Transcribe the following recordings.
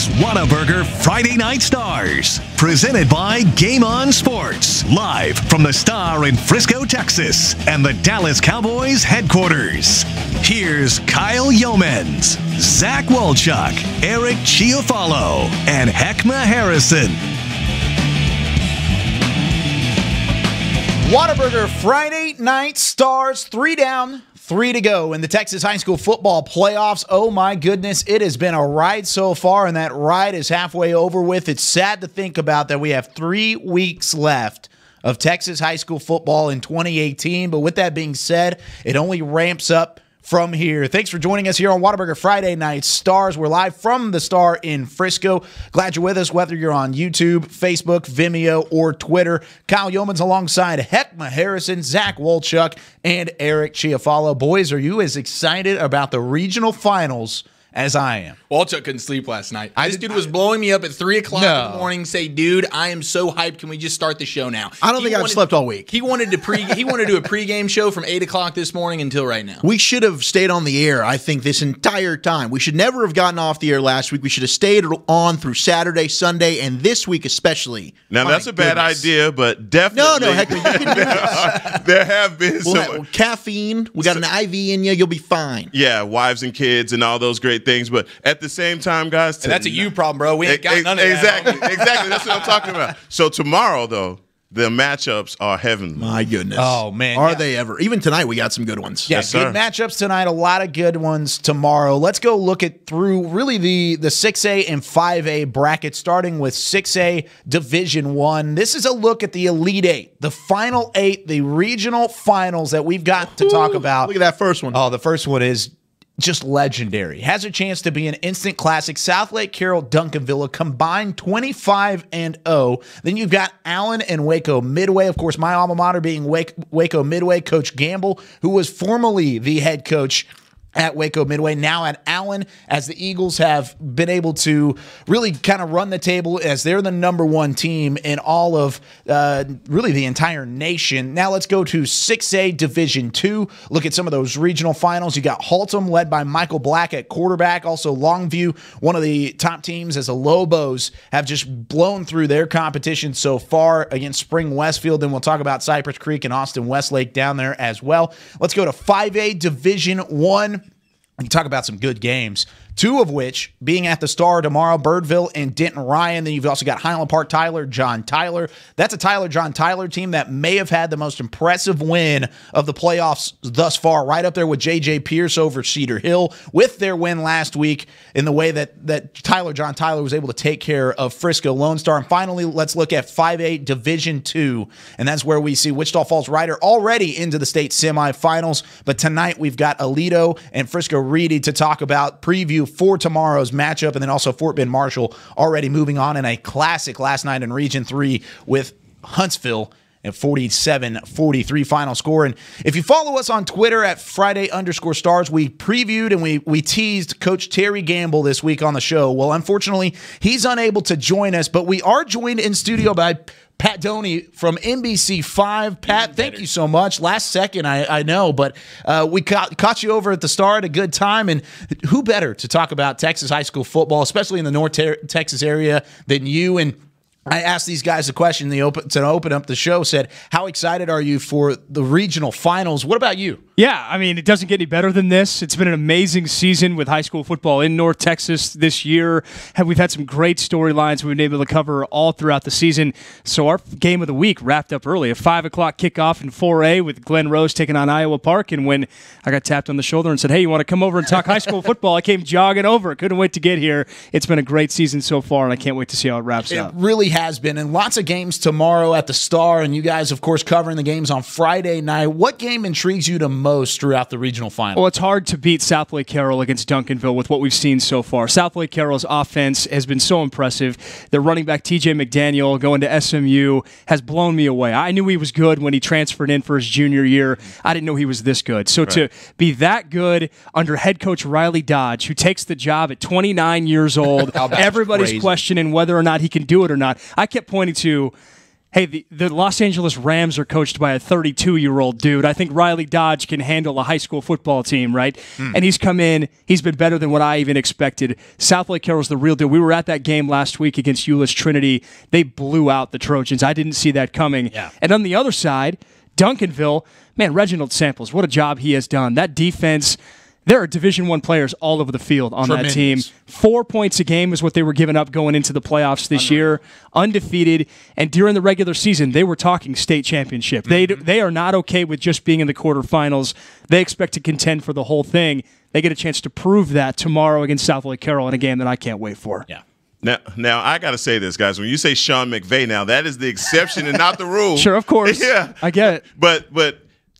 is Whataburger Friday Night Stars, presented by Game On Sports, live from the Star in Frisco, Texas, and the Dallas Cowboys headquarters. Here's Kyle Yeomans, Zach Wolchuk, Eric Chiafalo, and Heckma Harrison. Whataburger Friday Night Stars, 3 down, 3 to go in the Texas high school football playoffs. Oh my goodness, it has been a ride so far, and that ride is halfway over with. It's sad to think about that we have 3 weeks left of Texas high school football in 2018, but with that being said, it only ramps up from here. Thanks for joining us here on Whataburger Friday Night Stars. We're live from the Star in Frisco. Glad you're with us, whether you're on YouTube, Facebook, Vimeo, or Twitter. Kyle Yeomans alongside Heckma Harrison, Zach Wolchuk, and Eric Chiafalo. Boys, are you as excited about the regional finals as I am? Wolchuk couldn't sleep last night. This dude was blowing me up at 3 o'clock in the morning. Say, dude, I am so hyped. Can we just start the show now? I don't think I've slept all week. He wanted to do a pregame show from 8 o'clock this morning until right now. We should have stayed on the air, I think, this entire time. We should never have gotten off the air last week. We should have stayed on through Saturday, Sunday, and this week especially. Now, that's a bad idea, but definitely. No, heck, you can do this. There have been some. Caffeine. We got an IV in you. You'll be fine. Yeah, wives and kids and all those great things. But at the same time, guys. And that's a you problem, bro. We ain't got none of that. Exactly. That's what I'm talking about. So tomorrow, though, the matchups are heavenly. My goodness. Oh, man. Are they ever? Even tonight, we got some good ones. Yeah, Yes, good sir. matchups tonight. A lot of good ones tomorrow. Let's go look at through really the 6A and 5A bracket, starting with 6A Division 1. This is a look at the Elite 8, the Final 8, the regional finals that we've got to talk about. Look at that first one. Oh, the first one is just legendary. Has a chance to be an instant classic. South Lake Carroll, Duncanville, a combined 25-0. Then you've got Allen and Waco Midway. Of course, my alma mater being Waco Midway. Coach Gamble, who was formerly the head coach at Waco Midway, now at Allen, as the Eagles have been able to really kind of run the table as they're the #1 team in all of really the entire nation. Now let's go to 6A Division 2. Look at some of those regional finals. You got Haltom, led by Michael Black at quarterback. Also Longview, one of the top teams, as the Lobos have just blown through their competition so far against Spring Westfield. Then we'll talk about Cypress Creek and Austin Westlake down there as well. Let's go to 5A Division 1. You talk about some good games, 2 of which being at the Star tomorrow, Birdville and Denton Ryan. Then you've also got Highland Park Tyler, John Tyler. That's a John Tyler team that may have had the most impressive win of the playoffs thus far, right up there with J.J. Pierce over Cedar Hill with their win last week in the way that John Tyler was able to take care of Frisco Lone Star. And finally, let's look at 5A Division 2, and that's where we see Wichita Falls Rider already into the state semifinals. But tonight we've got Aledo and Frisco Reedy to talk about, preview for tomorrow's matchup, and then also Fort Bend Marshall already moving on in a classic last night in Region 3 with Huntsville at 47-43 final score. And if you follow us on Twitter at Friday_Stars, we previewed and we teased Coach Terry Gamble this week on the show. Well, unfortunately, he's unable to join us, but we are joined in studio by Pat Doney from NBC5. Pat, thank you so much. Last second, I know, but we caught you over at the Star at a good time, and who better to talk about Texas high school football, especially in the North Texas area, than you? And I asked these guys a question to open up the show, said, how excited are you for the regional finals? What about you? Yeah, I mean, it doesn't get any better than this. It's been an amazing season with high school football in North Texas this year. We've had some great storylines we've been able to cover all throughout the season. So our game of the week wrapped up early. A 5 o'clock kickoff in 4A with Glen Rose taking on Iowa Park. And when I got tapped on the shoulder and said, hey, you want to come over and talk high school football? I came jogging over. Couldn't wait to get here. It's been a great season so far, and I can't wait to see how it wraps up. It really has been. And lots of games tomorrow at the Star, and you guys, of course, covering the games on Friday night. What game intrigues you the most throughout the regional final? Well, it's hard to beat South Lake Carroll against Duncanville with what we've seen so far. South Lake Carroll's offense has been so impressive. Their running back, TJ McDaniel, going to SMU, has blown me away. I knew he was good when he transferred in for his junior year. I didn't know he was this good. So to be that good under head coach Riley Dodge, who takes the job at 29 years old, everybody's questioning whether or not he can do it or not. I kept pointing to, Hey, the Los Angeles Rams are coached by a 32-year-old dude. I think Riley Dodge can handle a high school football team, right? And he's come in. He's been better than what I even expected. Southlake Carroll's the real deal. We were at that game last week against Euless Trinity. They blew out the Trojans. I didn't see that coming. Yeah. And on the other side, Duncanville, man, Reginald Samples, what a job he has done. That defense, there are Division I players all over the field on that team. 4 points a game is what they were giving up going into the playoffs this year. Undefeated. And during the regular season, they were talking state championship. They are not okay with just being in the quarterfinals. They expect to contend for the whole thing. They get a chance to prove that tomorrow against Southlake Carroll in a game that I can't wait for. Yeah. Now I got to say this, guys. When you say Sean McVay, now that is the exception and not the rule. Sure, of course. Yeah, I get it. But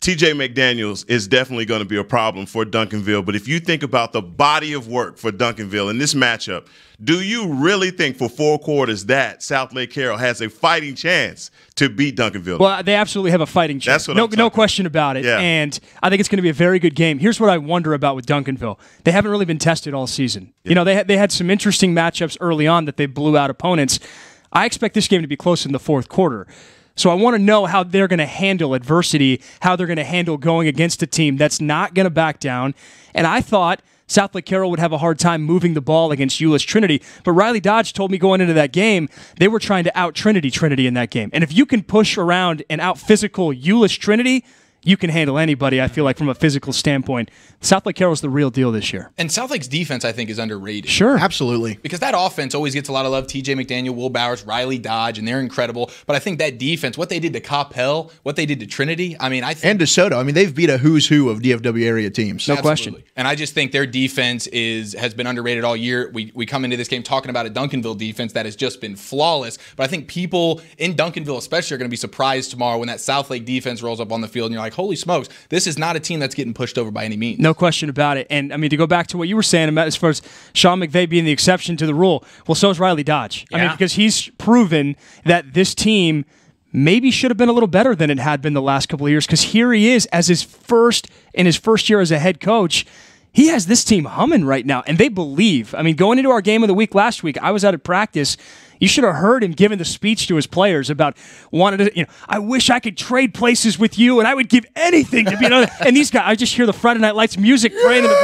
TJ McDaniels is definitely going to be a problem for Duncanville. But if you think about the body of work for Duncanville in this matchup, do you really think for 4 quarters that Southlake Carroll has a fighting chance to beat Duncanville? Well, they absolutely have a fighting chance. That's what I'm talking no question about it. Yeah. And I think it's going to be a very good game. Here's what I wonder about with Duncanville. They haven't really been tested all season. Yeah. You know, they had some interesting matchups early on that they blew out opponents. I expect this game to be close in the 4th quarter. So I want to know how they're going to handle adversity, how they're going to handle going against a team that's not going to back down. And I thought Southlake Carroll would have a hard time moving the ball against Euless Trinity. But Riley Dodge told me going into that game, they were trying to out Trinity in that game. And if you can push around and out physical Euless Trinity, you can handle anybody, I feel like, from a physical standpoint. Southlake Carroll's the real deal this year. And Southlake's defense, I think, is underrated. Sure. Absolutely. Because that offense always gets a lot of love. TJ McDaniel, Will Bowers, Riley Dodge, and they're incredible. But I think that defense, what they did to Coppell, what they did to Trinity, I mean, I think. And DeSoto. I mean, they've beat a who's who of DFW area teams. No question. And I just think their defense has been underrated all year. We come into this game talking about a Duncanville defense that has just been flawless. But I think people in Duncanville especially are going to be surprised tomorrow when that Southlake defense rolls up on the field and you're like, holy smokes, this is not a team that's getting pushed over by any means. No question about it. And, I mean, to go back to what you were saying about as far as Sean McVay being the exception to the rule, well, so is Riley Dodge. Yeah. I mean, because he's proven that this team maybe should have been a little better than it had been the last couple of years, because here he is as his first year as a head coach. He has this team humming right now, and they believe. I mean, going into our game of the week last week, I was out at practice. You should have heard him giving the speech to his players about I wish I could trade places with you, and I would give anything to be another. And these guys, I just hear the Friday Night Lights music playing in the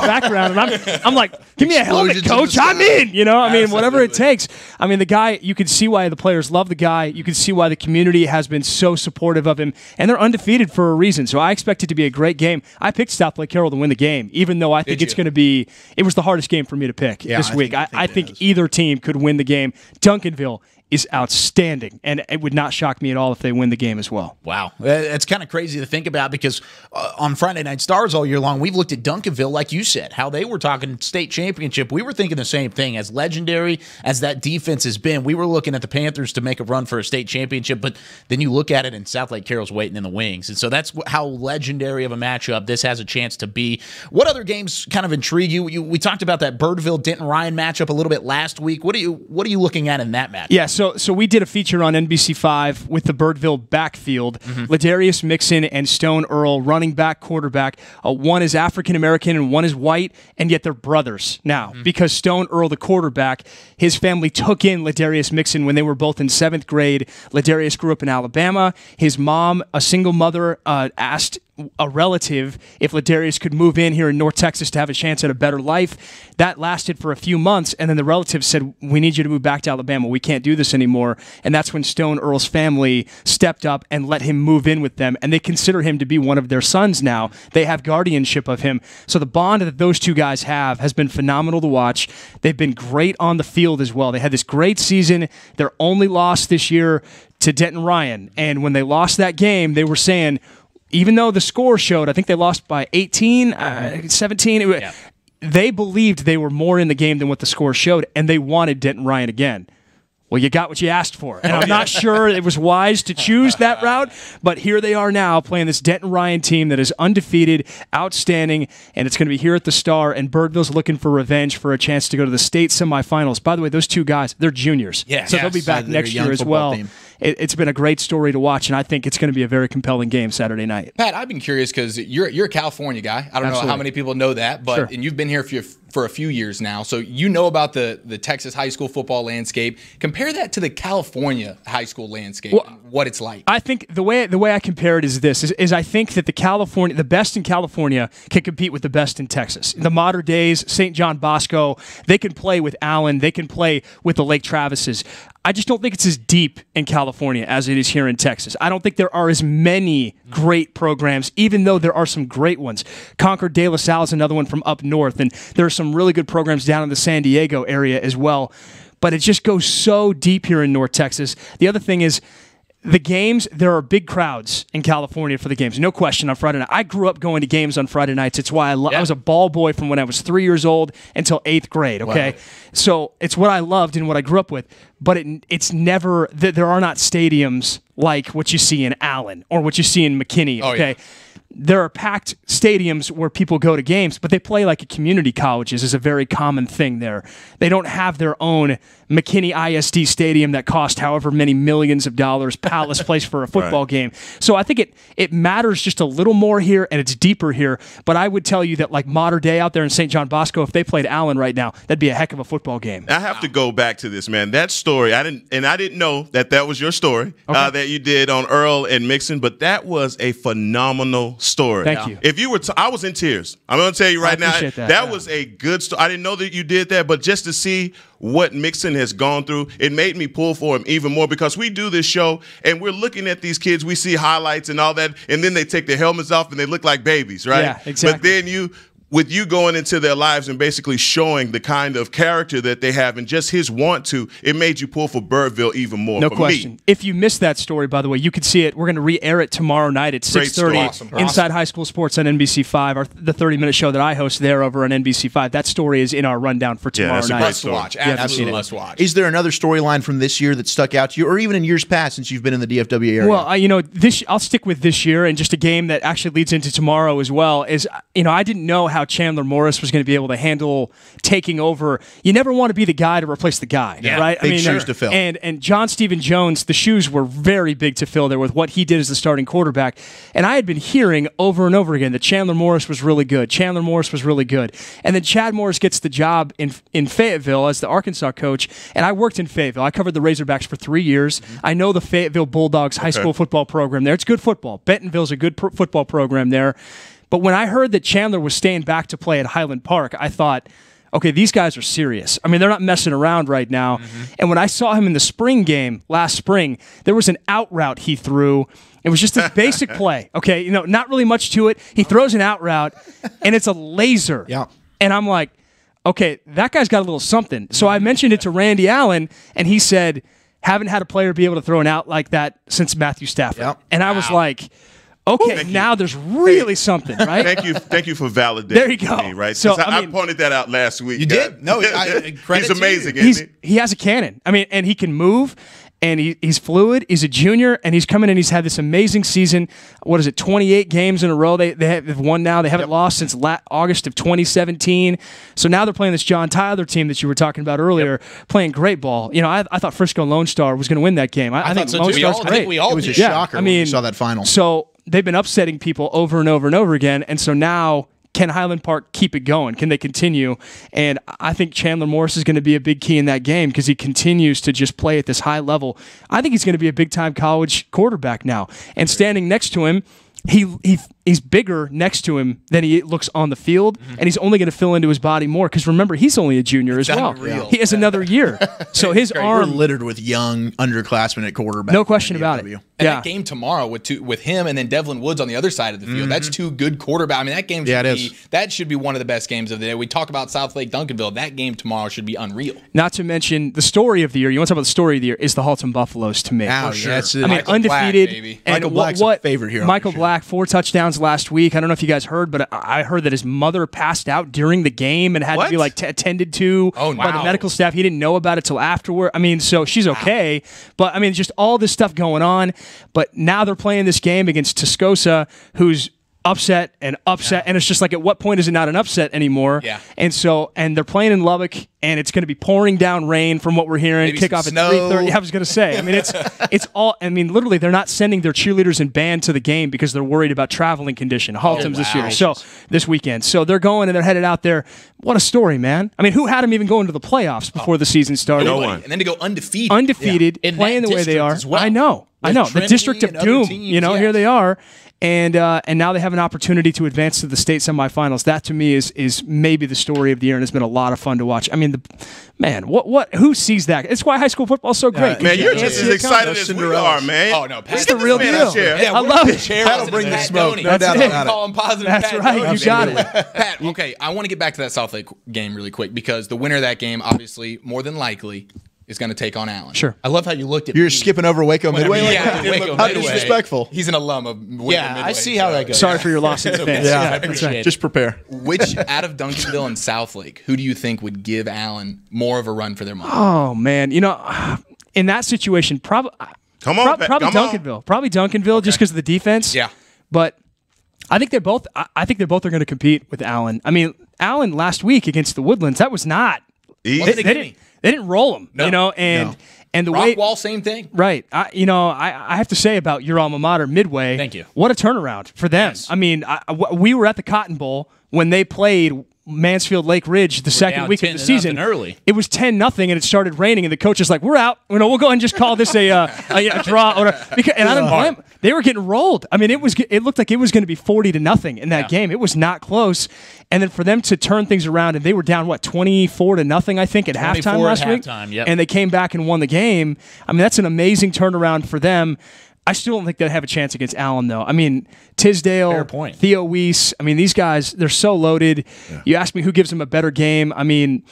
background, and I'm like, give me a helmet, coach. I'm in. I mean, whatever it takes. I mean, the guy, you can see why the players love the guy. You can see why the community has been so supportive of him, and they're undefeated for a reason. So I expect it to be a great game. I picked Southlake Carroll to win the game, even though I think it's going to be. It was the hardest game for me to pick this week. I think either team could win the game. Duncanville is outstanding, and it would not shock me at all if they win the game as well. Wow. It's kind of crazy to think about, because on Friday Night Stars all year long, we've looked at Duncanville, like you said, how they were talking state championship. We were thinking the same thing. As legendary as that defense has been, we were looking at the Panthers to make a run for a state championship, but then you look at it and Southlake Carroll's waiting in the wings. And so that's how legendary of a matchup this has a chance to be. What other games kind of intrigue you? We talked about that Birdville-Denton Ryan matchup a little bit last week. What are you looking at in that match? Yeah, so we did a feature on NBC5 with the Birdville backfield. Ladarius Mixon and Stone Earl, running back, quarterback. One is African-American and one is white, and yet they're brothers now. Because Stone Earl, the quarterback, his family took in Ladarius Mixon when they were both in 7th grade. Ladarius grew up in Alabama. His mom, a single mother, asked a relative if Ladarius could move in here in North Texas to have a chance at a better life. That lasted for a few months, and then the relative said, we need you to move back to Alabama. We can't do this anymore. And that's when Stone Earl's family stepped up and let him move in with them, and they consider him to be one of their sons now. They have guardianship of him. So the bond that those two guys have has been phenomenal to watch. They've been great on the field as well. They had this great season. Their only loss this year to Denton Ryan, and when they lost that game, they were saying, even though the score showed, I think they lost by 18, 17, they believed they were more in the game than what the score showed, and they wanted Denton Ryan again. Well, you got what you asked for. And I'm not sure it was wise to choose that route, but here they are now playing this Denton Ryan team that is undefeated, outstanding, and it's going to be here at the Star, and Birdville's looking for revenge for a chance to go to the state semifinals. By the way, those two guys, they're juniors, so they'll be back next year as well. It's been a great story to watch, and I think it's going to be a very compelling game Saturday night. Pat, I've been curious because you're a California guy. I don't know how many people know that, but and you've been here for a few years now, so you know about the Texas high school football landscape. Compare that to the California high school landscape and what it's like. I think the way I compare it is this: is I think that the best in California can compete with the best in Texas. In the modern days, St. John Bosco, they can play with Allen, they can play with the Lake Travises. I just don't think it's as deep in California as it is here in Texas. I don't think there are as many great programs, even though there are some great ones. Concord de La Salle is another one from up north, and there are some really good programs down in the San Diego area as well. But it just goes so deep here in North Texas. The other thing is, the games, there are big crowds in California for the games. No question on Friday night. I grew up going to games on Friday nights. It's why I was a ball boy from when I was 3 years old until 8th grade, okay? Wow. So it's what I loved and what I grew up with. But it's never, there are not stadiums like what you see in Allen or what you see in McKinney, okay? Yeah. There are packed stadiums where people go to games, but they play like a community colleges is a very common thing there. They don't have their own McKinney ISD stadium that cost however many millions of dollars, Palace Place for a football game. So I think it matters just a little more here, and it's deeper here. But I would tell you that like modern day out there in St. John Bosco, if they played Allen right now, that'd be a heck of a football game. I have to go back to this, man. That story, I didn't know that was your story that you did on Earl and Mixon, but that was a phenomenal story. Thank you. If you were, I was in tears. I'm going to tell you right now, that was a good story. I didn't know that you did that, but just to see what Mixon has gone through, it made me pull for him even more because we do this show and we're looking at these kids. We see highlights and all that, and then they take their helmets off and they look like babies, right? Yeah, exactly. But then with you going into their lives and basically showing the kind of character that they have and just his want to, it made you pull for Birdville even more. No question. If you missed that story, by the way, you can see it. We're going to re-air it tomorrow night at 6:30 Inside High School Sports on NBC5, the 30-minute show that I host there over on NBC5. That story is in our rundown for tomorrow night. Must watch. Absolutely must watch. Is there another storyline from this year that stuck out to you, or even in years past since you've been in the DFW area? Well, I'll stick with this year, and just a game that actually leads into tomorrow as well is, I didn't know how Chandler Morris was going to be able to handle taking over. You never want to be the guy to replace the guy, right? Big shoes to fill. And John Stephen Jones, the shoes were very big to fill there with what he did as the starting quarterback. And I had been hearing over and over again that Chandler Morris was really good. Chandler Morris was really good. And then Chad Morris gets the job in Fayetteville as the Arkansas coach. And I worked in Fayetteville. I covered the Razorbacks for 3 years. I know the Fayetteville Bulldogs high school football program there. It's good football. Bentonville's a good football program there. But when I heard that Chandler was staying back to play at Highland Park, I thought, okay, these guys are serious. I mean, they're not messing around right now. And when I saw him in the spring game last spring, there was an out route he threw. It was just a basic play. Okay, not really much to it. He throws an out route, and it's a laser. Yeah. And I'm like, okay, that guy's got a little something. So I mentioned it to Randy Allen, and he said, haven't had a player be able to throw an out like that since Matthew Stafford. Yep. And I was like, okay, now there's really something, right? Thank you for validating. There you go. Me, right? So I pointed that out last week. You did? No, he's amazing. Isn't he has a cannon. I mean, and he can move, and he's fluid. He's a junior, and he's coming in. He's had this amazing season. What is it? 28 games in a row. They've won now. They haven't lost since August of 2017. So now they're playing this John Tyler team that you were talking about earlier, playing great ball. I thought Frisco Lone Star was going to win that game. I think so Lone too. Star's great. It was a shocker when we saw that final. So they've been upsetting people over and over and over again, and so now can Highland Park keep it going? Can they continue? And I think Chandler Morris is going to be a big key in that game because he continues to just play at this high level. I think he's going to be a big-time college quarterback now. And standing next to him, he's bigger next to him than he looks on the field, and he's only going to fill into his body more because remember, he's only a junior as well. He has another year. So his arm... We're littered with young underclassmen at quarterback. No question about it. And that game tomorrow with him and then Devlin Woods on the other side of the field, that's two good quarterbacks. I mean, that game should be one of the best games of the day. We talk about Southlake Duncanville. That game tomorrow should be unreal. Not to mention the story of the year. You want to talk about the story of the year is the Halton Buffaloes to me. Oh, sure. I mean, undefeated. Black, and Michael Black's a favorite here. Michael Black, 4 touchdowns last week. I don't know if you guys heard, but I heard that his mother passed out during the game and had to be attended to by the medical staff. He didn't know about it till afterward. I mean, so she's okay. But, I mean, just all this stuff going on. But now they're playing this game against Tascosa, who's upset, and it's just like, at what point is it not an upset anymore? Yeah. And they're playing in Lubbock, and it's going to be pouring down rain from what we're hearing. Maybe Kickoff some at snow. 3:30. I was going to say. I mean, it's all. I mean, literally, they're not sending their cheerleaders and band to the game because they're worried about traveling condition. Haltom's this year, so this weekend. So they're going and they're headed out there. What a story, man! I mean, who had them even going to the playoffs before the season started? No one. And then to go undefeated. In playing that the way they district are. as well. I know. The Trinity District of and other Doom. teams, Here they are. And now they have an opportunity to advance to the state semifinals. That to me is maybe the story of the year, and it's been a lot of fun to watch. I mean, who sees that? It's why high school football is so great. Man, you're You just can't as see it coming. excited as we are, man. Oh, no. It's the real Man, deal. chair. Yeah, I love it. That'll bring the smoke, no doubt about it. Call him positive. That's Pat right. Doney, You got baby. it. Pat, okay, I want to get back to that Southlake game really quick because the winner of that game, obviously, more than likely, is going to take on Allen. Sure. I love how you looked at You're me. skipping over Waco Midway. Yeah, Waco How Midway. disrespectful. He's an alum of Waco Yeah, Midway, I see how that goes. Sorry for your loss in advance. Yeah, I that's appreciate right. it. Just prepare. Which, out of Duncanville and Southlake, who do you think would give Allen more of a run for their money? Oh man, in that situation, probably Come on, Pat. probably Come on. Duncanville. Probably Duncanville, just because of the defense. Yeah. But I think they're both. I think they're both are going to compete with Allen. I mean, Allen last week against the Woodlands, that was not. Easy. Wasn't a They gimme. didn't roll him. And the way. Rockwall, same thing. Right. I have to say about your alma mater, Midway. Thank you. What a turnaround for them. Yes. I mean, we were at the Cotton Bowl when they played Mansfield Lake Ridge the second down week of the 10-0 season. early. It was 10-0 and it started raining and the coach is like, "We're out. We'll go ahead and just call this a draw." And I didn't blame them. They were getting rolled. I mean, it looked like it was going to be 40-0 in that game. It was not close. And then for them to turn things around, and they were down 24-0, I think, at halftime last week. Yep. And they came back and won the game. I mean, that's an amazing turnaround for them. I still don't think they have a chance against Allen, though. I mean, Tisdale, Fair point. Theo Weiss. I mean, these guys, they're so loaded. Yeah. You ask me who gives them a better game. I mean,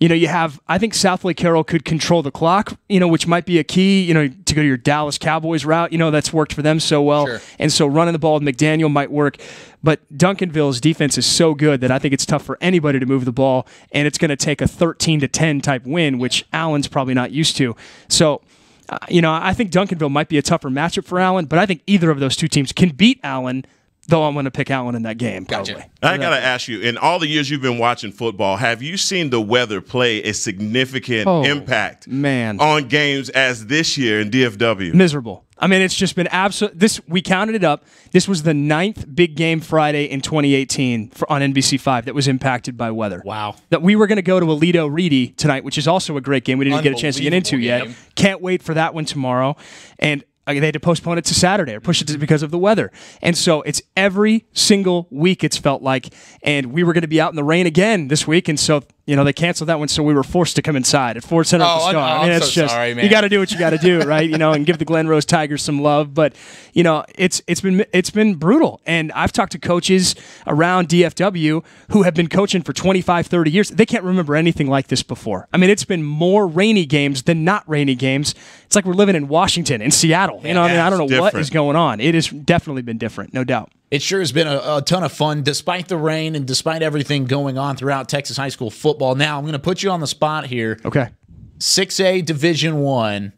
I think Southlake Carroll could control the clock, which might be a key, to go to your Dallas Cowboys route. That's worked for them so well. Sure. And so running the ball with McDaniel might work. But Duncanville's defense is so good that I think it's tough for anybody to move the ball, and it's going to take a 13-10 type win, which Allen's probably not used to. So, I think Duncanville might be a tougher matchup for Allen, but I think either of those two teams can beat Allen, though I'm going to pick Allen in that game. Probably. Gotcha. I got to ask you, in all the years you've been watching football, have you seen the weather play a significant impact on games as this year in DFW? Miserable. I mean, it's just been absolute. We counted it up. This was the 9th big game Friday in 2018 on NBC5 that was impacted by weather. Wow. That we were going to go to Aledo Reedy tonight, which is also a great game we didn't get a chance to get into yet. Game. Can't wait for that one tomorrow. And they had to postpone it to Saturday or push it because of the weather. And so it's every single week, it's felt like. And we were going to be out in the rain again this week. And so, they canceled that one. So we were forced to come inside at Ford Center at the Star. I'm so sorry, man. You got to do what you got to do, right? And give the Glen Rose Tigers some love. But, it's been brutal. And I've talked to coaches around DFW who have been coaching for 25, 30 years. They can't remember anything like this before. I mean, it's been more rainy games than not rainy games. It's like we're living in Washington, in Seattle. I don't know what is going on. It has definitely been different, no doubt. It sure has been a ton of fun, despite the rain and despite everything going on throughout Texas high school football. Now, I'm going to put you on the spot here. Okay. 6A Division I.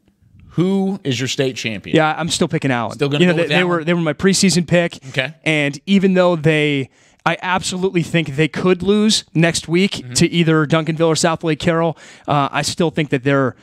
Who is your state champion? Yeah, I'm still picking Allen. Still going to go with Allen? They were my preseason pick. Okay. And even though I absolutely think they could lose next week to either Duncanville or Southlake Carroll, I still think that they're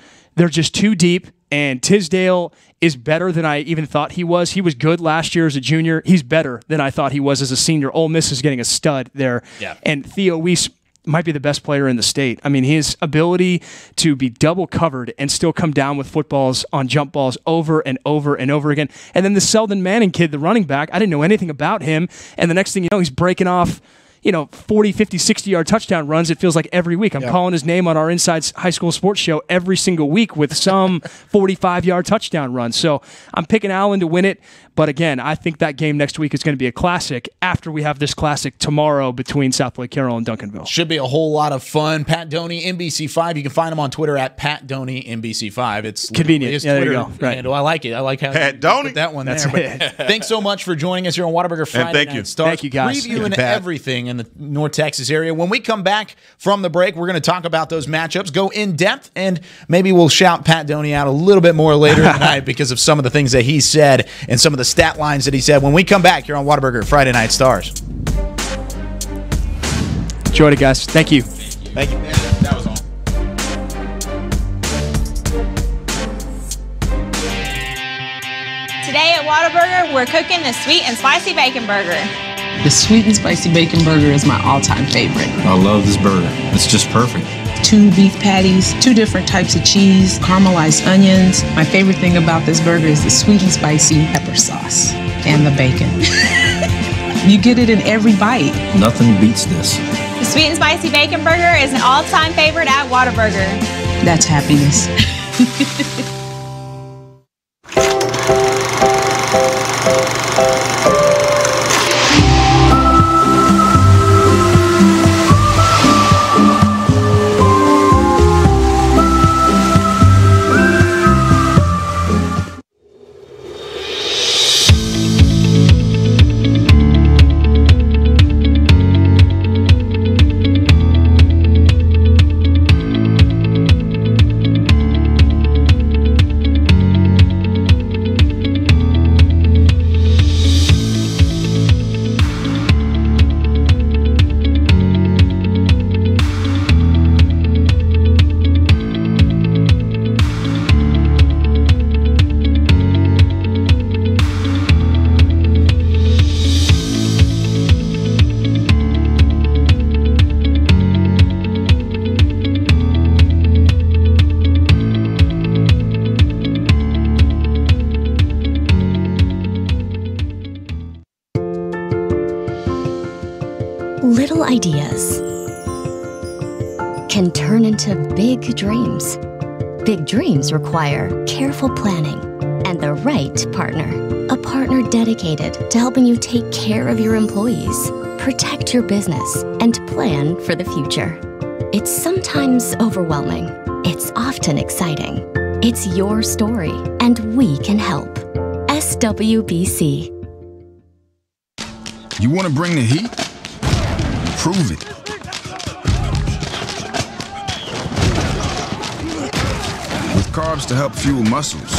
just too deep. And Tisdale is better than I even thought he was. He was good last year as a junior. He's better than I thought he was as a senior. Ole Miss is getting a stud there. Yeah. And Theo Weiss might be the best player in the state. I mean, his ability to be double covered and still come down with footballs on jump balls over and over and over again. And then the Selden Manning kid, the running back, I didn't know anything about him. And the next thing you know, he's breaking off 40, 50, 60-yard touchdown runs, it feels like every week. I'm calling his name on our Inside High School Sports show every single week with some 45-yard touchdown run. So I'm picking Allen to win it. But again, I think that game next week is going to be a classic after we have this classic tomorrow between Southlake Carroll and Duncanville. Should be a whole lot of fun. Pat Doney, NBC5. You can find him on Twitter at Pat Doney, NBC5. It's convenient. His Twitter Twitter there you go. Right. handle. I like it. I like how Pat you Doney. put that one That's there. it. But thanks so much for joining us here on Whateburger Friday thank Night you. Stars. Thank you, guys. Previewing Pat. everything in the North Texas area. When we come back from the break, we're going to talk about those matchups, go in depth, and maybe we'll shout Pat Doney out a little bit more later tonight because of some of the things that he said and some of the stat lines that he said. When we come back here on Whataburger Friday Night Stars. Enjoyed it, guys. Thank you. Thank you. That was all. Today at Whataburger, we're cooking the sweet and spicy bacon burger. The sweet and spicy bacon burger is my all-time favorite. I love this burger. It's just perfect. 2 beef patties, 2 different types of cheese, caramelized onions. My favorite thing about this burger is the sweet and spicy pepper sauce and the bacon. You get it in every bite. Nothing beats this. The sweet and spicy bacon burger is an all-time favorite at Whataburger. That's happiness. Little ideas can turn into big dreams. Big dreams require careful planning and the right partner. A partner dedicated to helping you take care of your employees, protect your business, and plan for the future. It's sometimes overwhelming. It's often exciting. It's your story, and we can help. SWBC. You want to bring the heat? Prove it. With carbs to help fuel muscles.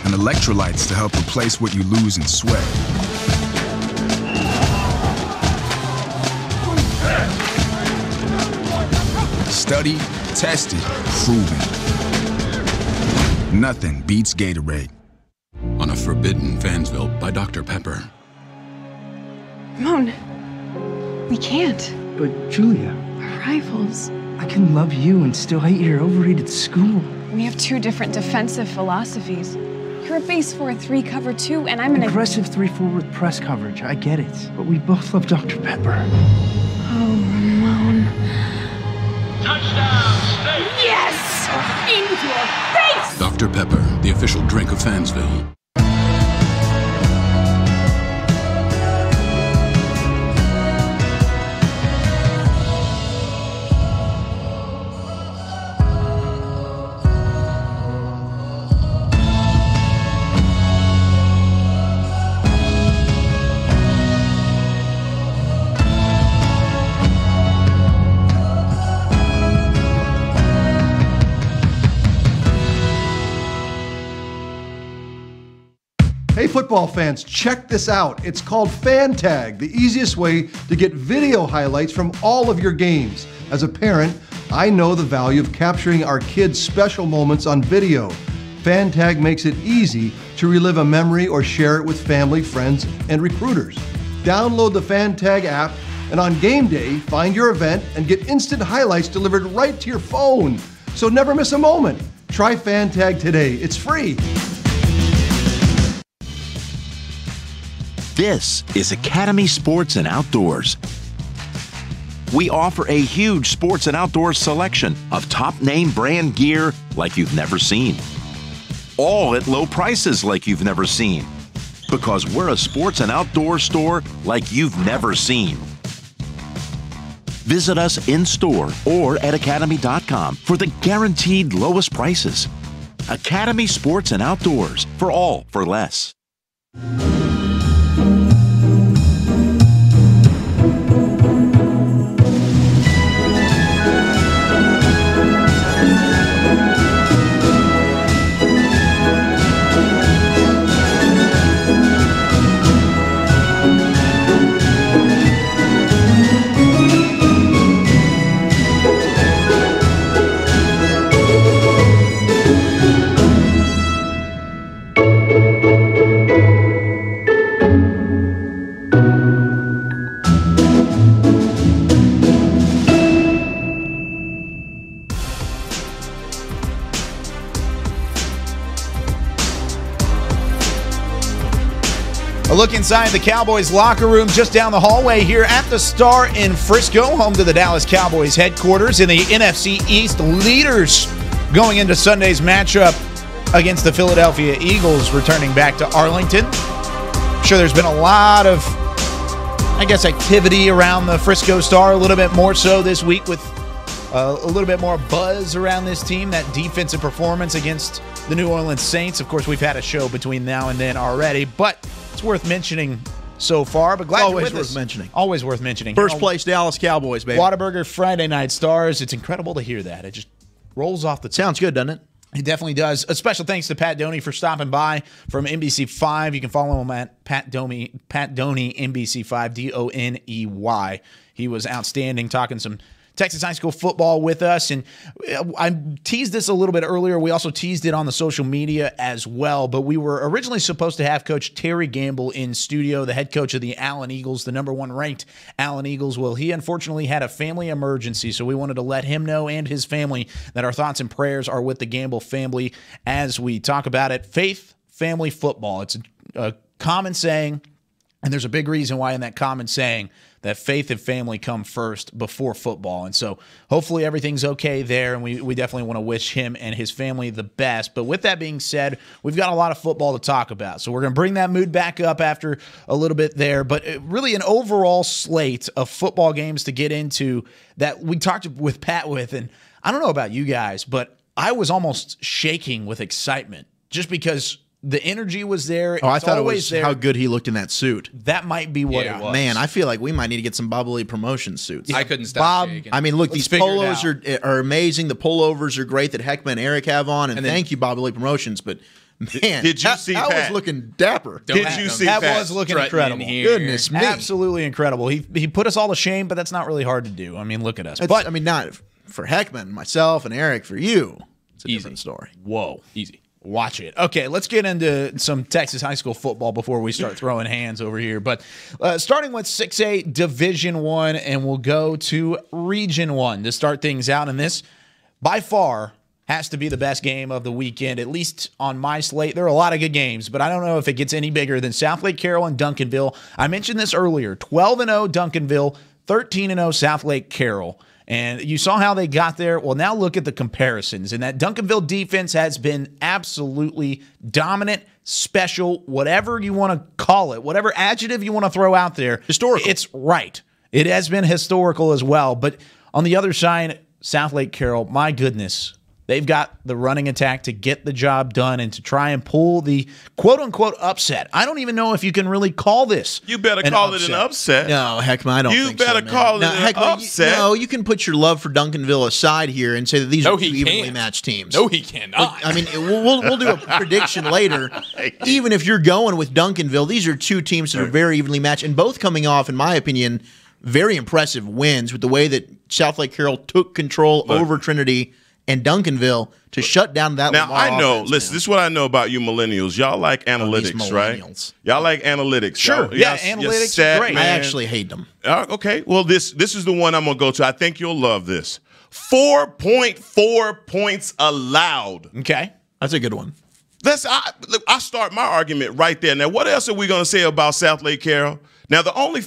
And electrolytes to help replace what you lose in sweat. Studied, tested, proven. Nothing beats Gatorade. On a Forbidden Fansville by Dr. Pepper. Ramon, we can't. But Julia, We're rivals. I can love you and still hate your overrated school. We have 2 different defensive philosophies. You're a base 4-3 cover 2, and I'm an aggressive 3-4 with press coverage. I get it, but we both love Dr. Pepper. Oh, Ramon. Touchdown, State! Yes! In your face! Dr. Pepper, the official drink of Fansville. Hey football fans, check this out. It's called FanTag, the easiest way to get video highlights from all of your games. As a parent, I know the value of capturing our kids' special moments on video. FanTag makes it easy to relive a memory or share it with family, friends, and recruiters. Download the FanTag app, and on game day, find your event and get instant highlights delivered right to your phone. So never miss a moment. Try FanTag today. It's free. This is Academy Sports and Outdoors. We offer a huge sports and outdoors selection of top name brand gear like you've never seen. All at low prices like you've never seen. Because we're a sports and outdoor store like you've never seen. Visit us in store or at academy.com for the guaranteed lowest prices. Academy Sports and Outdoors, for all for less. A look inside the Cowboys locker room just down the hallway here at the Star in Frisco, home to the Dallas Cowboys headquarters. In the NFC East, leaders going into Sunday's matchup against the Philadelphia Eagles, returning back to Arlington. I'm sure there's been a lot of, activity around the Frisco Star, a little bit more so this week with a little bit more buzz around this team, that defensive performance against the New Orleans Saints. Of course, we've had a show between now and then already, but it's worth mentioning so far. But glad always you're with worth us. mentioning. Always worth mentioning. First place Dallas Cowboys, baby. Whataburger Friday Night Stars. It's incredible to hear that. It just rolls off the tongue. Sounds good, doesn't it? It definitely does. A special thanks to Pat Doney for stopping by from NBC5. You can follow him at Pat Doney NBC5, DONEY. He was outstanding, talking some Texas high school football with us. And I teased this a little bit earlier. We also teased it on the social media as well. But we were originally supposed to have Coach Terry Gamble in studio, the head coach of the Allen Eagles, the number 1 ranked Allen Eagles. Well, he unfortunately had a family emergency, so we wanted to let him know and his family that our thoughts and prayers are with the Gamble family as we talk about it. Faith, family, football. It's a common saying, and there's a big reason why in that common saying that faith and family come first before football. And so hopefully everything's okay there, and we definitely want to wish him and his family the best. But with that being said, we've got a lot of football to talk about. So we're going to bring that mood back up after a little bit there. But really an overall slate of football games to get into that we talked with Pat with. And I don't know about you guys, but I was almost shaking with excitement just because the energy was there. Oh, I thought it was there. how good he looked in that suit. That might be what it was. Man, I feel like we might need to get some Bob Lee promotion suits. I couldn't stop shaking. I mean, look, Let's these figure polos it are amazing. The pullovers are great that Heckman and Eric have on, and thank you, Bob Lee Promotions. But man, did you see that Pat? was looking dapper. Did you see that Pat? was looking incredible. Goodness me. Absolutely incredible. He put us all to shame, but that's not really hard to do. I mean, look at us. But I mean, not for Heckman, myself, and Eric. For you, it's a different story. Whoa. Easy. Watch it. Okay, let's get into some Texas high school football before we start throwing hands over here. But starting with 6A Division I, and we'll go to Region I to start things out. And this, by far, has to be the best game of the weekend, at least on my slate. There are a lot of good games, but I don't know if it gets any bigger than Southlake Carroll and Duncanville. I mentioned this earlier, 12-0 Duncanville, 13-0 Southlake Carroll. And you saw how they got there. Well, now look at the comparisons. And that Duncanville defense has been absolutely dominant, special, whatever you want to call it, whatever adjective you want to throw out there. Historical. It's right. It has been historical as well. But on the other side, Southlake Carroll, my goodness, they've got the running attack to get the job done and to try and pull the quote-unquote upset. I don't even know if you can really call this. You better call it an upset. No, Heckman, I don't think so. You better call it an upset. No, you can put your love for Duncanville aside here and say that these are two evenly can't. matched teams. No, he cannot. I mean, we'll do a prediction later. Even if you're going with Duncanville, these are two teams that are very evenly matched and both coming off, in my opinion, very impressive wins with the way that Southlake Carroll took control over Trinity and Duncanville to shut down that Now, Lamar I know, offense, listen, this is what I know about you millennials. Y'all like analytics, right? Y'all like analytics. Sure. Y'all, Yeah, y'all analytics set, are great. I actually hate them. Okay, well, this is the one I'm going to go to. I think you'll love this. 4.4 points allowed. Okay. That's a good one. I start my argument right there. Now, what else are we going to say about Southlake Carroll? Now, the only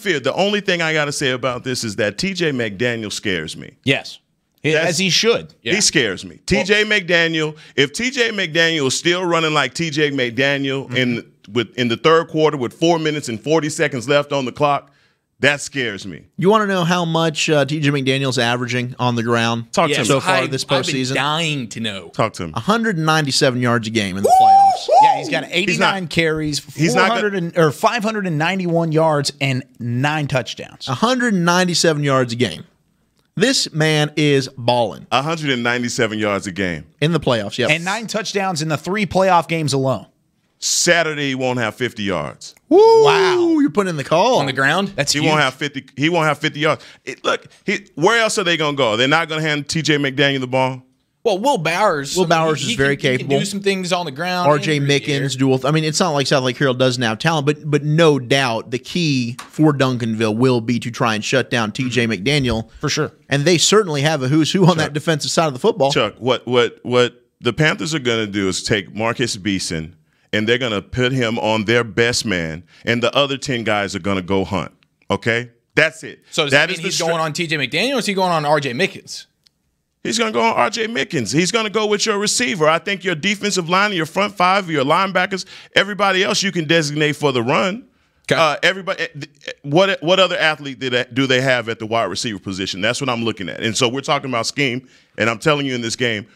thing I got to say about this is that TJ McDaniel scares me. Yes. As he should. He scares me. TJ McDaniel, if TJ McDaniel is still running like TJ McDaniel in the third quarter with 4 minutes and 40 seconds left on the clock, that scares me. You want to know how much TJ McDaniel's averaging on the ground Talk to him. so far this I've been postseason? dying to know. Talk to him. 197 yards a game in the playoffs. Yeah, he's got 89 carries, 591 yards, and 9 touchdowns. 197 yards a game. This man is balling. 197 yards a game. In the playoffs, yes. And 9 touchdowns in the 3 playoff games alone. Saturday, he won't have 50 yards. Woo! Wow. You're putting in the call. On the ground? That's He huge. won't have 50. He won't have 50 yards. Where else are they going to go? They're not going to hand TJ McDaniel the ball? Well, Will Bowers. Is very capable. He can do some things on the ground. RJ Mickens, dual. I mean, it's not like Southlake Carroll doesn't have talent, but no doubt the key for Duncanville will be to try and shut down TJ McDaniel. For sure. And they certainly have a who's who on that defensive side of the football. Chuck, what the Panthers are going to do is take Marcus Beeson and they're going to put him on their best man, and the other 10 guys are going to go hunt. Okay? That's it. So does that mean he's going on TJ McDaniel, or is he going on RJ Mickens? He's going to go on R.J. Mickens. He's going to go with your receiver. I think your defensive line, your front five, your linebackers, everybody else you can designate for the run. Okay. Everybody. What other athlete do they have at the wide receiver position? That's what I'm looking at. And so we're talking about scheme, and I'm telling you in this game,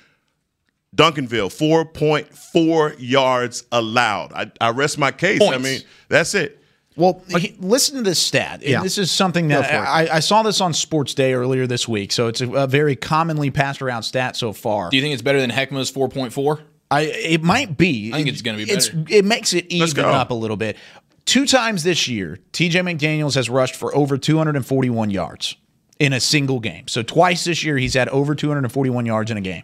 Duncanville, 4.4 yards allowed. I rest my case. Points. I mean, that's it. Well, listen to this stat. And this is something that I saw this on Sports Day earlier this week, so it's a very commonly passed around stat so far. Do you think it's better than Heckma's 4.4? It might be. I think it's going to be better. It makes it even up a little bit. 2 times this year, TJ McDaniels has rushed for over 241 yards in a single game. So twice this year, he's had over 241 yards in a game.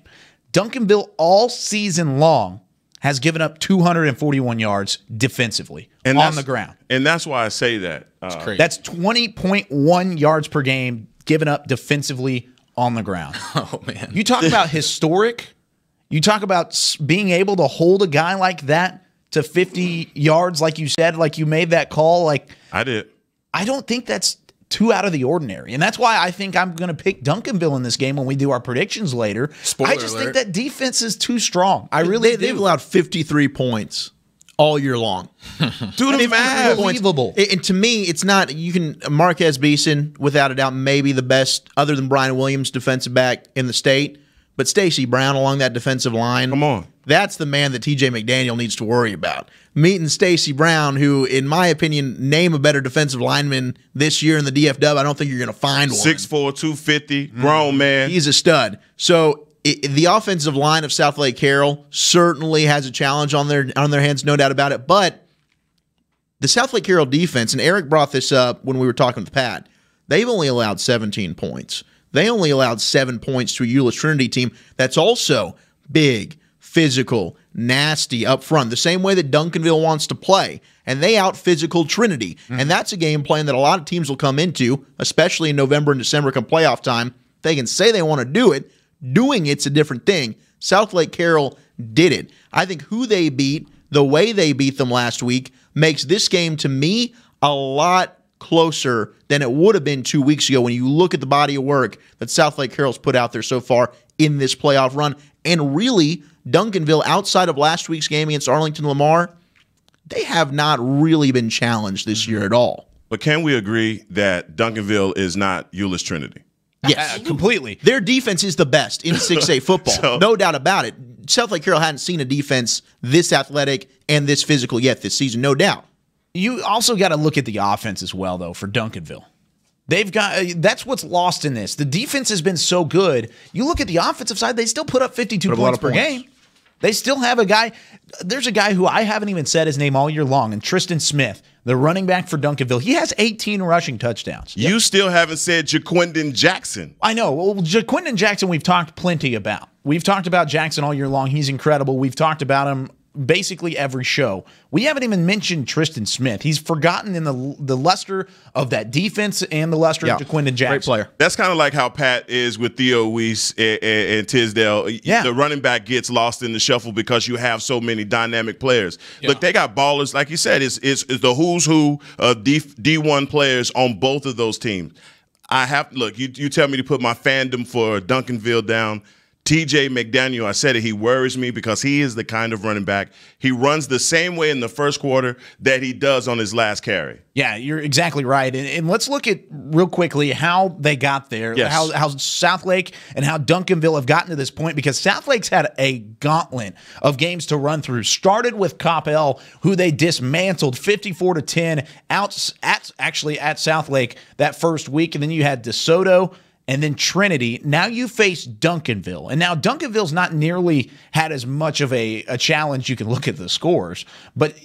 Duncanville all season long has given up 241 yards defensively on the ground. And that's why I say that. That's 20.1 yards per game given up defensively on the ground. Oh, man. You talk about historic. You talk about being able to hold a guy like that to 50 yards, like you said, like you made that call. Like I did. I don't think that's too out of the ordinary. And that's why I think I'm going to pick Duncanville in this game when we do our predictions later. Spoiler I just alert. think that defense is too strong. I really do. They've allowed 53 points all year long. Do the math. Unbelievable. And to me, it's not, you can, Marquez Beeson, without a doubt, maybe the best, other than Brian Williams, defensive back in the state. But Stacey Brown along that defensive line. Come on. That's the man that TJ McDaniel needs to worry about. Meeting Stacey Brown, who, in my opinion, name a better defensive lineman this year in the DFW. I don't think you're going to find one. 6'4", 250, grown man. He's a stud. So the offensive line of Southlake Carroll certainly has a challenge on their hands, no doubt about it. But the Southlake Carroll defense, and Eric brought this up when we were talking with Pat, they've only allowed 17 points. They only allowed 7 points to a Euless Trinity team that's also big, physical, nasty up front, the same way that Duncanville wants to play. And they out-physical Trinity. And that's a game plan that a lot of teams will come into, especially in November and December come playoff time. They can say they want to do it. Doing it's a different thing. Southlake Carroll did it. I think who they beat, the way they beat them last week, makes this game, to me, a lot closer than it would have been 2 weeks ago when you look at the body of work that Southlake Carroll's put out there so far in this playoff run. And really, Duncanville, outside of last week's game against Arlington Lamar, they have not really been challenged this year at all. But can we agree that Duncanville is not Euless Trinity? Yes, completely. Their defense is the best in 6A football. No doubt about it. Southlake Carroll hadn't seen a defense this athletic and this physical yet this season, no doubt. You also got to look at the offense as well, though, for Duncanville. They've got that's what's lost in this. The defense has been so good. You look at the offensive side; they still put up 52 points per game. They still have a guy. There's a guy who I haven't even said his name all year long, and Tristan Smith, the running back for Duncanville. He has 18 rushing touchdowns. You still haven't said Jaquindon Jackson. I know. Well, Jaquindon Jackson, we've talked plenty about. We've talked about Jackson all year long. He's incredible. We've talked about him basically every show. We haven't even mentioned Tristan Smith. He's forgotten in the luster of that defense and the luster of Jaquindon Jackson. Great player. That's kind of like how Pat is with Theo Weiss and Tisdale. Yeah. The running back gets lost in the shuffle because you have so many dynamic players. Yeah. Look, they got ballers. Like you said, it's the who's who of D1 players on both of those teams. You tell me to put my fandom for Duncanville down. TJ McDaniel, I said it, he worries me because he is the kind of running back. He runs the same way in the first quarter that he does on his last carry. Yeah, you're exactly right. And let's look at real quickly how they got there, Yes. how Southlake and how Duncanville have gotten to this point, because Southlake's had a gauntlet of games to run through. Started with Coppell, who they dismantled 54-10 at Southlake that first week, and then you had DeSoto and then Trinity. Now you face Duncanville. And now Duncanville's not nearly had as much of a challenge. You can look at the scores. But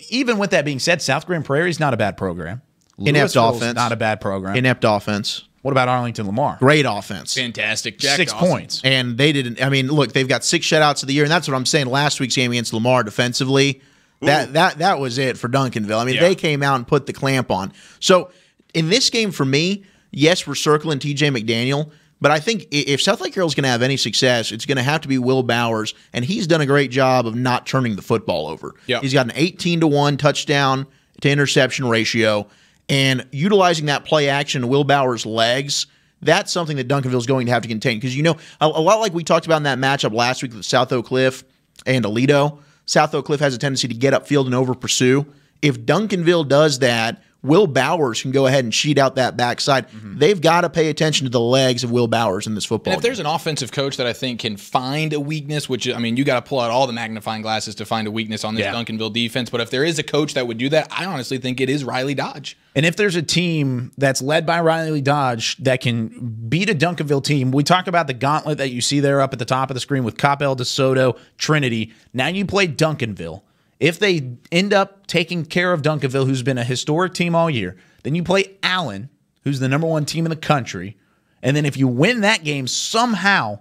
even with that being said, South Grand Prairie is not a bad program. Inept offense. Not a bad program. Inept offense. What about Arlington Lamar? Great offense. Fantastic. 6 points. And they didn't, I mean, look, they've got 6 shutouts of the year, and that's what I'm saying. Last week's game against Lamar defensively, that was it for Duncanville. I mean, they came out and put the clamp on. So in this game for me, yes, we're circling TJ McDaniel, But I think if Southlake Carroll's going to have any success, it's going to have to be Will Bowers, and he's done a great job of not turning the football over. Yep. He's got an 18-to-1 touchdown to interception ratio, and utilizing that play action to Will Bowers' legs, that's something that Duncanville's going to have to contain. Because, a lot like we talked about in that matchup last week with South Oak Cliff and Aledo, South Oak Cliff has a tendency to get upfield and over-pursue. If Duncanville does that, Will Bowers can go ahead and cheat out that backside. They've got to pay attention to the legs of Will Bowers in this football And if there's an offensive coach that I think can find a weakness, which, I mean, you got to pull out all the magnifying glasses to find a weakness on this Duncanville defense. But if there is a coach that would do that, I honestly think it is Riley Dodge. And if there's a team that's led by Riley Dodge that can beat a Duncanville team, we talk about the gauntlet that you see there up at the top of the screen with Coppell, DeSoto, Trinity. Now you play Duncanville. If they end up taking care of Duncanville, who's been a historic team all year, then you play Allen, who's the number 1 team in the country. And then if you win that game, somehow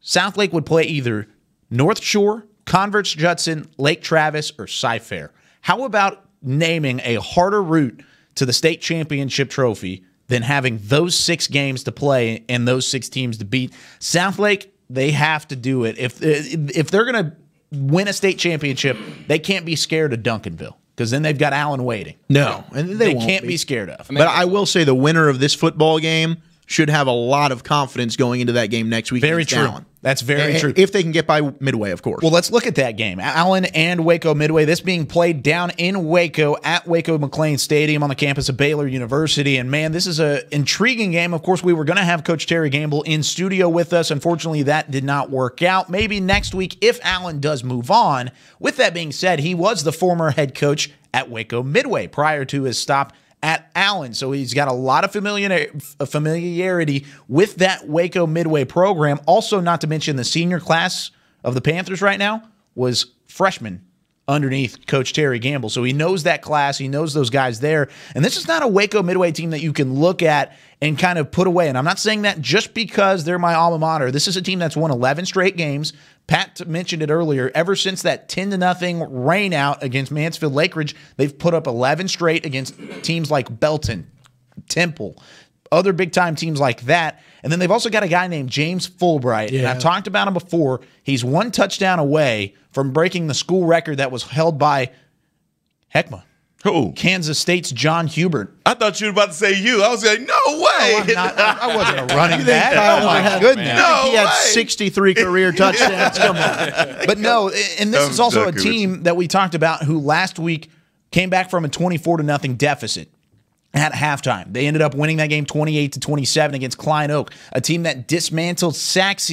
Southlake would play either North Shore, Converse Judson, Lake Travis, or Cy-Fair. How about naming a harder route to the state championship trophy than having those 6 games to play and those 6 teams to beat? Southlake, they have to do it. If they're going to win a state championship, they can't be scared of Duncanville because then they've got Allen waiting. No, and they can't be scared of. But I will say the winner of this football game should have a lot of confidence going into that game next week. Very true. Allen. That's very true. If they can get by Midway, of course. Well, let's look at that game. Allen and Waco Midway. This being played down in Waco at Waco McLean Stadium on the campus of Baylor University. And, man, this is an intriguing game. Of course, we were going to have Coach Terry Gamble in studio with us. Unfortunately, that did not work out. Maybe next week if Allen does move on. With that being said, he was the former head coach at Waco Midway prior to his stop at Allen. So he's got a lot of familiarity with that Waco Midway program. Also, not to mention the senior class of the Panthers right now was freshmen underneath Coach Terry Gamble. So he knows that class. He knows those guys there. And this is not a Waco Midway team that you can look at and kind of put away. And I'm not saying that just because they're my alma mater. This is a team that's won 11 straight games. Pat mentioned it earlier. Ever since that 10-0 rain out against Mansfield Lake Ridge, they've put up 11 straight against teams like Belton, Temple, other big-time teams like that. And then they've also got a guy named James Fulbright. And I've talked about him before. He's 1 touchdown away from breaking the school record that was held by Heckma. Who? Kansas State's John Hubert. I thought you were about to say you. I was like, no way. I wasn't a running back. Oh, my goodness. He had 63 career touchdowns. Come on. But no, and this is also a team that we talked about who last week came back from a 24-0 deficit at halftime. They ended up winning that game 28-27 against Klein Oak, a team that dismantled Saxe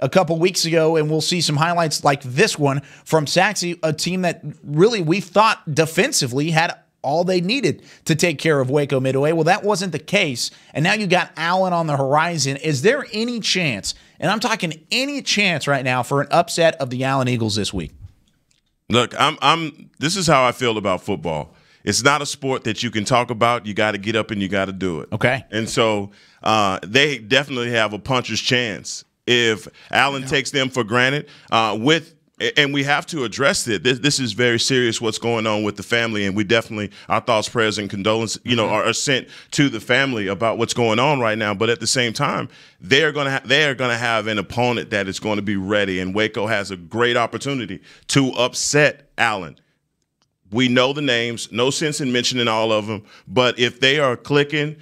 a couple weeks ago, and we'll see some highlights like this one from Saxe, a team that really we thought defensively had all they needed to take care of Waco Midway. Well, that wasn't the case, and now you got Allen on the horizon. Is there any chance, and I'm talking any chance right now, for an upset of the Allen Eagles this week? Look, this is how I feel about football. It's not a sport that you can talk about. You got to get up and you got to do it. Okay. And so they definitely have a puncher's chance if Allen takes them for granted. And we have to address it. This is very serious what's going on with the family, and we definitely, our thoughts, prayers, and condolences, are sent to the family about what's going on right now. But at the same time, they are going to have an opponent that is going to be ready, and Waco has a great opportunity to upset Allen. We know the names, no sense in mentioning all of them, but if they are clicking,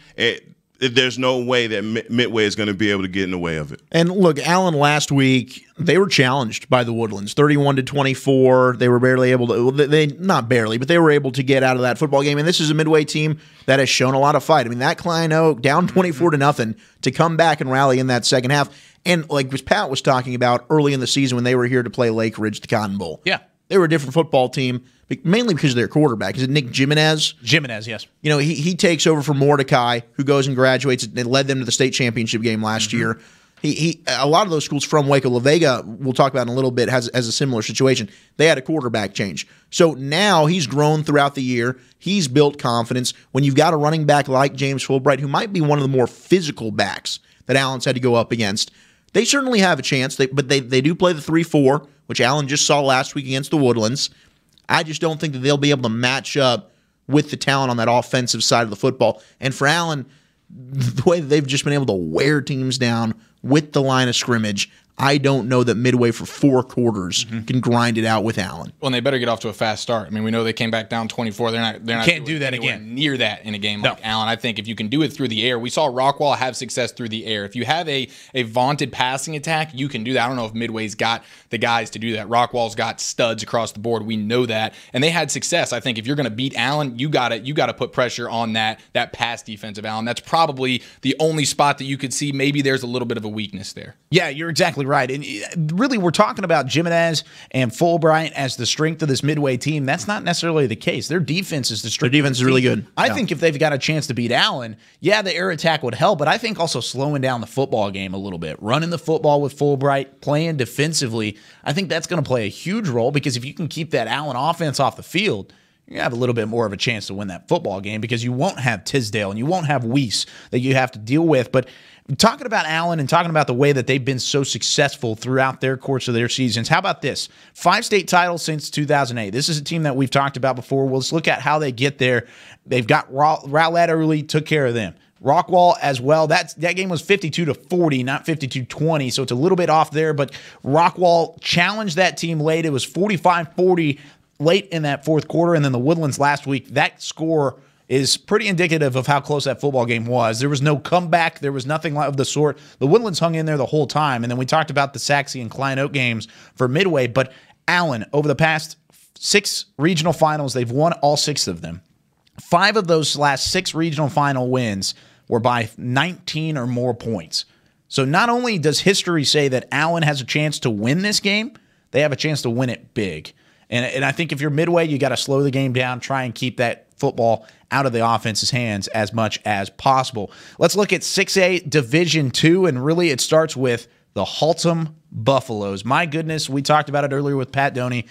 there's no way that Midway is going to be able to get in the way of it. And look, Allen last week, they were challenged by the Woodlands, 31-24. They were barely able to, not barely, but they were able to get out of that football game. And this is a Midway team that has shown a lot of fight. I mean, that Klein Oak down 24-0 to come back and rally in that second half. And like Pat was talking about early in the season when they were here to play Lake Ridge, the Cotton Bowl. Yeah. They were a different football team, mainly because of their quarterback. Is it Nick Jimenez? Jimenez, yes. He takes over from Mordecai, who goes and graduates and led them to the state championship game last year. A lot of those schools from Waco, La Vega, we'll talk about in a little bit, has a similar situation. They had a quarterback change. So now he's grown throughout the year. He's built confidence. When you've got a running back like James Fulbright, who might be one of the more physical backs that Allen's had to go up against, they certainly have a chance. But they do play the 3-4, which Allen just saw last week against the Woodlands. I just don't think that they'll be able to match up with the talent on that offensive side of the football. And for Allen, the way that they've just been able to wear teams down with the line of scrimmage, I don't know that Midway for 4 quarters can grind it out with Allen. Well, and they better get off to a fast start. I mean, we know they came back down 24. They're not can't do that again. Near that in a game like Allen. I think if you can do it through the air, we saw Rockwall have success through the air. If you have a vaunted passing attack, you can do that. I don't know if Midway's got the guys to do that. Rockwall's got studs across the board. We know that, and they had success. I think if you're going to beat Allen, you got to put pressure on that pass defense of Allen. That's probably the only spot that you could see maybe there's a little bit of a weakness there. Yeah, you're exactly right. And really, we're talking about Jimenez and Fulbright as the strength of this Midway team. That's not necessarily the case. Their defense is the strength. Their defense is really good. I think if they've got a chance to beat Allen, yeah, the air attack would help, but I think also slowing down the football game a little bit, running the football with Fulbright, playing defensively, I think that's going to play a huge role, because if you can keep that Allen offense off the field, you have a little bit more of a chance to win that football game, because you won't have Tisdale and you won't have Weiss that you have to deal with. But talking about Allen and talking about the way that they've been so successful throughout their course of their seasons, how about this? 5 state titles since 2008. This is a team that we've talked about before. We'll just look at how they get there. They've got Rowlett early, took care of them. Rockwall as well. That game was 52-40, not 52-20, so it's a little bit off there, but Rockwall challenged that team late. It was 45-40 late in that fourth quarter, and then the Woodlands last week, that score is pretty indicative of how close that football game was. There was no comeback. There was nothing of the sort. The Woodlands hung in there the whole time, and then we talked about the Saxe and Klein Oak games for Midway, but Allen, over the past 6 regional finals, they've won all 6 of them. 5 of those last 6 regional final wins were by 19 or more points. So not only does history say that Allen has a chance to win this game, they have a chance to win it big. And I think if you're Midway, you got to slow the game down, try and keep that football out of the offense's hands as much as possible. Let's look at 6A Division II, and really it starts with the Haltom Buffaloes. My goodness, we talked about it earlier with Pat Doney.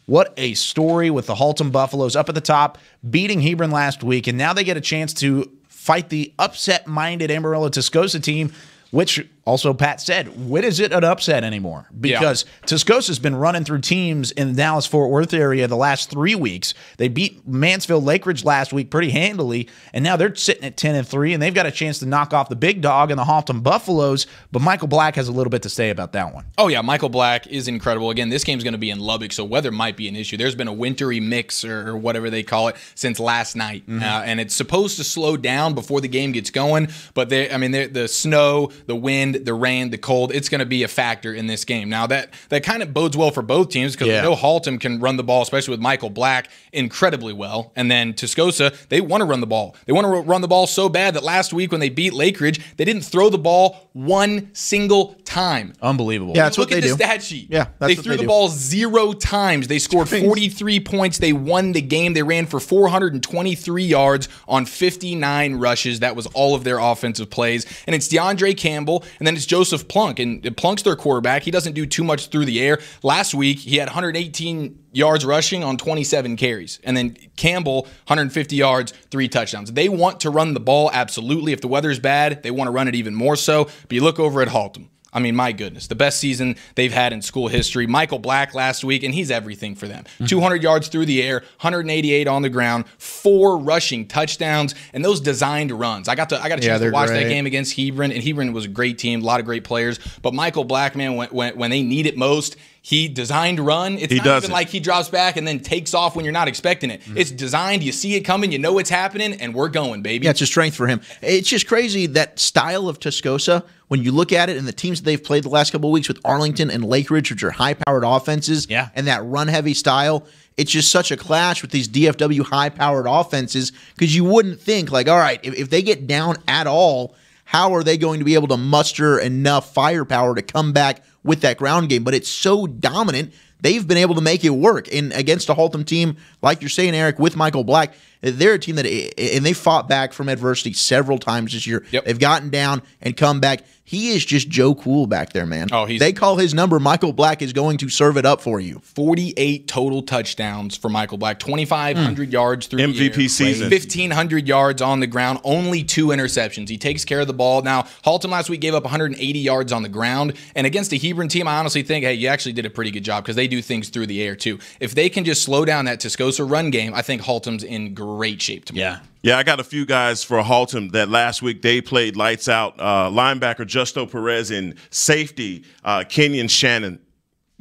What a story with the Haltom Buffaloes up at the top, beating Hebron last week, and now they get a chance to fight the upset-minded Amarillo-Tascosa team, which also Pat said, when is it an upset anymore? Because Tascosa's been running through teams in the Dallas-Fort Worth area the last 3 weeks. They beat Mansfield-Lake Ridge last week pretty handily, and now they're sitting at 10-3, and they've got a chance to knock off the big dog in the Haltom Buffaloes, but Michael Black has a little bit to say about that one. Oh, yeah, Michael Black is incredible. Again, this game's going to be in Lubbock, so weather might be an issue. There's been a wintry mix or whatever they call it since last night, and it's supposed to slow down before the game gets going, but the snow, the wind, the rain, the cold, it's going to be a factor in this game. Now, that kind of bodes well for both teams, because we know Haltom can run the ball, especially with Michael Black, incredibly well. And then Tascosa, they want to run the ball. They want to run the ball so bad that last week when they beat Lake Ridge, they didn't throw the ball one single time. Unbelievable. Yeah, that's what they do. Look at the stat sheet. Yeah, they threw the ball 0 times. They scored 43 points. They won the game. They ran for 423 yards on 59 rushes. That was all of their offensive plays. And it's DeAndre Campbell, and then it's Joseph Plunk. And Plunk's their quarterback. He doesn't do too much through the air. Last week, he had 118 yards rushing on 27 carries. And then Campbell, 150 yards, 3 touchdowns. They want to run the ball, absolutely. If the weather's bad, they want to run it even more so. But you look over at Haltom. I mean, my goodness, the best season they've had in school history. Michael Black last week, and he's everything for them. 200 yards through the air, 188 on the ground, 4 rushing touchdowns, and those designed runs. I got a chance to watch that game against Hebron, and Hebron was a great team, a lot of great players. But Michael Black, man, when they need it most, he designed run. It's not even like he drops back and then takes off when you're not expecting it. It's designed. You see it coming. You know it's happening, and we're going, baby. Yeah, it's a strength for him. It's just crazy, that style of Tascosa, when you look at it and the teams that they've played the last couple of weeks with Arlington and Lake Ridge, which are high-powered offenses, and that run-heavy style, it's just such a clash with these DFW high-powered offenses, because you wouldn't think, like, all right, if they get down at all, how are they going to be able to muster enough firepower to come back with that ground game? But it's so dominant, they've been able to make it work. And against a Haltom team, like you're saying, Eric, with Michael Black, they're a team that, and they fought back from adversity several times this year. They've gotten down and come back. He is just Joe Cool back there, man. They call his number. Michael Black is going to serve it up for you. 48 total touchdowns for Michael Black, 2,500 yards through MVP the air, season, 1,500 yards on the ground, only 2 interceptions. He takes care of the ball. Now, Haltom last week gave up 180 yards on the ground, and against a Hebron team, I honestly think, hey, you actually did a pretty good job, because they do things through the air too. If they can just slow down that Tascosa run game, I think Haltom's in great great shape tomorrow. Yeah, I got a few guys for Haltom that last week they played lights out. Linebacker Justo Perez and safety Kenyon Shannon.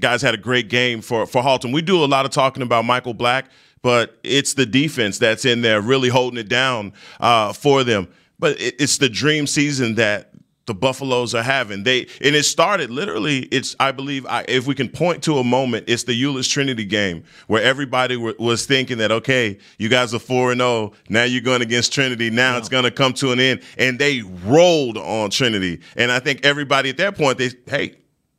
Guys had a great game for Haltom. We do a lot of talking about Michael Black, but it's the defense that's in there really holding it down for them. But it's the dream season that the Buffaloes are having. And it started literally, I believe, if we can point to a moment, it's the Euless Trinity game where everybody was thinking that, okay, you guys are 4-0. Now you're going against Trinity. Now it's going to come to an end. And they rolled on Trinity. And I think everybody at that point,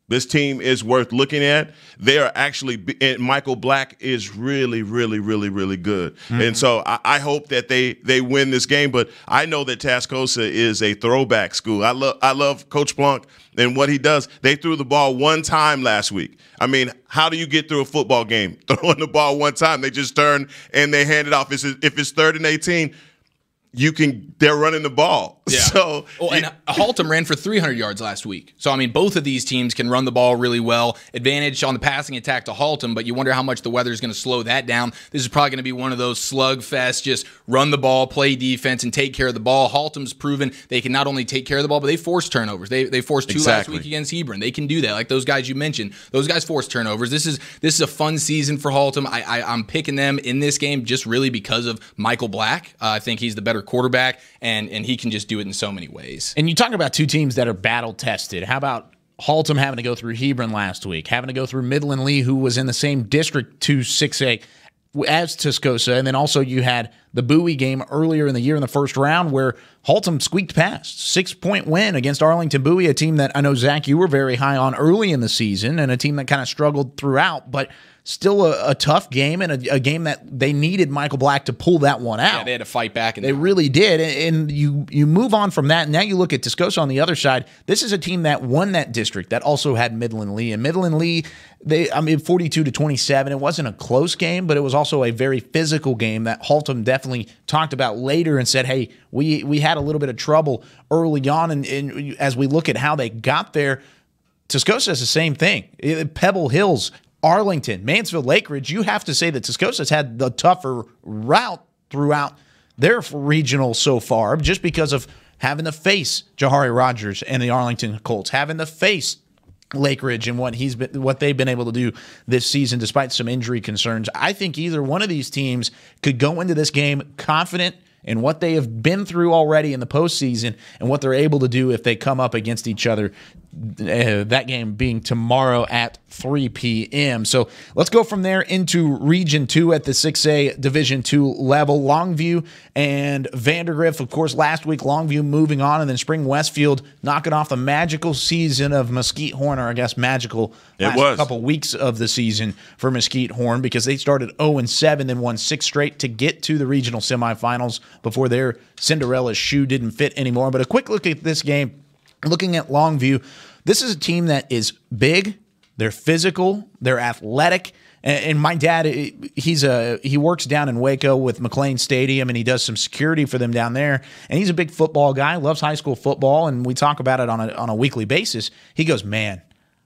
this team is worth looking at. They are actually, and Michael Black is really, really, really, really good. Mm-hmm. And so I hope that they win this game. But I know that Tascosa is a throwback school. I love Coach Plunk and what he does. They threw the ball one time last week. I mean, how do you get through a football game throwing the ball one time? They just turn and they hand it off. If it's 3rd and 18. They're running the ball. Yeah. So, and Haltom ran for 300 yards last week. So, I mean, both of these teams can run the ball really well. Advantage on the passing attack to Haltom, but you wonder how much the weather is going to slow that down. This is probably going to be one of those slugfest, just run the ball, play defense, and take care of the ball. Haltom's proven they can not only take care of the ball, but they force turnovers. They forced 2 last week against Hebron. They can do that. Like those guys you mentioned, those guys force turnovers. This is a fun season for Haltom. I'm picking them in this game just really because of Michael Black. I think he's the better quarterback, and he can just do it in so many ways. And you talk about two teams that are battle tested. How about Haltom having to go through Hebron last week, having to go through Midland Lee, who was in the same district to 6A as Tascosa, and then also you had the Bowie game earlier in the year in the first round where Haltom squeaked past. 6-point win against Arlington Bowie, a team that I know, Zach, you were very high on early in the season, and a team that kind of struggled throughout, but still a tough game and a game that they needed Michael Black to pull that one out. Yeah, they had to fight back. They really did. And you move on from that. And now you look at Tascosa on the other side. This is a team that won that district that also had Midland Lee. And Midland Lee, 42-27. It wasn't a close game, but it was also a very physical game that Haltom definitely talked about later and said, hey, we had a little bit of trouble early on. And as we look at how they got there, Tascosa is the same thing. Pebble Hills, Arlington, Mansfield, Lake Ridge, you have to say that Tascosa's had the tougher route throughout their regional so far just because of having to face Jahari Rogers and the Arlington Colts, having to face Lake Ridge and what they've been able to do this season despite some injury concerns. I think either one of these teams could go into this game confident in what they have been through already in the postseason and what they're able to do if they come up against each other. That game being tomorrow at 3 p.m. So let's go from there into Region 2 at the 6A Division 2 level. Longview and Vandergrift, of course, last week Longview moving on, and then Spring Westfield knocking off the magical season of Mesquite Horn, or I guess magical last couple weeks of the season for Mesquite Horn, because they started 0-7, then won 6 straight to get to the regional semifinals before their Cinderella shoe didn't fit anymore. But a quick look at this game. Looking at Longview, this is a team that is big, they're physical, they're athletic, and my dad, he works down in Waco with McLean Stadium, and he does some security for them down there, and he's a big football guy, loves high school football, and we talk about it on a weekly basis. He goes, man,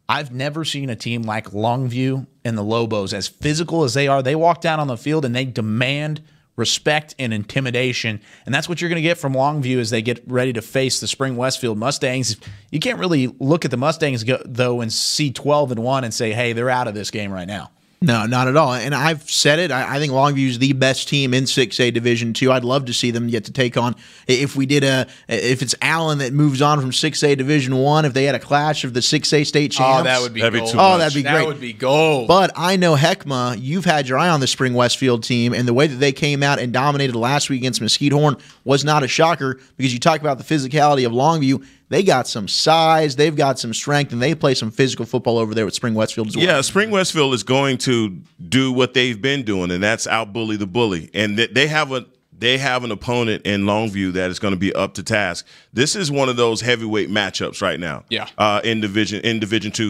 I've never seen a team like Longview and the Lobos, as physical as they are. They walk down on the field and they demand respect and intimidation, and that's what you're going to get from Longview as they get ready to face the Spring Westfield Mustangs. You can't really look at the Mustangs, though, and see 12-1 and say, hey, they're out of this game right now. No, not at all. And I've said it. I think Longview is the best team in 6A Division 2. I'd love to see them get to take on. If it's Allen that moves on from 6A Division 1, if they had a clash of the 6A state champs, that would be gold. That'd be great. That would be gold. But I know Heckma, you've had your eye on the Spring Westfield team, and the way that they came out and dominated last week against Mesquite Horn was not a shocker, because you talk about the physicality of Longview. They got some size, they've got some strength, and they play some physical football over there with Spring Westfield as well. Yeah, Spring Westfield is going to do what they've been doing, and that's out-bully the bully. And they have an opponent in Longview that is going to be up to task. This is one of those heavyweight matchups right now. Yeah. In Division 2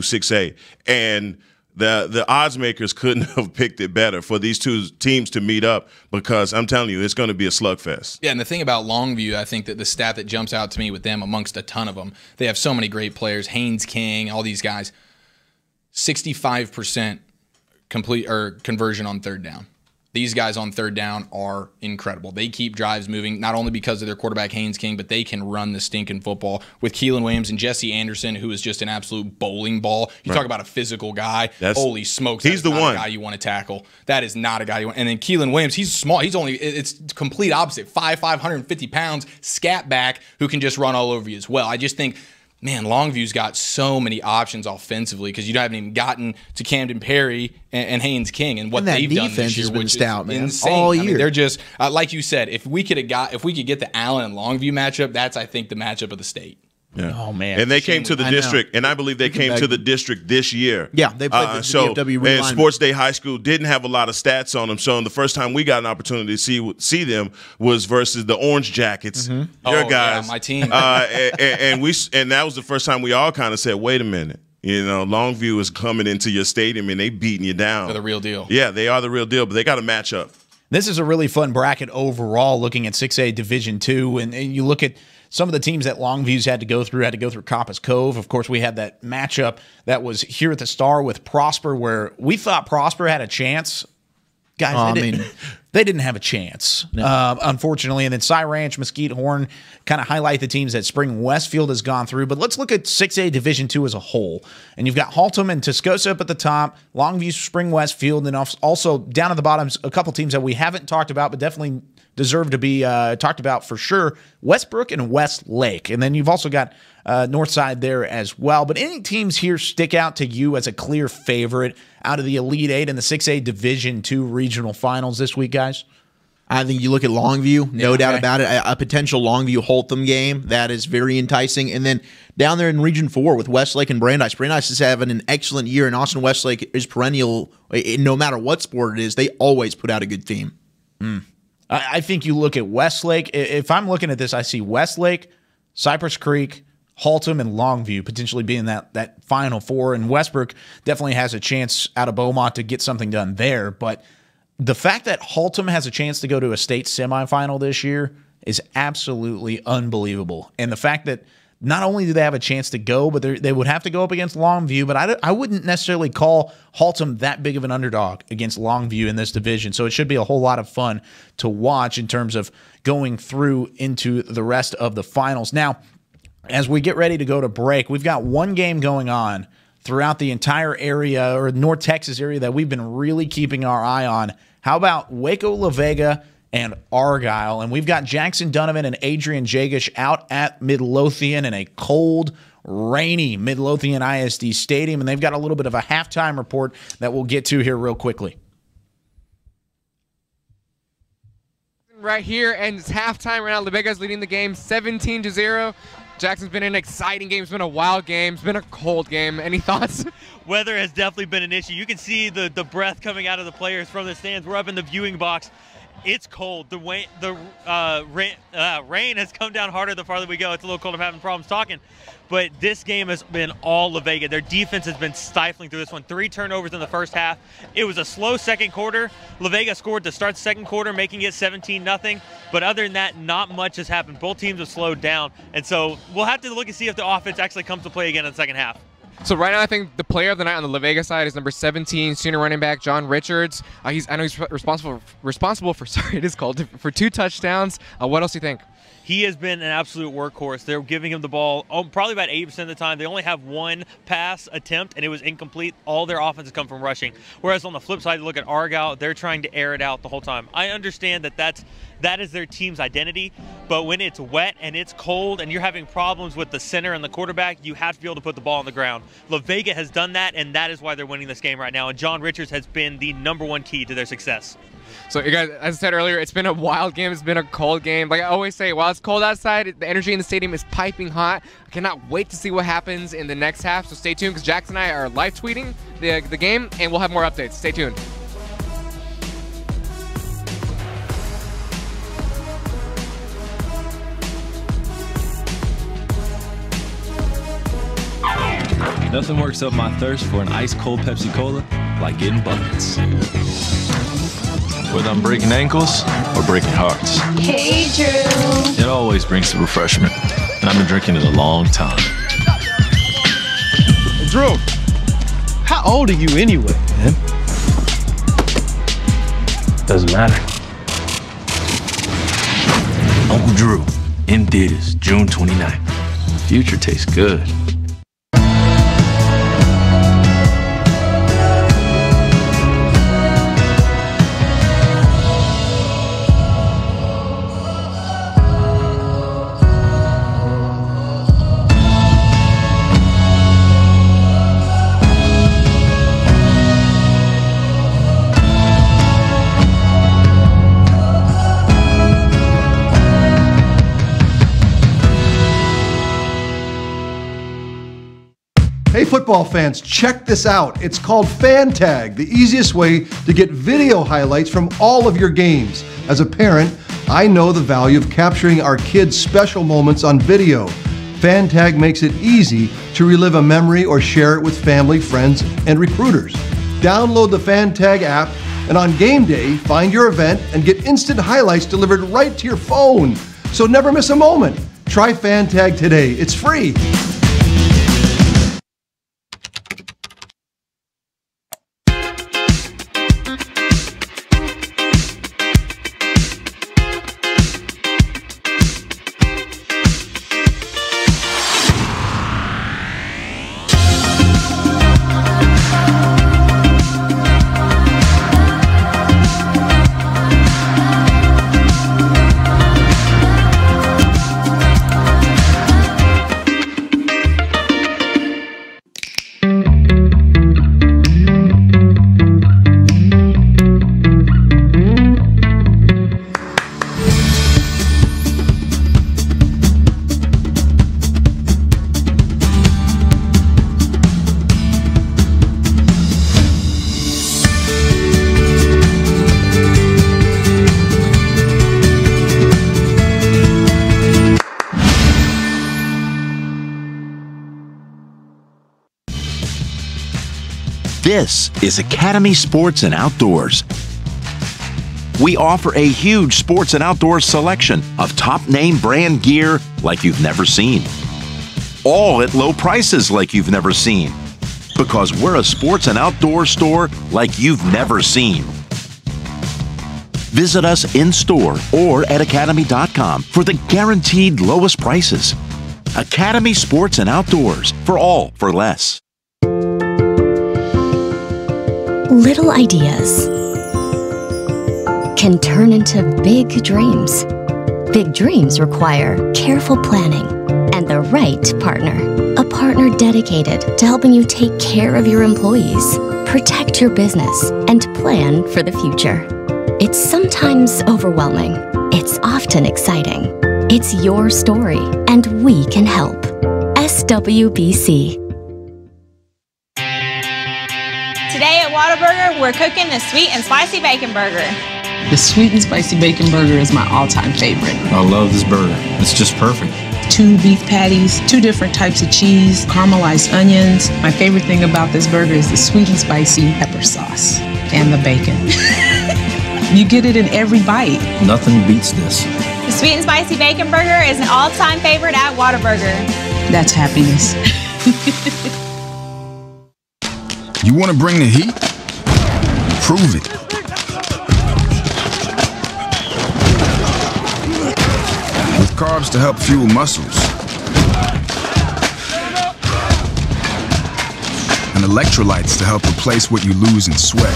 6A. And the odds makers couldn't have picked it better for these two teams to meet up, because I'm telling you, it's going to be a slugfest. Yeah, and the thing about Longview, I think that the stat that jumps out to me with them amongst a ton of them, they have so many great players, Haynes King, all these guys, 65% complete or conversion on third down. These guys on third down are incredible. They keep drives moving, not only because of their quarterback, Haynes King, but they can run the stinking football with Keelan Williams and Jesse Anderson, who is just an absolute bowling ball. You talk about a physical guy. Holy smokes. He's the one guy you want to tackle. That is not a guy you want. And then Keelan Williams, he's small. It's complete opposite. 5'5", 150 pounds, scat back, who can just run all over you as well. I just think, man, Longview's got so many options offensively because you haven't even gotten to Camden Perry and Haynes King and what they've done this year, which stout, is man. insane. All year. I mean, they're just like you said. If we could get the Allen and Longview matchup, that's I think the matchup of the state. Yeah. Oh man! And they came to the district, and I believe they came to the district this year. Yeah, they played the DFW realignment. And Sports Day High School didn't have a lot of stats on them, so the first time we got an opportunity to see them was versus the Orange Jackets, your guys, yeah, my team. And that was the first time we all kind of said, "Wait a minute." You know, Longview is coming into your stadium and they beating you down. They're the real deal. Yeah, they are the real deal, but they got a matchup. This is a really fun bracket overall, looking at 6A Division II, and you look at some of the teams that Longview's had to go through Coppice Cove. Of course, we had that matchup that was here at the Star with Prosper, where we thought Prosper had a chance. Guys, they didn't have a chance, unfortunately. And then Cy Ranch, Mesquite Horn kind of highlight the teams that Spring Westfield has gone through. But let's look at 6A Division II as a whole. And you've got Haltom and Tascosa up at the top, Longview, Spring Westfield, and also down at the bottom, a couple teams that we haven't talked about but definitely deserve to be talked about for sure, Westbrook and Westlake. And then you've also got Northside there as well. But any teams here stick out to you as a clear favorite out of the Elite Eight and the 6A Division II regional finals this week, guys? I think you look at Longview, no doubt about it. A potential Longview-Holtham game, that is very enticing. And then down there in Region 4 with Westlake and Brandeis. Brandeis is having an excellent year, and Austin Westlake is perennial. No matter what sport it is, they always put out a good team. I think you look at Westlake. If I'm looking at this, I see Westlake, Cypress Creek, Haltom, and Longview potentially being that Final Four. And Westbrook definitely has a chance out of Beaumont to get something done there. But the fact that Haltom has a chance to go to a state semifinal this year is absolutely unbelievable. And the fact that not only do they have a chance to go, but they would have to go up against Longview. But I wouldn't necessarily call Haltom that big of an underdog against Longview in this division. So it should be a whole lot of fun to watch in terms of going through into the rest of the finals. Now, as we get ready to go to break, we've got one game going on throughout the entire area, or North Texas area, that we've been really keeping our eye on. How about Waco La Vega and Argyle? And we've got Jackson Donovan and Adrian Jagish out at Midlothian in a cold, rainy Midlothian ISD Stadium, and they've got a little bit of a halftime report that we'll get to here real quickly. Right here, and it's halftime right now. La Vega's leading the game 17-0. Jackson's been an exciting game. It's been a wild game. It's been a cold game. Any thoughts? Weather has definitely been an issue. You can see the breath coming out of the players from the stands. We're up in the viewing box. It's cold. The rain has come down harder the farther we go. It's a little cold. I'm having problems talking. But this game has been all La Vega. Their defense has been stifling through this one. 3 turnovers in the first half. It was a slow second quarter. La Vega scored to start the second quarter, making it 17-0. But other than that, not much has happened. Both teams have slowed down. And so we'll have to look and see if the offense actually comes to play again in the second half. So right now, I think the player of the night on the La Vega side is number 17, senior running back John Richards. I know he's responsible for 2 touchdowns. What else do you think? He has been an absolute workhorse. They're giving him the ball probably about 80% of the time. They only have 1 pass attempt, and it was incomplete. All their offenses come from rushing. Whereas on the flip side, you look at Argyle, they're trying to air it out the whole time. I understand that is their team's identity, but when it's wet and it's cold and you're having problems with the center and the quarterback, you have to be able to put the ball on the ground. La Vega has done that, and that is why they're winning this game right now. And John Richards has been the #1 key to their success. So, you guys, as I said earlier, it's been a wild game. It's been a cold game. Like I always say, while it's cold outside, the energy in the stadium is piping hot. I cannot wait to see what happens in the next half. So stay tuned, because Jackson and I are live tweeting the game, and we'll have more updates. Stay tuned. Nothing works up my thirst for an ice-cold Pepsi Cola like getting buckets. Whether I'm breaking ankles or breaking hearts. Hey, Drew. It always brings the refreshment, and I've been drinking it a long time. Drew, how old are you anyway, man? Doesn't matter. Uncle Drew, in theaters, June 29th. The future tastes good. Hey football fans, check this out. It's called FanTag, the easiest way to get video highlights from all of your games. As a parent, I know the value of capturing our kids' special moments on video. FanTag makes it easy to relive a memory or share it with family, friends, and recruiters. Download the FanTag app and on game day, find your event and get instant highlights delivered right to your phone. So never miss a moment. Try FanTag today. It's free. This is Academy Sports and Outdoors. We offer a huge sports and outdoors selection of top name brand gear like you've never seen. All at low prices like you've never seen. Because we're a sports and outdoor store like you've never seen. Visit us in store or at academy.com for the guaranteed lowest prices. Academy Sports and Outdoors, for all for less. Little ideas can turn into big dreams. Big dreams require careful planning and the right partner. A partner dedicated to helping you take care of your employees, protect your business, and plan for the future. It's sometimes overwhelming. It's often exciting. It's your story, and we can help. SWBC. Today at Whataburger, we're cooking the sweet and spicy bacon burger. The sweet and spicy bacon burger is my all-time favorite. I love this burger. It's just perfect. 2 beef patties, 2 different types of cheese, caramelized onions. My favorite thing about this burger is the sweet and spicy pepper sauce and the bacon. You get it in every bite. Nothing beats this. The sweet and spicy bacon burger is an all-time favorite at Whataburger. That's happiness. You want to bring the heat? Prove it. With carbs to help fuel muscles. And electrolytes to help replace what you lose in sweat.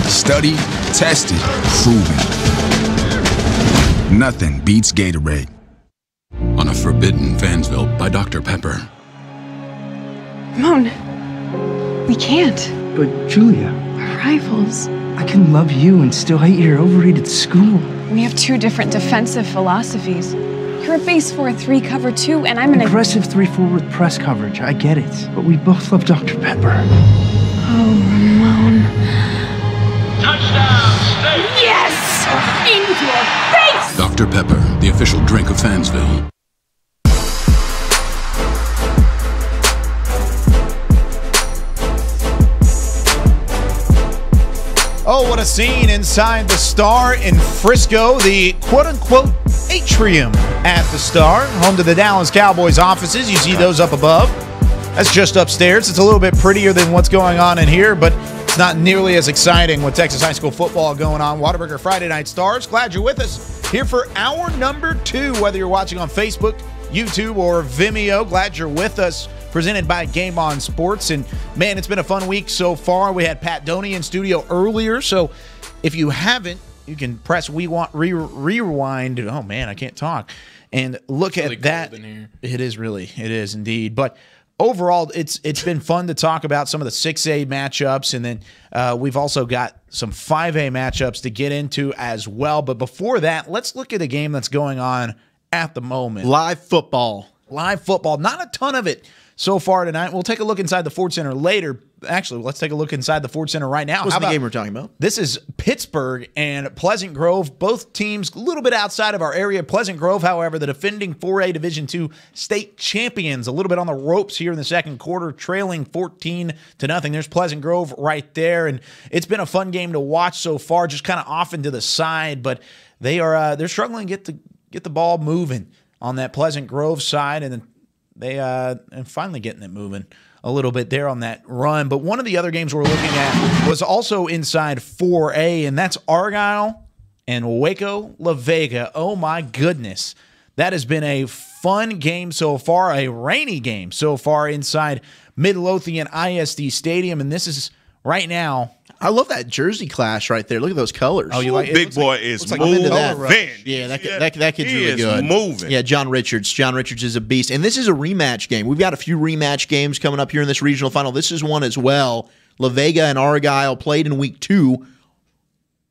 Studied, tested, proven. Nothing beats Gatorade. On a Forbidden Fansville by Dr. Pepper. Ramon, we can't. But Julia, We're rivals. I can love you and still hate your overrated school. We have 2 different defensive philosophies. You're a base 4-3 cover 2, and I'm an aggressive 3-4 with press coverage. I get it, but we both love Dr. Pepper. Oh, Ramon. Touchdown, State! Yes! In your face! Dr. Pepper, the official drink of Fansville. Oh, what a scene inside the Star in Frisco, the quote-unquote atrium at the Star, home to the Dallas Cowboys offices. You see those up above. That's just upstairs. It's a little bit prettier than what's going on in here, but it's not nearly as exciting with Texas high school football going on. Whataburger Friday Night Stars. Glad you're with us here for hour number 2, whether you're watching on Facebook, YouTube, or Vimeo. Glad you're with us. Presented by Game On Sports. And, man, it's been a fun week so far. We had Pat Doney in studio earlier, so if you haven't, you can press rewind. Oh, man, I can't talk. And look at that. It is indeed. But overall, it's been fun to talk about some of the 6A matchups, and then we've also got some 5A matchups to get into as well. But before that, let's look at a game that's going on at the moment. Live football. Not a ton of it so far tonight. We'll take a look inside the Ford Center later. Actually, let's take a look inside the Ford Center right now. What's the game we're talking about? This is Pittsburgh and Pleasant Grove. Both teams a little bit outside of our area. Pleasant Grove, however, the defending 4A Division II state champions, a little bit on the ropes here in the second quarter, trailing 14-0. There's Pleasant Grove right there, and it's been a fun game to watch so far, just kind of off into the side, but they're struggling to get the ball moving on that Pleasant Grove side, and then they and finally getting it moving a little bit there on that run. But one of the other games we're looking at was also inside 4A, and that's Argyle and Waco La Vega. Oh, my goodness. That has been a fun game so far, a rainy game so far inside Midlothian ISD Stadium, and this is right now. I love that jersey clash right there. Look at those colors. Oh, you like Big Boy is moving. Yeah, that kid's really good. Moving. Yeah, John Richards. John Richards is a beast. And this is a rematch game. We've got a few rematch games coming up here in this regional final. This is one as well. La Vega and Argyle played in week 2.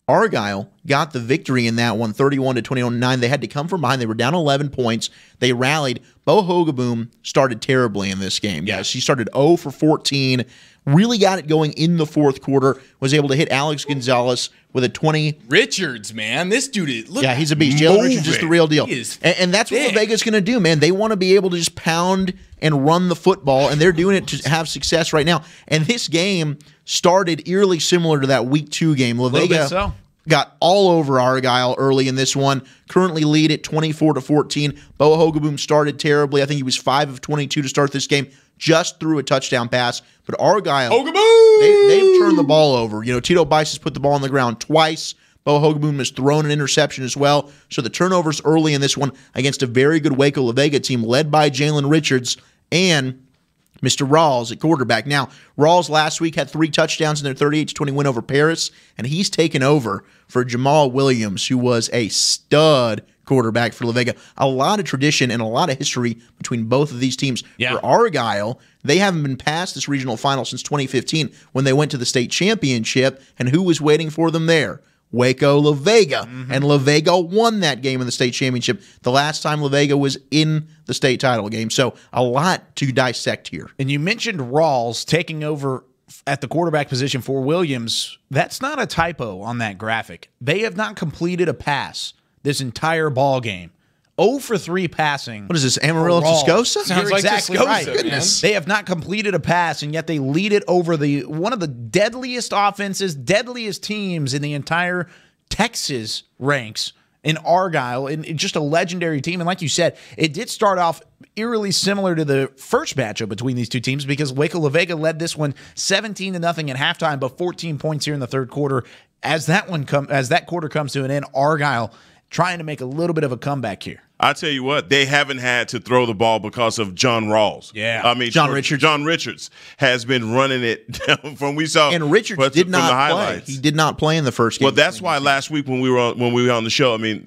Argyle got the victory in that one, 31-29. They had to come from behind. They were down 11 points. They rallied. Bo Hogaboom started terribly in this game, guys. She started 0 for 14. Really got it going in the fourth quarter. Was able to hit Alex Gonzalez with a 20. Richards, man. This dude is, look. Yeah, he's a beast. Jalen Richards is the real deal. And that's what La Vega's going to do, man. They want to be able to just pound and run the football, and they're doing it to have success right now. And this game started eerily similar to that week 2 game. La Vega got all over Argyle early in this one. Currently lead at 24-14. Bo Hogaboom started terribly. I think he was 5 of 22 to start this game. Just threw a touchdown pass. But Argyle, they've turned the ball over. You know, Tito Bice has put the ball on the ground twice. Bo Hogaboom has thrown an interception as well. So the turnovers early in this one against a very good Waco La Vega team led by Jalen Richards and Mr. Rawls at quarterback. Now, Rawls last week had 3 touchdowns in their 38-20 win over Paris, and he's taken over for Jamal Williams, who was a stud quarterback for La Vega. A lot of tradition and a lot of history between both of these teams. For Argyle, they haven't been past this regional final since 2015 when they went to the state championship, and who was waiting for them there? Waco La Vega. And La Vega won that game in the state championship the last time La Vega was in the state title game. So a lot to dissect here. And you mentioned Rawls taking over at the quarterback position for Williams. That's not a typo on that graphic. They have not completed a pass this entire ball game. 0 for 3 passing. What is this, Amarillo Tascosa? Sounds like exactly Tascosa, right. Goodness. They have not completed a pass, and yet they lead it over one of the deadliest offenses, deadliest teams in the entire Texas ranks in Argyle, and just a legendary team. And like you said, it did start off eerily similar to the first matchup between these two teams because Waco La Vega led this one 17-0 at halftime, but 14 points here in the third quarter. As that quarter comes to an end, Argyle trying to make a little bit of a comeback here. I tell you what, they haven't had to throw the ball because of John Rawls. Yeah. I mean, John Richards has been running it from we saw. And Richards did not play. He did not play in the first game. Well, that's why last week when we were on the show, I mean,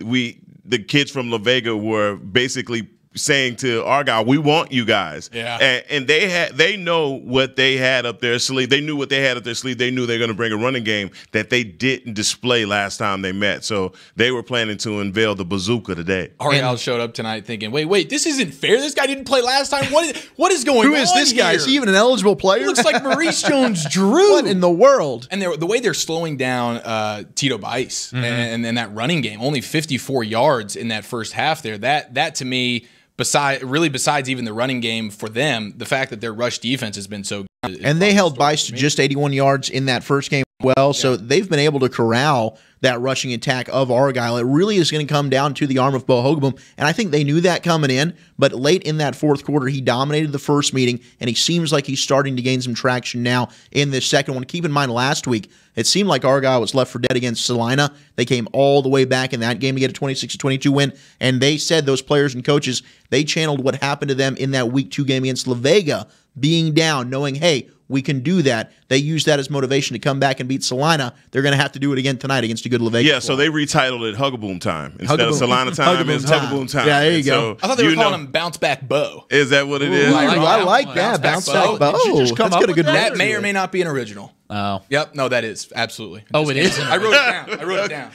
the kids from La Vega were basically saying to Argyle, we want you guys. Yeah. And they know what they had up their sleeve. They knew what they had up their sleeve. They knew they were going to bring a running game that they didn't display last time they met. So they were planning to unveil the bazooka today. Argyle showed up tonight thinking, wait, this isn't fair. This guy didn't play last time. What is going on? Who is this guy? Is he even an eligible player? He looks like Maurice Jones-Drew. What in the world? And the way they're slowing down Tito Bice and that running game, only 54 yards in that first half there, that to me, besides even the running game for them, the fact that their rush defense has been so And they held Bice to just 81 yards in that first game as well. So they've been able to corral that rushing attack of Argyle. It really is going to come down to the arm of Bo Hogeboom. And I think they knew that coming in. But late in that fourth quarter, he dominated the first meeting. And he seems like he's starting to gain some traction now in this second one. Keep in mind, last week, it seemed like Argyle was left for dead against Salina. They came all the way back in that game to get a 26-22 win. And they said, those players and coaches, they channeled what happened to them in that Week 2 game against La Vega, being down, knowing, hey, we can do that. They use that as motivation to come back and beat Salina. They're going to have to do it again tonight against a good La Vega. Yeah, so they retitled it Huggaboom time. Instead of Salina time, it's Huggaboom time. Yeah, there you go. I thought they were calling him Bounce Back Bo. Is that what it is? I like that. Bounce Back Bo. That's got a good That may or may not be an original. Oh. Yep. No, that is. Absolutely. Oh, it is? I wrote it down.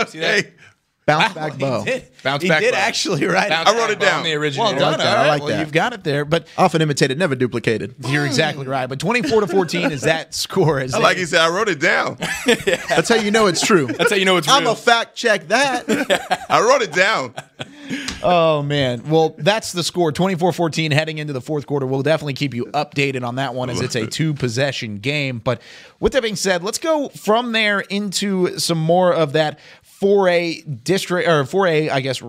See that? Bounce Back Bo. Bounce Back He did Bo. actually write Bounce it. I wrote it down. The original. Well done. I like Well, that. you've got it there. But Often imitated, never duplicated. you're exactly right. But 24-14 is that score. I like he said, I wrote it down. That's how you know it's true. That's how you know it's real. I'm a fact check that. I wrote it down. Oh, man. Well, that's the score. 24-14 heading into the fourth quarter. We'll definitely keep you updated on that one as it's a two-possession game. But with that being said, let's go from there into some more of that 4A district, or 4A, I guess,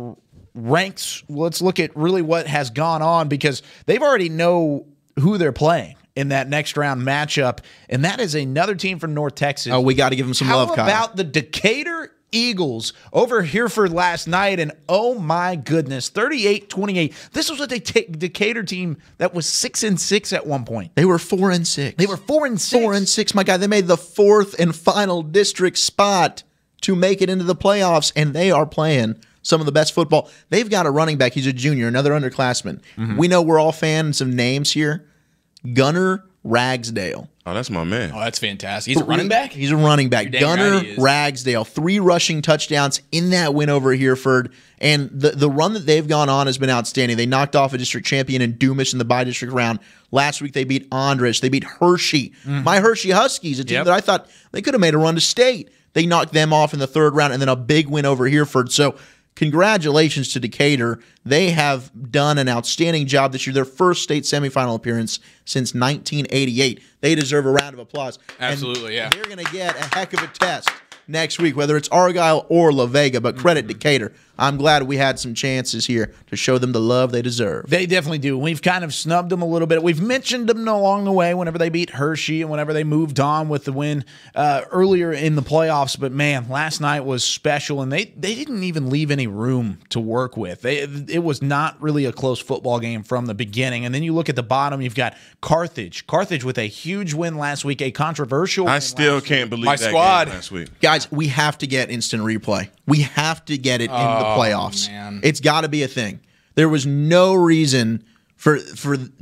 ranks. Let's look at really what has gone on, because they've already know who they're playing in that next round matchup, and that is another team from North Texas. Oh, we got to give them some love, Kyle. How about the Decatur Eagles over Hereford last night? And oh my goodness, 38-28. This was a Decatur team that was 6-6 at one point. They were 4-6. They were 4-6. 4-6. My God, they made the fourth and final district spot to make it into the playoffs, and they are playing some of the best football. They've got a running back. He's a junior, another underclassman. We know we're all fans of names here. Gunnar Ragsdale. Oh, that's my man. Oh, that's fantastic. He's a running back? He's a running back. You're dang Gunnar right he is. Ragsdale. 3 rushing touchdowns in that win over Hereford. And the run that they've gone on has been outstanding. They knocked off a district champion in Dumas in the bi-district round. Last week they beat Andres. They beat Hershey. My Hershey Huskies, a team that I thought they could have made a run to state. They knocked them off in the third round, and then a big win over Hereford. So congratulations to Decatur. They have done an outstanding job this year. Their first state semifinal appearance since 1988. They deserve a round of applause. Absolutely, and they're going to get a heck of a test next week, whether it's Argyle or La Vega, but credit Decatur. I'm glad we had some chances here to show them the love they deserve. They definitely do. We've kind of snubbed them a little bit. We've mentioned them along the way whenever they beat Hershey and whenever they moved on with the win earlier in the playoffs. But, man, last night was special, and they didn't even leave any room to work with. It was not really a close football game from the beginning. And then you look at the bottom, you've got Carthage. Carthage with a huge win last week, a controversial win. I still can't believe My that squad. game last week. Guys, we have to get instant replay. We have to get it in the playoffs. Man. It's got to be a thing. There was no reason for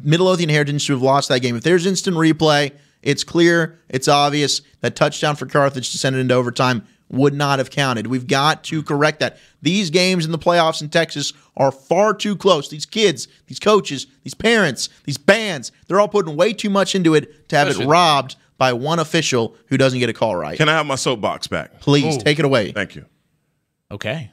Midlothian Heritage to have lost that game. If there's instant replay, it's clear, it's obvious. That touchdown for Carthage to send it into overtime would not have counted. We've got to correct that. These games in the playoffs in Texas are far too close. These kids, these coaches, these parents, these bands, they're all putting way too much into it to have it robbed by one official who doesn't get a call right. Can I have my soapbox back? Please, take it away. Thank you. Okay.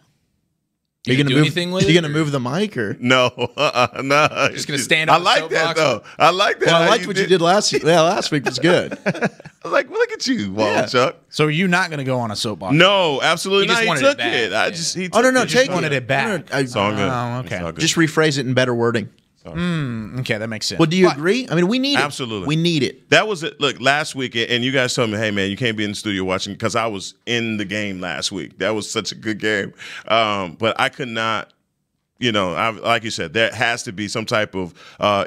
Are you do anything with you it, going to move the mic or? No, no. Just gonna stand on I the like that soapbox? though. I like that. Well, I how liked what you did last week. Yeah, last week was good. I was like, well, look at you, Chuck. So are you not going to go on a soapbox? No, absolutely He just not. He wanted took it back. it. I Yeah. just he Oh, no, took no, it. take wanted it back. It's all good. Oh, okay. It's all good. Just rephrase it in better wording. Okay, that makes sense. Well, do you agree? I mean, we need it. Absolutely. We need it. That was it. Look, last week, and you guys told me, hey, man, you can't be in the studio watching, because I was in the game last week. That was such a good game. But I could not, like you said, there has to be some type of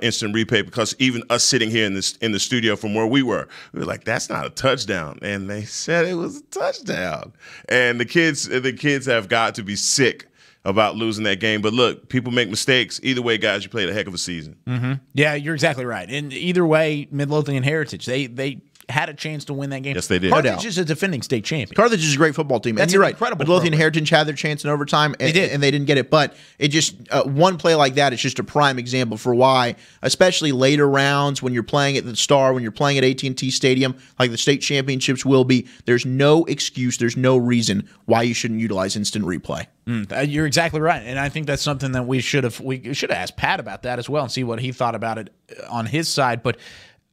instant replay, because even us sitting here in the studio from where we were like, that's not a touchdown. And they said it was a touchdown. And the kids have got to be sick about losing that game. But look, people make mistakes. Either way, guys, you played a heck of a season. Mm-hmm. Yeah, you're exactly right. And either way, Midlothian Heritage, they had a chance to win that game. Yes, they did. Carthage is a defending state champion. Carthage is a great football team. That's and you're an right. incredible Midlothian program. Heritage had their chance in overtime, and they didn't get it. But it just one play like that is just a prime example for why, especially later rounds when you're playing at the Star, when you're playing at AT&T Stadium, like the state championships will be. There's no excuse. There's no reason why you shouldn't utilize instant replay. You're exactly right, and I think that's something that we should have asked Pat about that as well and see what he thought about it on his side. But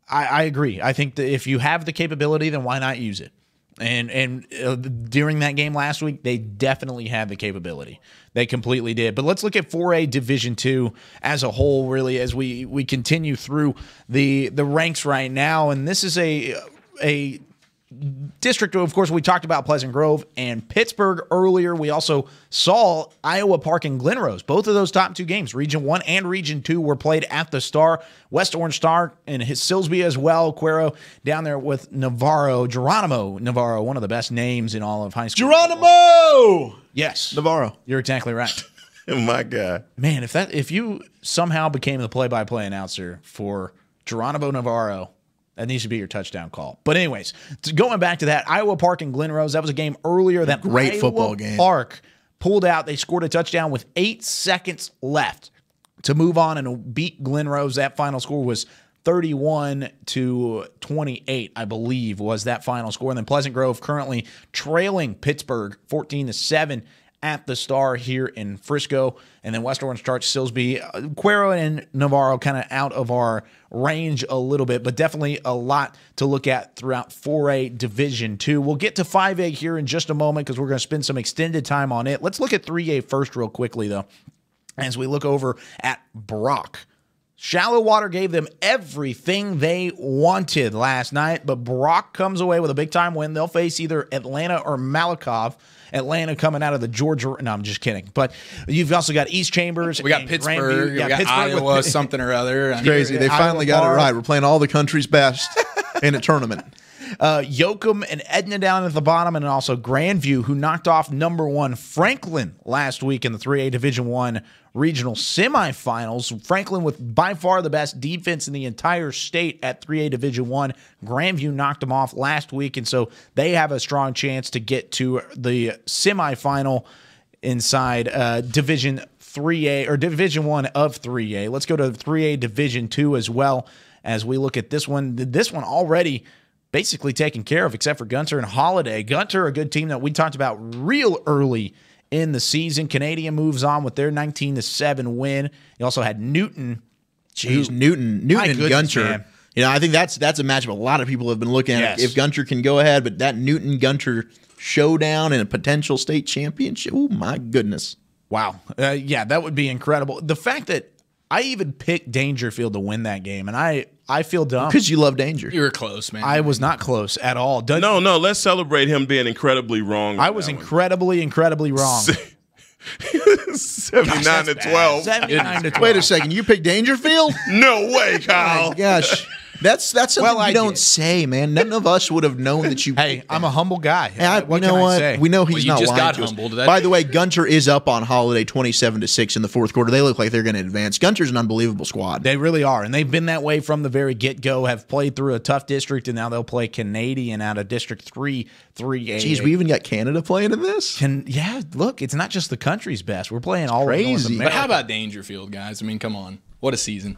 I agree. I think that if you have the capability, then why not use it? And during that game last week, they definitely had the capability. They completely did. But let's look at 4A Division II as a whole, really, as we continue through the ranks right now. And this is a district, of course, we talked about Pleasant Grove and Pittsburgh earlier. We also saw Iowa Park and Glen Rose. Both of those top two games, Region 1 and Region 2, were played at the Star. West Orange Star and his Silsbee as well. Cuero down there with Navarro. Geronimo Navarro, one of the best names in all of high school. Geronimo! Yes. Navarro. You're exactly right. My God. Man, if you somehow became the play-by-play announcer for Geronimo Navarro, that needs to be your touchdown call. But anyways, going back to that, Iowa Park and Glen Rose, that was a game earlier that great Iowa football game. Park pulled out. They scored a touchdown with 8 seconds left to move on and beat Glen Rose. That final score was 31-28, I believe, was that final score. And then Pleasant Grove currently trailing Pittsburgh 14-7 at the Star here in Frisco. And then West Orange Starch, Silsbee, Cuero and Navarro kind of out of our range a little bit, but definitely a lot to look at throughout 4A Division 2. We'll get to 5A here in just a moment because we're going to spend some extended time on it. Let's look at 3A first real quickly, though, as we look over at Brock. Shallow Water gave them everything they wanted last night, but Brock comes away with a big-time win. They'll face either Atlanta or Malakoff. Atlanta coming out of the Georgia. No, I'm just kidding. But you've also got East Chambers. We got Pittsburgh. Grandview. We got Iowa, something or other. It's crazy. They finally got it right. We're playing all the country's best in a tournament. Yoakum and Edna down at the bottom, and then also Grandview, who knocked off number 1 Franklin last week in the 3A Division I regional semifinals. Franklin with by far the best defense in the entire state at 3A Division I. Grandview knocked them off last week, and so they have a strong chance to get to the semifinal inside Division 3A or Division I of 3A. Let's go to 3A Division II as well as we look at this one. This one already basically taken care of, except for Gunter and Holiday. Gunter, a good team that we talked about real early in the season. Canadian moves on with their 19-7 win. You also had Newton. Jeez, Newton and Gunter. Man. You know, I think that's a matchup a lot of people have been looking at. If Gunter can go ahead, but that Newton-Gunter showdown and a potential state championship, oh my goodness. Wow. Yeah, that would be incredible. The fact that I even picked Dangerfield to win that game, and I feel dumb. Because you love Danger. You were close, man. I was not close at all. No, let's celebrate him being incredibly wrong. I was incredibly wrong. 79-12. 79-12. Wait a second. You picked Dangerfield? No way, Kyle. Oh my gosh. That's something you don't say, man. None of us would have known that you. Hey, I'm a humble guy. You know what? We know he's not just lying got to us. humbled. By the way, Gunter is up on Holiday 27-6 in the fourth quarter. They look like they're going to advance. Gunter's an unbelievable squad. They really are, and they've been that way from the very get-go. Have played through a tough district, and now they'll play Canadian out of District 3, 3A. Jeez, we even got Canada playing in this. Yeah, look, it's not just the country's best. We're playing all crazy. North America. But how about Dangerfield, guys? I mean, come on. What a season.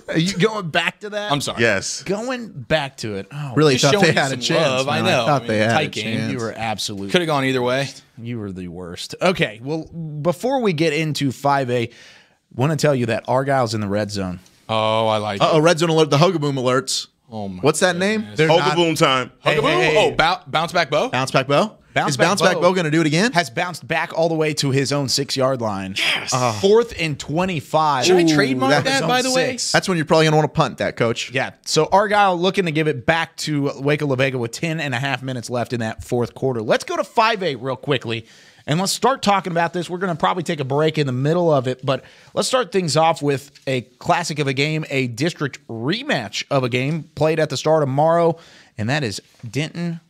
Are you going back to that? I'm sorry. Yes. Going back to it. Oh, really thought they had a chance. I know. I thought they had tight a game. chance. You were absolutely. Could have gone either way. You were the worst. Okay, well, before we get into 5A, want to tell you that Argyle's in the red zone. Oh, I like it. Red zone alert, the Hugaboom alerts. Oh my What's that name? Hugaboom time. Hugaboom? Oh, Bounce Back Bo? Bounce Back Bo? Is Bounce Back Bo going to do it again? Has bounced back all the way to his own 6-yard line. Yes. 4th and 25. Should I trademark that, by the way? That's when you're probably going to want to punt that, Coach. Yeah. So Argyle looking to give it back to Waco La Vega with 10.5 minutes left in that fourth quarter. Let's go to 5A real quickly. And let's start talking about this. We're going to probably take a break in the middle of it, but let's start things off with a classic of a game, a district rematch of a game played at the Star tomorrow, and that is Denton,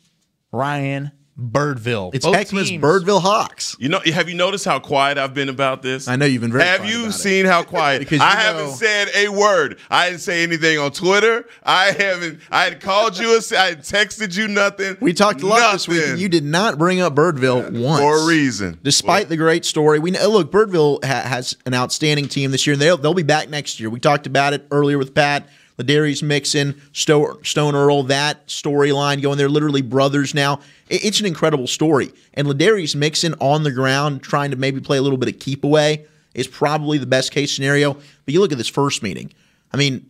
Ryan, Birdville. It's Heckma's Birdville Hawks. You know, have you noticed how quiet I've been about this? I know you've been very quiet. Have you seen how quiet? Because I haven't said a word. I didn't say anything on Twitter. I had called you. I had texted you nothing. We talked a lot this week, and you did not bring up Birdville once. For a reason. Despite the great story. We know, look, Birdville has an outstanding team this year, and they'll be back next year. We talked about it earlier with Pat. Ladarius Mixon, Stone Earl, that storyline going. They're literally brothers now. It's an incredible story. And Ladarius Mixon on the ground trying to maybe play a little bit of keep away is probably the best case scenario. But you look at this first meeting. I mean,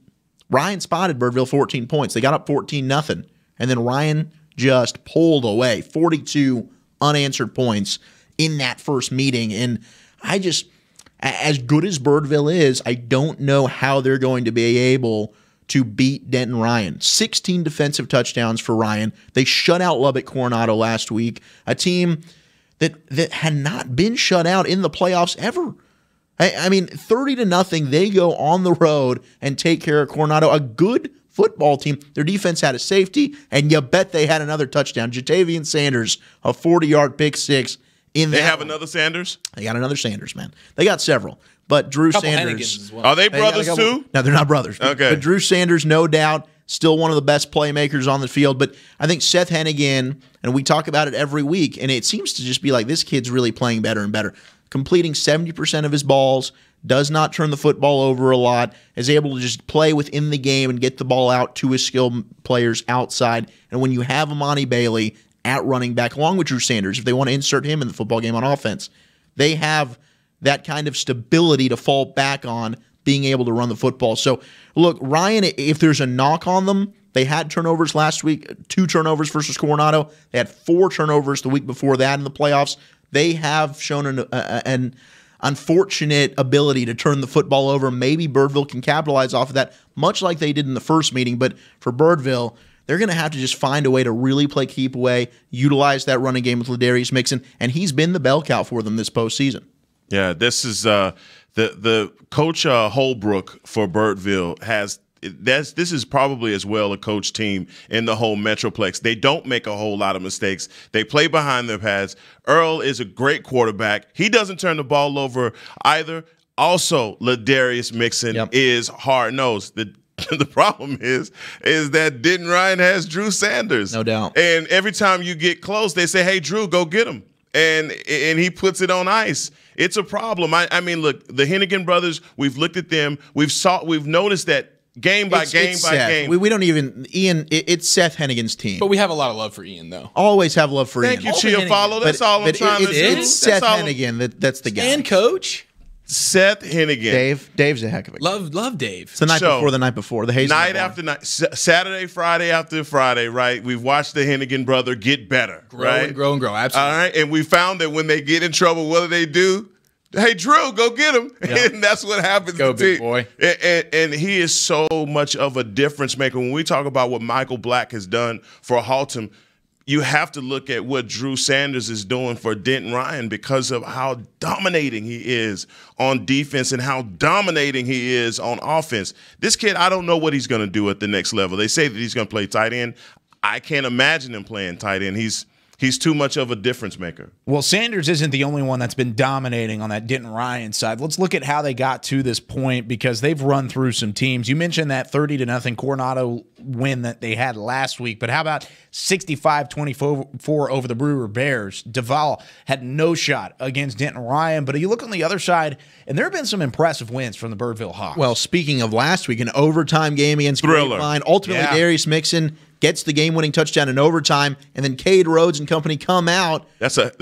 Ryan spotted Birdville 14 points. They got up 14-0. And then Ryan just pulled away 42 unanswered points in that first meeting. And I just, as good as Birdville is, I don't know how they're going to be able to beat Denton Ryan. 16 defensive touchdowns for Ryan. They shut out Lubbock Coronado last week, a team that had not been shut out in the playoffs ever. I mean, 30-0, they go on the road and take care of Coronado, a good football team. Their defense had a safety, and you bet they had another touchdown. Jatavian Sanders, a 40-yard pick six. They have another Sanders? They got another Sanders, man. They got several. But Drew Sanders. As well. Are they brothers too? No, they're not brothers. Okay. But Drew Sanders, no doubt, still one of the best playmakers on the field. But I think Seth Hennigan, and we talk about it every week, and it seems to just be like this kid's really playing better and better. Completing 70% of his balls, does not turn the football over a lot, is able to just play within the game and get the ball out to his skilled players outside. And when you have Amani Bailey at running back, along with Drew Sanders, if they want to insert him in the football game on offense, they have that kind of stability to fall back on being able to run the football. So, look, Ryan, if there's a knock on them, they had turnovers last week, 2 turnovers versus Coronado. They had 4 turnovers the week before that in the playoffs. They have shown an unfortunate ability to turn the football over. Maybe Birdville can capitalize off of that, much like they did in the first meeting. But for Birdville, they're going to have to just find a way to really play keep away, utilize that running game with Ladarius Mixon, and he's been the bell cow for them this postseason. Yeah, this is the coach Holbrook for Birdville has. This is probably as well a coach team in the whole Metroplex. They don't make a whole lot of mistakes. They play behind their pads. Earl is a great quarterback. He doesn't turn the ball over either. Also, Ladarius Mixon is hard-nosed. The problem is that Denton Ryan has Drew Sanders. No doubt. And every time you get close, they say, hey, Drew, go get him. And he puts it on ice. It's a problem. I mean, look, the Hennigan brothers, we've looked at them. We've noticed that game by game. We don't even, Ian, it's Seth Hennigan's team. But we have a lot of love for Ian, though. Always have love for Ian. Thank you, Chiafalo. That's all I'm trying to do. It's Seth Hennigan that's the guy. And coach. Seth Hennigan. Dave's a heck of a guy. Love Dave. It's the night before the Hazelnut night after night, Saturday, Friday after Friday, right? We've watched the Hennigan brother get better, grow and grow. Absolutely. All right, and we found that when they get in trouble, what do? Hey, Drew, go get him. Yep. And that's what happens. Go, big boy. And he is so much of a difference maker. When we talk about what Michael Black has done for Haltom, you have to look at what Drew Sanders is doing for Denton Ryan because of how dominating he is on defense and how dominating he is on offense. This kid, I don't know what he's going to do at the next level. They say that he's going to play tight end. I can't imagine him playing tight end. He's too much of a difference maker. Well, Sanders isn't the only one that's been dominating on that Denton Ryan side. Let's look at how they got to this point because they've run through some teams. You mentioned that 30-0 Coronado win that they had last week, but how about 65-24 over the Brewer Bears? Duval had no shot against Denton Ryan, but you look on the other side, and there have been some impressive wins from the Birdville Hawks. Well, speaking of last week, an overtime game against Grapevine. Ultimately, Darius Mixon gets the game-winning touchdown in overtime, and then Cade Rhodes and company come out. That's a.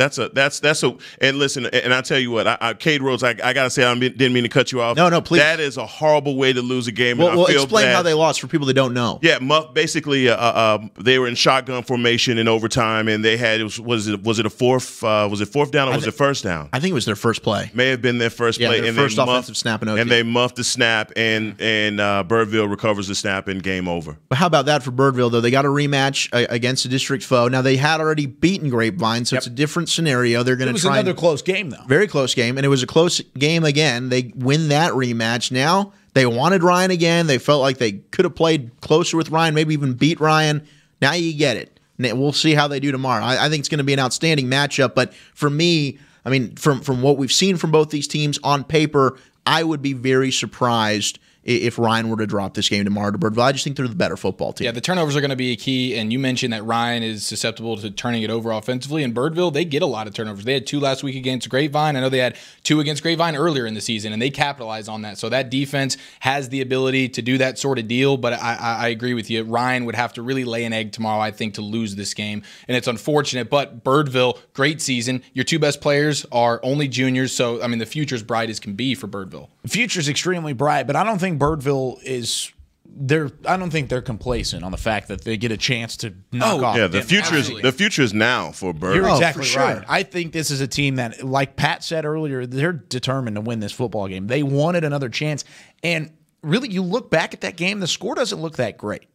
And listen, and I tell you what, Cade Rhodes, I gotta say, didn't mean to cut you off. No, please. That is a horrible way to lose a game. Well, explain how they lost for people that don't know. Yeah, basically, they were in shotgun formation in overtime, and they had was it a fourth? Was it fourth down or was it first down? I think it was their first play. May have been their first play. Their first offensive snap in OT. And they muffed the snap, and Birdville recovers the snap, and game over. But how about that for Birdville, though? They got a rematch against a district foe. Now, they had already beaten Grapevine, so it's a different scenario. They're going to try. It was another close game, though. Very close game, and it was a close game again. They win that rematch. Now, they wanted Ryan again. They felt like they could have played closer with Ryan, maybe even beat Ryan. Now you get it. We'll see how they do tomorrow. I think it's going to be an outstanding matchup, but for me, I mean, from what we've seen from both these teams on paper, I would be very surprised if Ryan were to drop this game tomorrow to Birdville. I just think they're the better football team. Yeah, the turnovers are going to be a key, and you mentioned that Ryan is susceptible to turning it over offensively. In Birdville, they get a lot of turnovers. They had 2 last week against Grapevine. I know they had 2 against Grapevine earlier in the season, and they capitalized on that. So that defense has the ability to do that sort of deal, but I agree with you. Ryan would have to really lay an egg tomorrow, I think, to lose this game, and it's unfortunate. But Birdville, great season. Your 2 best players are only juniors, so, I mean, the future's bright as can be for Birdville. The future's extremely bright, but I don't think Birdville is I don't think they're complacent on the fact that they get a chance to knock off. Yeah, the future is now for Bird. You're exactly right. I think this is a team that, like Pat said earlier, they're determined to win this football game. They wanted another chance. And really, you look back at that game, the score doesn't look that great.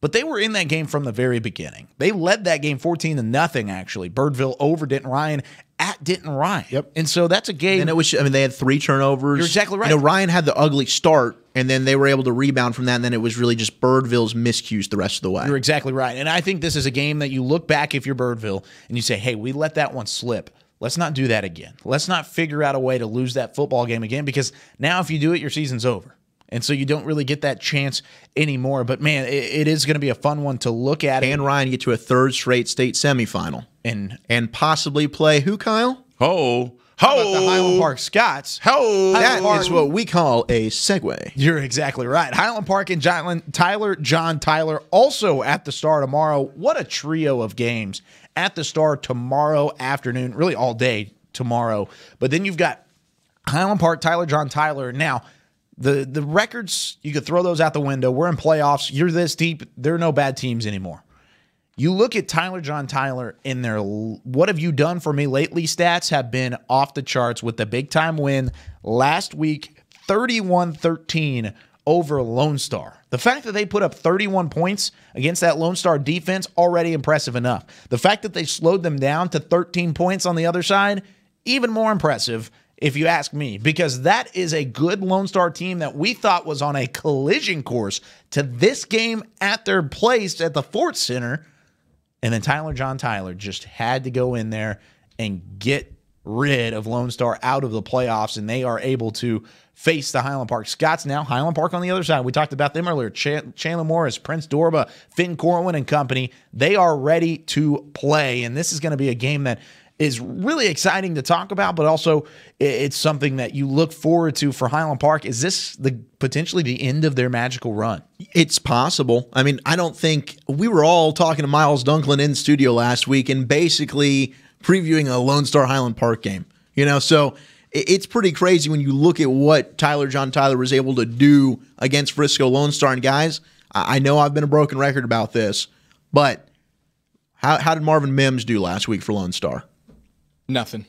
But they were in that game from the very beginning. They led that game 14-0, actually. Birdville over Denton Ryan at Denton Ryan. Yep. And so that's a game. And it was, I mean, they had 3 turnovers. You're exactly right. You know, Ryan had the ugly start, and then they were able to rebound from that, and then it was really just Birdville's miscues the rest of the way. You're exactly right. And I think this is a game that you look back if you're Birdville and you say, hey, we let that one slip. Let's not do that again. Let's not figure out a way to lose that football game again, because now if you do it, your season's over. And so you don't really get that chance anymore. But, man, it is going to be a fun one to look at. Can Ryan get to a 3rd straight state semifinal? And possibly play who, Kyle? How about the Highland Park Scots? That is what we call a segue. You're exactly right. Highland Park and John Tyler also at the Star tomorrow. What a trio of games at the Star tomorrow afternoon, really all day tomorrow. But then you've got Highland Park, John Tyler. Now, the records, you could throw those out the window. We're in playoffs. You're this deep. There are no bad teams anymore. You look at John Tyler in their what have you done for me lately stats have been off the charts with the big-time win last week, 31-13 over Lone Star. The fact that they put up 31 points against that Lone Star defense, already impressive enough. The fact that they slowed them down to 13 points on the other side, even more impressive, if you ask me, because that is a good Lone Star team that we thought was on a collision course to this game at their place at the Fort Center. And then John Tyler just had to go in there and get rid of Lone Star out of the playoffs, and they are able to face the Highland Park Scots now. Highland Park on the other side. We talked about them earlier. Chandler Morris, Prince Dorba, Finn Corwin and company. They are ready to play, and this is going to be a game that is really exciting to talk about, but also it's something that you look forward to for Highland Park. Is this potentially the end of their magical run? It's possible. I mean, I don't think we were all talking to Miles Dunklin in studio last week and basically previewing a Lone Star Highland Park game. You know, so it's pretty crazy when you look at what John Tyler was able to do against Frisco Lone Star. And guys, I know I've been a broken record about this, but how did Marvin Mims do last week for Lone Star? Nothing.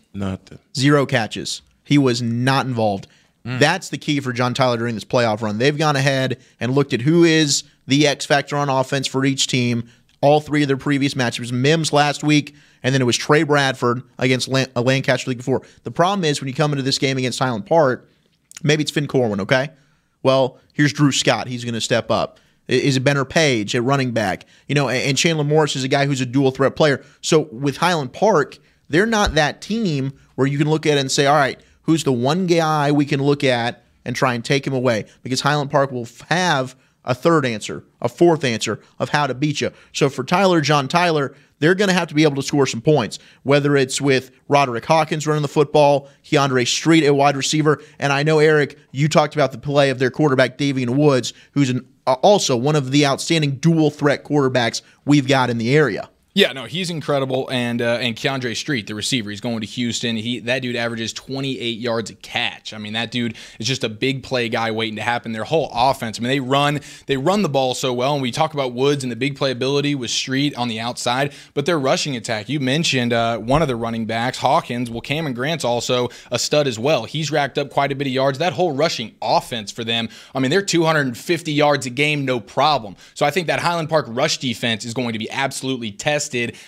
0 catches. He was not involved. That's the key for John Tyler during this playoff run. They've gone ahead and looked at who is the X factor on offense for each team. All 3 of their previous matchups. Mims last week, and then it was Trey Bradford against Lancaster the week before. The problem is when you come into this game against Highland Park, maybe it's Finn Corwin, okay? Well, here's Drew Scott. He's going to step up. Is it Benner Page at running back? You know, and Chandler Morris is a guy who's a dual threat player. So with Highland Park, they're not that team where you can look at it and say, all right, who's the one guy we can look at and try and take him away? Because Highland Park will have a 3rd answer, a 4th answer of how to beat you. So for John Tyler, they're going to have to be able to score some points, whether it's with Roderick Hawkins running the football, Keandre Street at wide receiver, and I know, Eric, you talked about the play of their quarterback, Davian Woods, who's also one of the outstanding dual-threat quarterbacks we've got in the area. Yeah, no, he's incredible, and Keandre Street, the receiver, he's going to Houston. That dude averages 28 yards a catch. I mean, that dude is just a big play guy waiting to happen. Their whole offense, I mean, they run the ball so well, and we talk about Woods and the big playability with Street on the outside, but their rushing attack, you mentioned one of the running backs, Hawkins. Well, Cameron Grant's also a stud as well. He's racked up quite a bit of yards. That whole rushing offense for them, I mean, they're 250 yards a game, no problem. So I think that Highland Park rush defense is going to be absolutely tested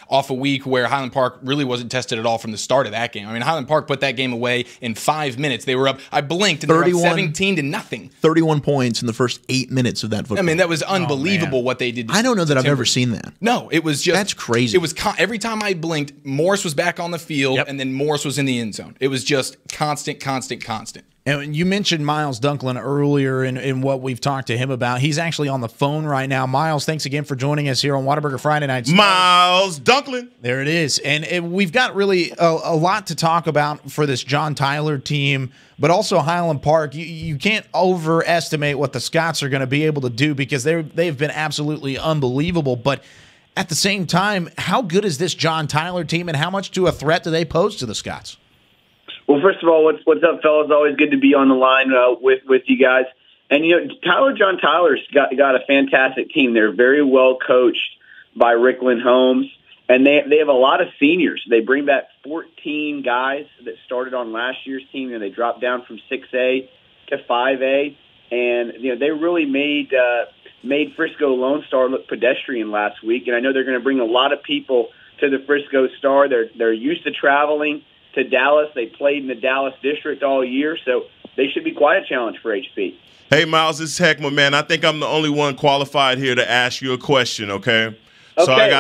off a week where Highland Park really wasn't tested at all from the start of that game. I mean, Highland Park put that game away in 5 minutes. They were up, I blinked, and they were up 17-0. 31 points in the first 8 minutes of that football. I mean, that was unbelievable what they did. I don't know that I've ever seen that. No, it was just... That's crazy. It was every time I blinked, Morris was back on the field, and then Morris was in the end zone. It was just constant. And you mentioned Miles Dunklin earlier in what we've talked to him about. He's actually on the phone right now. Miles, thanks again for joining us here on Whataburger Friday Nights. Miles Dunklin. There it is. And we've got really a lot to talk about for this John Tyler team, but also Highland Park. You can't overestimate what the Scots are going to be able to do because they've been absolutely unbelievable. But at the same time, how good is this John Tyler team, and how much to a threat do they pose to the Scots? Well, first of all, what's up, fellas? Always good to be on the line with you guys. And, John Tyler's got a fantastic team. They're very well coached by Rick Lynn-Holmes, and they have a lot of seniors. They bring back 14 guys that started on last year's team, and they dropped down from 6A to 5A. And, they really made Frisco Lone Star look pedestrian last week. And I know they're going to bring a lot of people to the Frisco Star. They're used to traveling to Dallas. They played in the Dallas district all year, so they should be quite a challenge for HP. Hey, Miles, this is Heckma, man. I think I'm the only one qualified here to ask you a question, okay? So I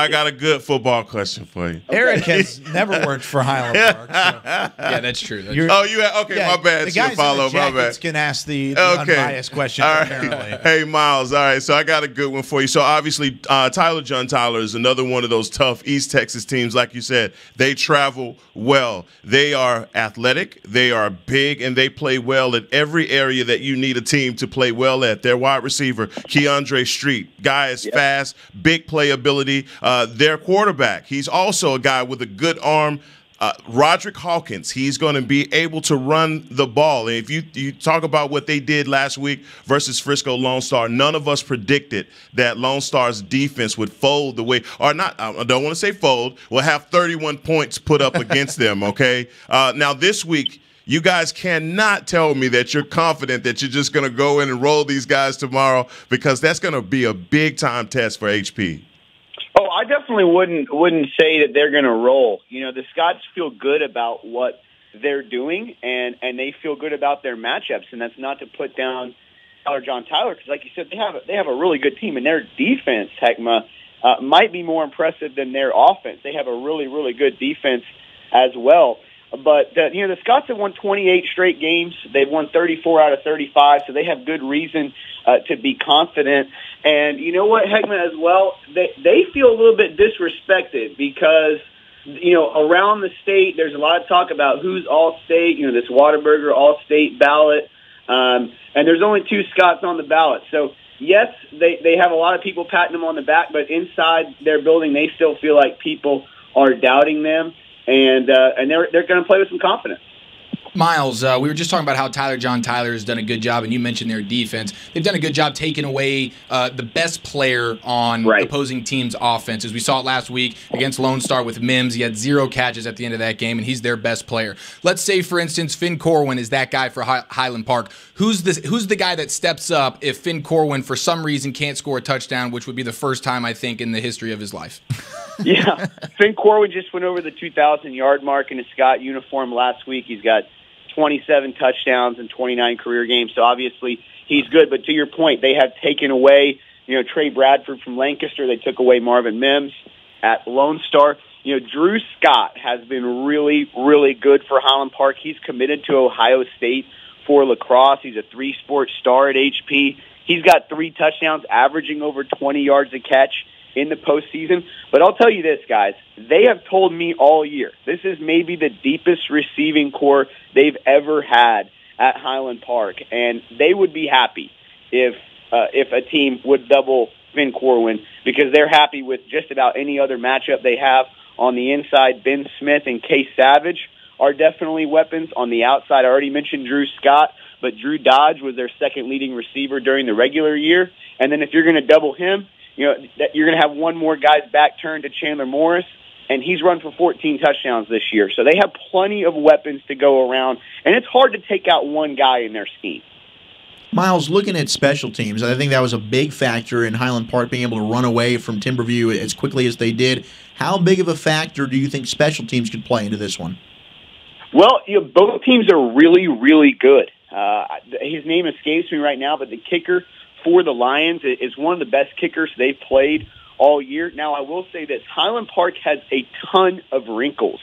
got a good football question for you. Eric has never worked for Highland Park. So. Yeah, that's true. Okay, my bad. The guys follow, in the jackets can ask the unbiased question, all right. apparently. Hey, Miles, all right, so I got a good one for you. So obviously, John Tyler is another one of those tough East Texas teams. Like you said, they travel well. They are athletic, they are big, and they play well at every area that you need a team to play well at. Their wide receiver, Keandre Street, guy is fast, big playability. Their quarterback, he's also a guy with a good arm. Roderick Hawkins, he's going to be able to run the ball. And if you talk about what they did last week versus Frisco Lone Star, none of us predicted that Lone Star's defense would fold the way, or not, I don't want to say fold, will have 31 points put up against them, okay? Now this week, you guys cannot tell me that you're confident that you're just going to go in and roll these guys tomorrow, because that's going to be a big-time test for HP. Oh, I definitely wouldn't say that they're going to roll. The Scots feel good about what they're doing, and they feel good about their matchups, and that's not to put down John Tyler, because like you said, they have a really good team, and their defense, Heckma, might be more impressive than their offense. They have a really, really good defense as well. But, the Scots have won 28 straight games. They've won 34 out of 35, so they have good reason to be confident. And you know what, Heckma, as well, they feel a little bit disrespected because, around the state, there's a lot of talk about who's all-state, this Whataburger all-state ballot, and there's only 2 Scots on the ballot. So, yes, they have a lot of people patting them on the back, but inside their building, they still feel like people are doubting them. And they're going to play with some confidence. Miles, we were just talking about how John Tyler has done a good job, and you mentioned their defense. They've done a good job taking away the best player on opposing teams' offense. As we saw it last week against Lone Star with Mims. He had 0 catches at the end of that game, and he's their best player. Let's say, for instance, Finn Corwin is that guy for Highland Park. Who's the guy that steps up if Finn Corwin, for some reason, can't score a touchdown, which would be the first time, I think, in the history of his life? Yeah, Finn Corwin just went over the 2,000-yard mark in a Scott uniform last week. He's got 27 touchdowns and 29 career games, so obviously he's good. But to your point, they have taken away, Trey Bradford from Lancaster. They took away Marvin Mims at Lone Star. Drew Scott has been really, really good for Highland Park. He's committed to Ohio State for lacrosse. He's a 3-sport star at HP. He's got 3 touchdowns, averaging over 20 yards a catch in the postseason. But I'll tell you this, guys, they have told me all year, this is maybe the deepest receiving core they've ever had at Highland Park, and they would be happy if a team would double Finn Corwin, because they're happy with just about any other matchup they have. On the inside, Ben Smith and Case Savage are definitely weapons. On the outside, I already mentioned Drew Scott, but Drew Dodge was their second leading receiver during the regular year. And then if you're going to double him, you're going to have one more guy's back turned to Chandler Morris, and he's run for 14 touchdowns this year. So they have plenty of weapons to go around, and it's hard to take out one guy in their scheme. Miles, looking at special teams, I think that was a big factor in Highland Park being able to run away from Timberview as quickly as they did. How big of a factor do you think special teams could play into this one? Well, both teams are really, really good. His name escapes me right now, but the kicker for the Lions is one of the best kickers they've played all year. Now, I will say this. Highland Park has a ton of wrinkles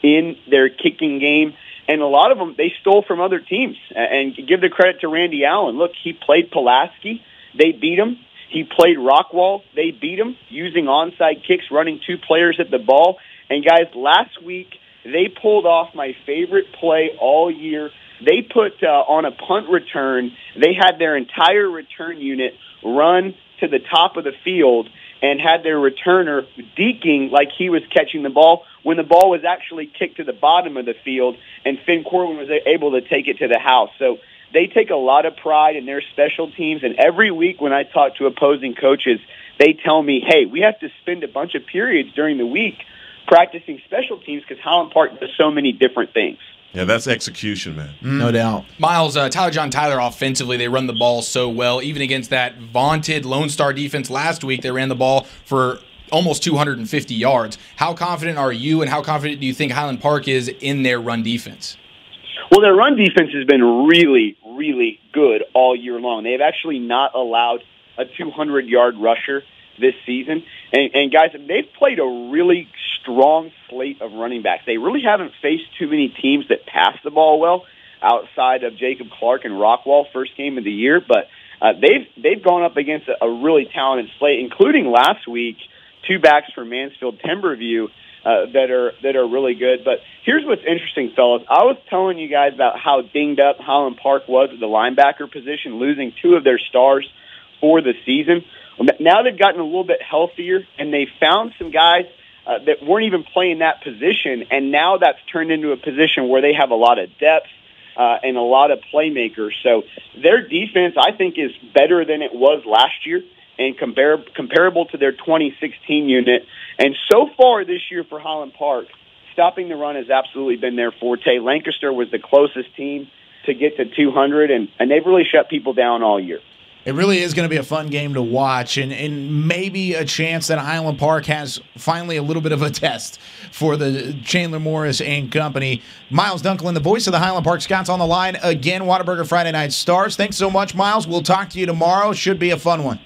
in their kicking game, and a lot of them they stole from other teams. And give the credit to Randy Allen. Look, he played Pulaski. They beat him. He played Rockwall. They beat him using onside kicks, running 2 players at the ball. And, guys, last week they pulled off my favorite play all year. They put on a punt return, they had their entire return unit run to the top of the field and had their returner deking like he was catching the ball when the ball was actually kicked to the bottom of the field, and Finn Corwin was able to take it to the house. So they take a lot of pride in their special teams, and every week when I talk to opposing coaches, they tell me, hey, we have to spend a bunch of periods during the week practicing special teams because Highland Park does so many different things. Yeah, that's execution, man. No doubt. Miles, Tyler John Tyler offensively, they run the ball so well. Even against that vaunted Lone Star defense last week, they ran the ball for almost 250 yards. How confident are you, and how confident do you think Highland Park is in their run defense? Well, their run defense has been really, really good all year long. They have actually not allowed a 200-yard rusher this season. And guys, they've played a really strong slate of running backs. They really haven't faced too many teams that pass the ball well outside of Jacob Clark and Rockwall first game of the year. But they've gone up against a really talented slate, including last week, 2 backs from Mansfield Timberview that are really good. But here's what's interesting, fellas. I was telling you guys about how dinged up Highland Park was at the linebacker position, losing 2 of their stars for the season. Now they've gotten a little bit healthier, and they found some guys that weren't even playing that position, and now that's turned into a position where they have a lot of depth and a lot of playmakers. So their defense, I think, is better than it was last year and comparable to their 2016 unit. And so far this year for Highland Park, stopping the run has absolutely been their forte. Lancaster was the closest team to get to 200, and they've really shut people down all year. It really is going to be a fun game to watch, and maybe a chance that Highland Park has finally a little bit of a test for the Chandler Morris and company. Miles Dunklin, the voice of the Highland Park Scots, on the line again. Whataburger Friday Night Stars. Thanks so much, Miles. We'll talk to you tomorrow. Should be a fun one.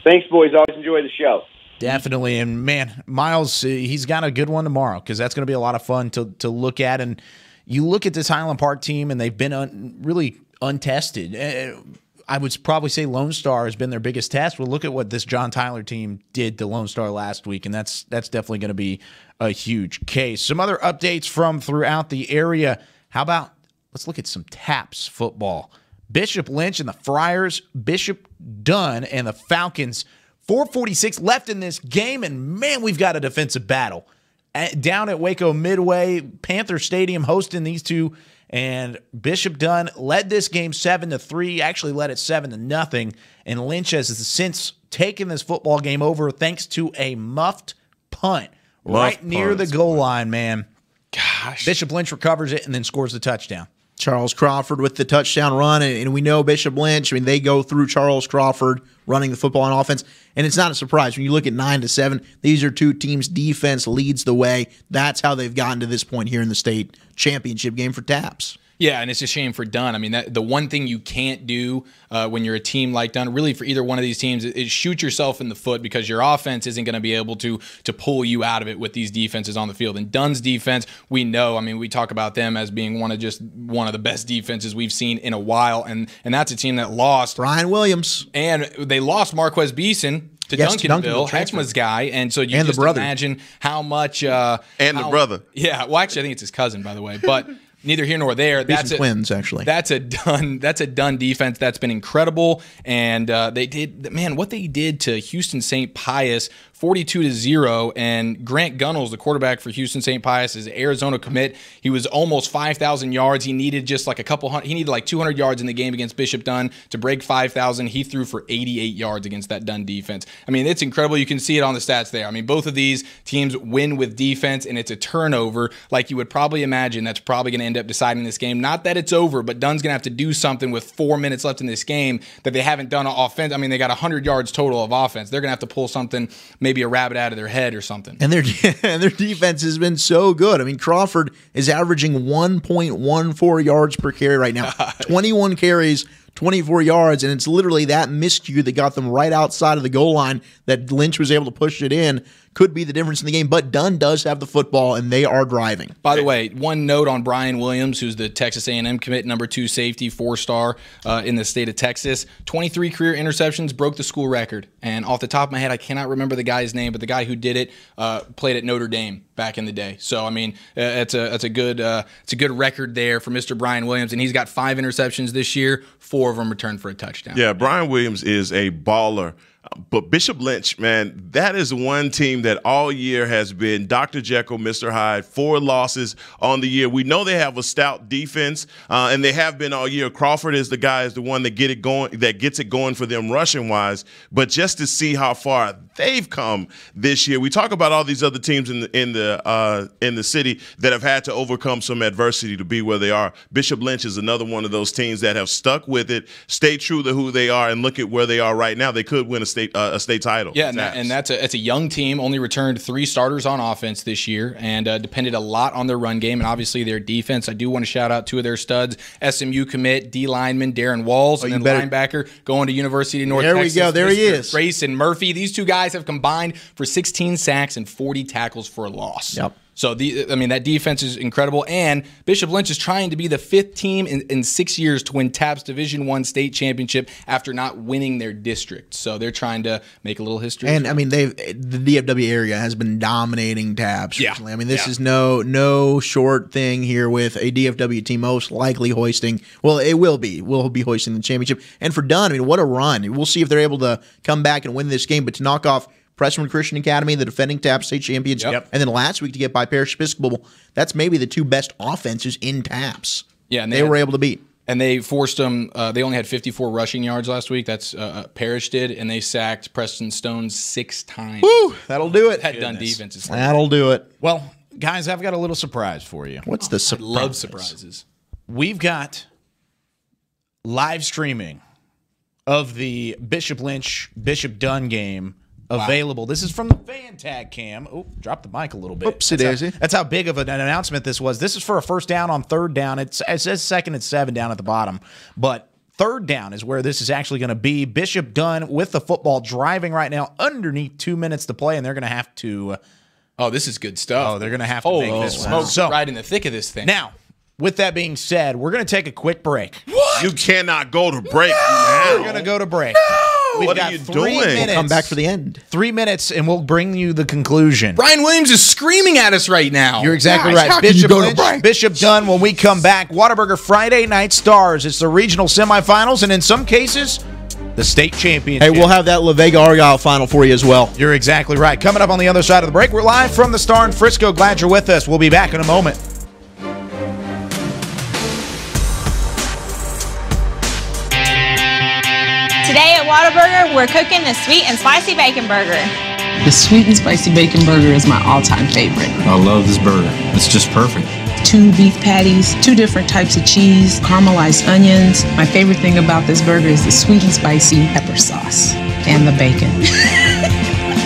Thanks, boys. Always enjoy the show. Definitely. And, man, Miles, he's got a good one tomorrow because that's going to be a lot of fun to look at. And you look at this Highland Park team, and they've been really untested. I would probably say Lone Star has been their biggest test. Well, look at what this John Tyler team did to Lone Star last week, and that's definitely going to be a huge case. Some other updates from throughout the area. How about let's look at some TAPS football. Bishop Lynch and the Friars, Bishop Dunn and the Falcons. 4:46 left in this game, and, man, we've got a defensive battle. Down at Waco Midway, Panther Stadium hosting these two. And Bishop Dunn led this game 7-3, actually led it 7-0. And Lynch has since taken this football game over thanks to a muffed punt right near the goal line, man. Gosh. Bishop Lynch recovers it and then scores the touchdown. Charles Crawford with the touchdown run, and we know Bishop Lynch, I mean, they go through Charles Crawford running the football on offense, and it's not a surprise. When you look at 9-7, these are two teams' defense leads the way. That's how they've gotten to this point here in the state championship game for TAPS. Yeah, and it's a shame for Dunn. I mean, the one thing you can't do when you're a team like Dunn, really for either one of these teams, is shoot yourself in the foot because your offense isn't going to be able to pull you out of it with these defenses on the field. And Dunn's defense, we know, I mean, we talk about them as being one of the best defenses we've seen in a while, and that's a team that lost Brian Williams. And they lost Marquez Beeson to Duncanville, Hexma's guy, and so you just imagine how much the brother. Yeah, well, actually, I think it's his cousin, by the way, but neither here nor there. That's twins, actually. That's a Dunn defense that's been incredible, and they did, man, what they did to Houston St. Pius, 42-0, and Grant Gunnels, the quarterback for Houston St. Pius, is an Arizona commit. He was almost 5,000 yards. He needed just like he needed like 200 yards in the game against Bishop Dunn to break 5,000. He threw for 88 yards against that Dunn defense. I mean, it's incredible. You can see it on the stats there. I mean, both of these teams win with defense, and it's a turnover like you would probably imagine that's probably going to end up deciding this game. Not that it's over, but Dunn's going to have to do something with 4 minutes left in this game that they haven't done on offense. I mean, they got 100 yards total of offense. They're going to have to pull something, maybe a rabbit out of their head or something. And their defense has been so good. I mean, Crawford is averaging 1.14 yards per carry right now. 21 carries, 24 yards, and it's literally that miscue that got them right outside of the goal line that Lynch was able to push it in. Could be the difference in the game, but Dunn does have the football, and they are driving. By the way, one note on Brian Williams, who's the Texas A&M commit, number 2 safety, 4-star in the state of Texas. 23 career interceptions, broke the school record. And off the top of my head, I cannot remember the guy's name, but the guy who did it played at Notre Dame back in the day. So I mean, it's a good record there for Mr. Brian Williams, and he's got 5 interceptions this year. 4 of them returned for a touchdown. Yeah, Brian Williams is a baller. But Bishop Lynch, man, that is one team that all year has been Dr. Jekyll, Mr. Hyde, 4 losses on the year. We know they have a stout defense, and they have been all year. Crawford is the one that gets it going for them rushing wise. But just to see how far they've come this year, we talk about all these other teams in the city that have had to overcome some adversity to be where they are. Bishop Lynch is another one of those teams that have stuck with it, stayed true to who they are, and look at where they are right now. They could win a state title. Yeah, and that's a young team. Only returned 3 starters on offense this year, and depended a lot on their run game and obviously their defense. I do want to shout out 2 of their studs: SMU commit D lineman Darren Walls, and then linebacker going to University of North Texas. There we go. There he is. Grayson Murphy. These 2 guys have combined for 16 sacks and 40 tackles for a loss. Yep. So, that defense is incredible. And Bishop Lynch is trying to be the 5th team in 6 years to win TAPP's Division I state championship after not winning their district. So they're trying to make a little history. And, the DFW area has been dominating TAPPs recently. This is no short thing here with a DFW team most likely hoisting. Well, it will be. We'll be hoisting the championship. And for Dunn, what a run. We'll see if they're able to come back and win this game. But to knock off Pressman Christian Academy, the defending TAPP state champions, and then last week to get by Parish Episcopal, that's maybe the 2 best offenses in TAPPs. Yeah, and they were able to beat. And they forced them. They only had 54 rushing yards last week. That's Parish did, and they sacked Preston Stone 6 times. Woo, that'll do it. That Dunn defense is that'll do it. Well, guys, I've got a little surprise for you. What's the surprise? I love surprises. We've got live streaming of the Bishop Lynch Bishop Dunn game available. This is from the Fan Tag Cam. Oh, drop the mic a little bit. Oopsie daisy. That's how big of an announcement this was. This is for a first down on 3rd down. It says 2nd and 7 down at the bottom, but 3rd down is where this is actually going to be. Bishop Dunn with the football, driving right now underneath 2 minutes to play, and they're going to have to. Oh, this is good stuff. Oh, they're going to have to make this smoke so, right in the thick of this thing. Now, with that being said, we're going to take a quick break. What? You cannot go to break now. We're going to go to break. We've what got are you 3 doing? minutes. We'll come back for the end. 3 minutes, and we'll bring you the conclusion. Brian Williams is screaming at us right now. You're exactly Gosh, right. How can you go to break? Bishop Dunn when we come back. Whataburger Friday Night Stars. It's the regional semifinals, and in some cases, the state championship. Hey, we'll have that La Vega Argyle final for you as well. You're exactly right. Coming up on the other side of the break, we're live from the Star in Frisco. Glad you're with us. We'll be back in a moment. Today at Whataburger, we're cooking the sweet and spicy bacon burger. The sweet and spicy bacon burger is my all-time favorite. I love this burger. It's just perfect. 2 beef patties, 2 different types of cheese, caramelized onions. My favorite thing about this burger is the sweet and spicy pepper sauce and the bacon.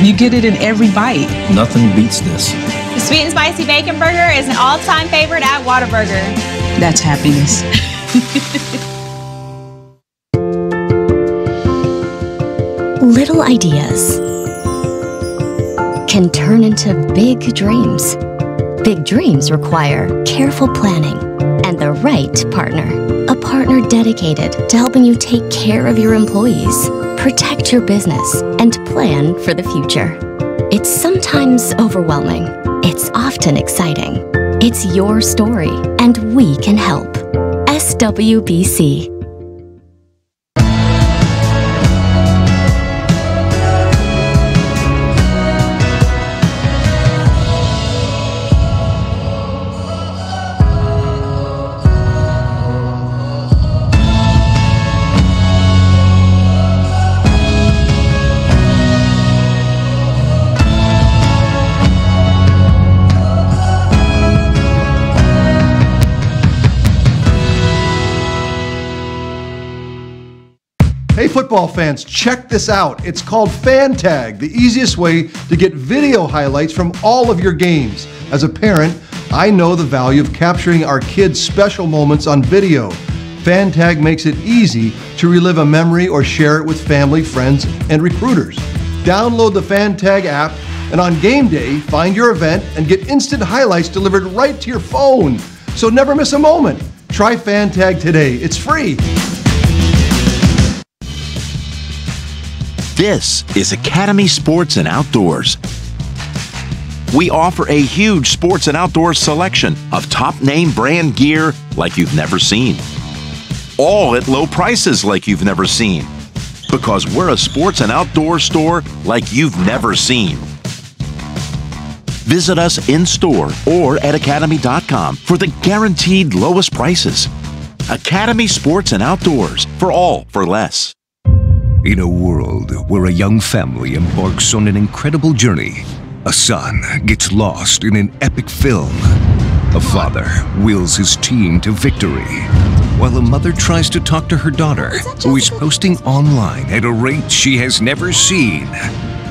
You get it in every bite. Nothing beats this. The sweet and spicy bacon burger is an all-time favorite at Whataburger. That's happiness. Little ideas can turn into big dreams. Big dreams require careful planning and the right partner. A partner dedicated to helping you take care of your employees, protect your business, and plan for the future. It's sometimes overwhelming. It's often exciting. It's your story, and we can help. SWBC. Hey football fans, check this out. It's called Fan Tag, the easiest way to get video highlights from all of your games. As a parent, I know the value of capturing our kids' special moments on video. Fan Tag makes it easy to relive a memory or share it with family, friends, and recruiters. Download the Fan Tag app, and on game day, find your event and get instant highlights delivered right to your phone. So never miss a moment. Try Fan Tag today. It's free. This is Academy Sports and Outdoors. We offer a huge sports and outdoors selection of top name brand gear like you've never seen. All at low prices like you've never seen. because we're a sports and outdoor store like you've never seen. Visit us in-store or at academy.com for the guaranteed lowest prices. Academy Sports and Outdoors, for all for less. In a world where a young family embarks on an incredible journey, a son gets lost in an epic film. A father wheels his team to victory, while a mother tries to talk to her daughter, who is posting online at a rate she has never seen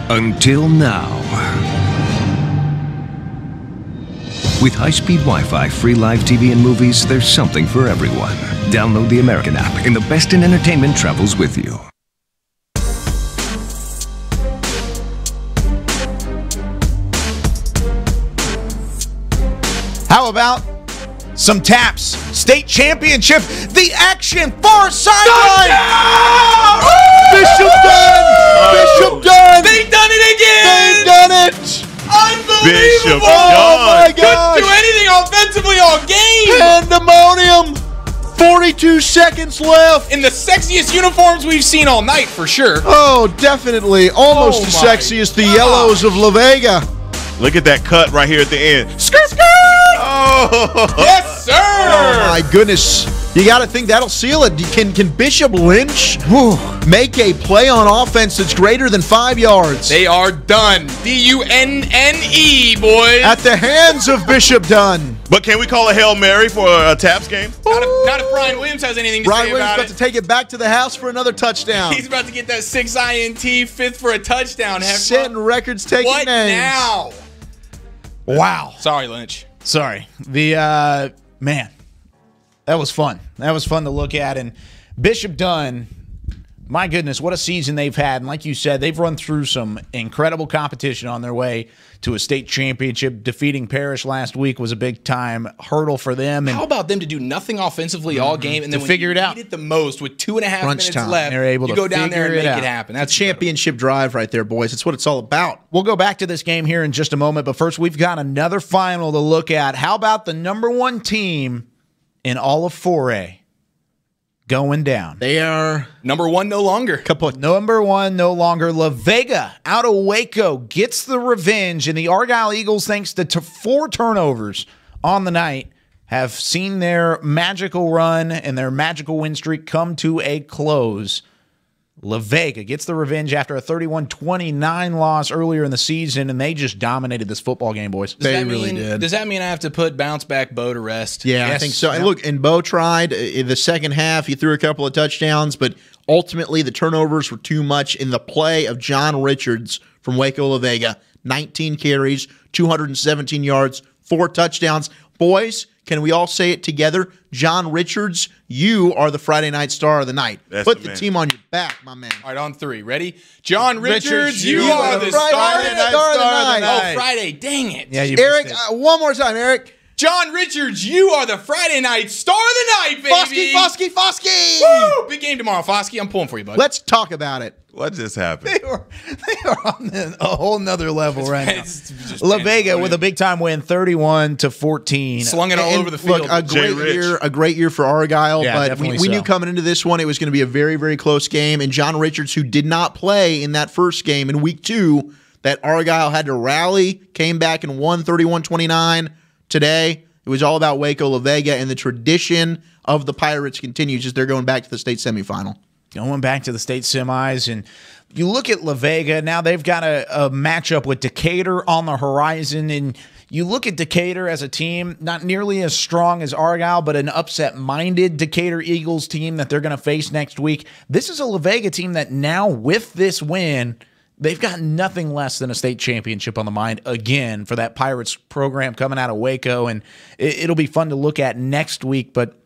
until now. With high-speed Wi-Fi, free live TV and movies, there's something for everyone. Download the American app, and the best in entertainment travels with you. How about some taps? State championship, the action far sideline. Bishop done! Bishop done! They've done it again! They've done it! Unbelievable! Bishop Oh my Couldn't gosh! do anything offensively all game! Pandemonium! 42 seconds left. In the sexiest uniforms we've seen all night, for sure. Oh, definitely. Almost Oh as my sexy as the yellows of La Vega. Look at that cut right here at the end. Skirt, skirt! Oh! Yes, sir! Oh, my goodness. You got to think that'll seal it. Can Bishop Lynch make a play on offense that's greater than 5 yards? They are done. D-U-N-N-E, boys. At the hands of Bishop Dunn. But can we call a Hail Mary for a Taps game? Not if Brian Williams has anything to Brian say Williams about about to take it back to the house for another touchdown. He's about to get that 6 INT, 5th for a touchdown. Setting records, taking what names. now? Wow. Sorry, Lynch. Sorry. The man, that was fun. That was fun to look at. And Bishop Dunn, my goodness, what a season they've had. And like you said, they've run through some incredible competition on their way to a state championship. Defeating Parrish last week was a big-time hurdle for them. And how about them to do nothing offensively all game and then when figure you it out? need it the most with 2.5 minutes time. left, They're able you to go down there and figure make it it out. happen. That's That's championship drive right there, boys. That's what it's all about. We'll go back to this game here in just a moment, but first we've got another final to look at. How about the #1 team in all of 4A going down? They are #1 no longer. #1 no longer. La Vega out of Waco gets the revenge, and the Argyle Eagles, thanks to 4 turnovers on the night, have seen their magical run and their magical win streak come to a close. La Vega gets the revenge after a 31-29 loss earlier in the season, and they just dominated this football game, boys. They really did. Does that mean I have to put bounce back Bo to rest? Yeah, I think so. And look, and Bo tried in the second half. He threw a couple of touchdowns, but ultimately the turnovers were too much in the play of John Richards from Waco La Vega. 19 carries, 217 yards, 4 touchdowns. Boys, can we all say it together? John Richards, you are the Friday night star of the night. That's Put the the man. team on your back, my man. All right, on 3. Ready? John Richards, you you are the star Friday of night star of the night. Oh, Friday. Dang it. Yeah, you Eric, missed it. one more time, Eric. John Richards, you are the Friday night star of the night, baby. Foskey, Foskey, Foskey. Woo! Big game tomorrow, Foskey. I'm pulling for you, bud. Let's talk about it. What just happened? They are on a whole nother level right now. It's just La Vega pandemonium. with a big time win, 31-14. Slung it all And over the field. Look, a Jay great year for Argyle, Yeah, but definitely we knew so. coming into this one it was going to be a very, very close game. And John Richards, who did not play in that first game in week 2, that Argyle had to rally, came back and won 31-29. Today, it was all about Waco La Vega, and the tradition of the Pirates continues as they're going back to the state semifinal. Going back to the state semis, and you look at La Vega, now they've got a matchup with Decatur on the horizon, and you look at Decatur as a team, not nearly as strong as Argyle, but an upset-minded Decatur Eagles team that they're going to face next week. This is a La Vega team that now, with this win, they've got nothing less than a state championship on the mind again for that Pirates program coming out of Waco, and it'll be fun to look at next week, but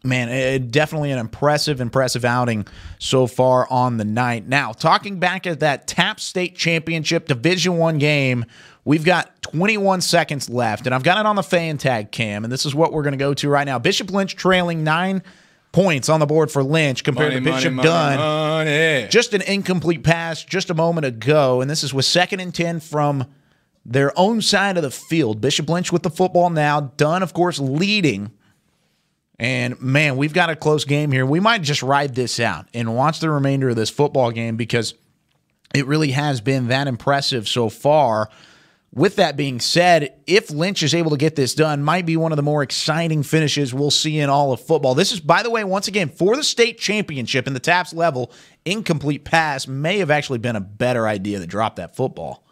man, definitely an impressive outing so far on the night. Now, talking back at that TAP State Championship Division I game, we've got 21 seconds left, and I've got it on the fan tag cam, and this is what we're going to go to right now. Bishop Lynch trailing 9 points on the board for Lynch compared to Bishop Dunn. Just an incomplete pass just a moment ago, and this is with 2nd and 10 from their own side of the field. Bishop Lynch with the football now. Dunn, of course, leading And, man, we've got a close game here. We might just ride this out and watch the remainder of this football game because it really has been that impressive so far. With that being said, if Lynch is able to get this done, might be one of the more exciting finishes we'll see in all of football. This is, by the way, once again, for the state championship in the TAPS level, incomplete pass may have actually been a better idea to drop that football.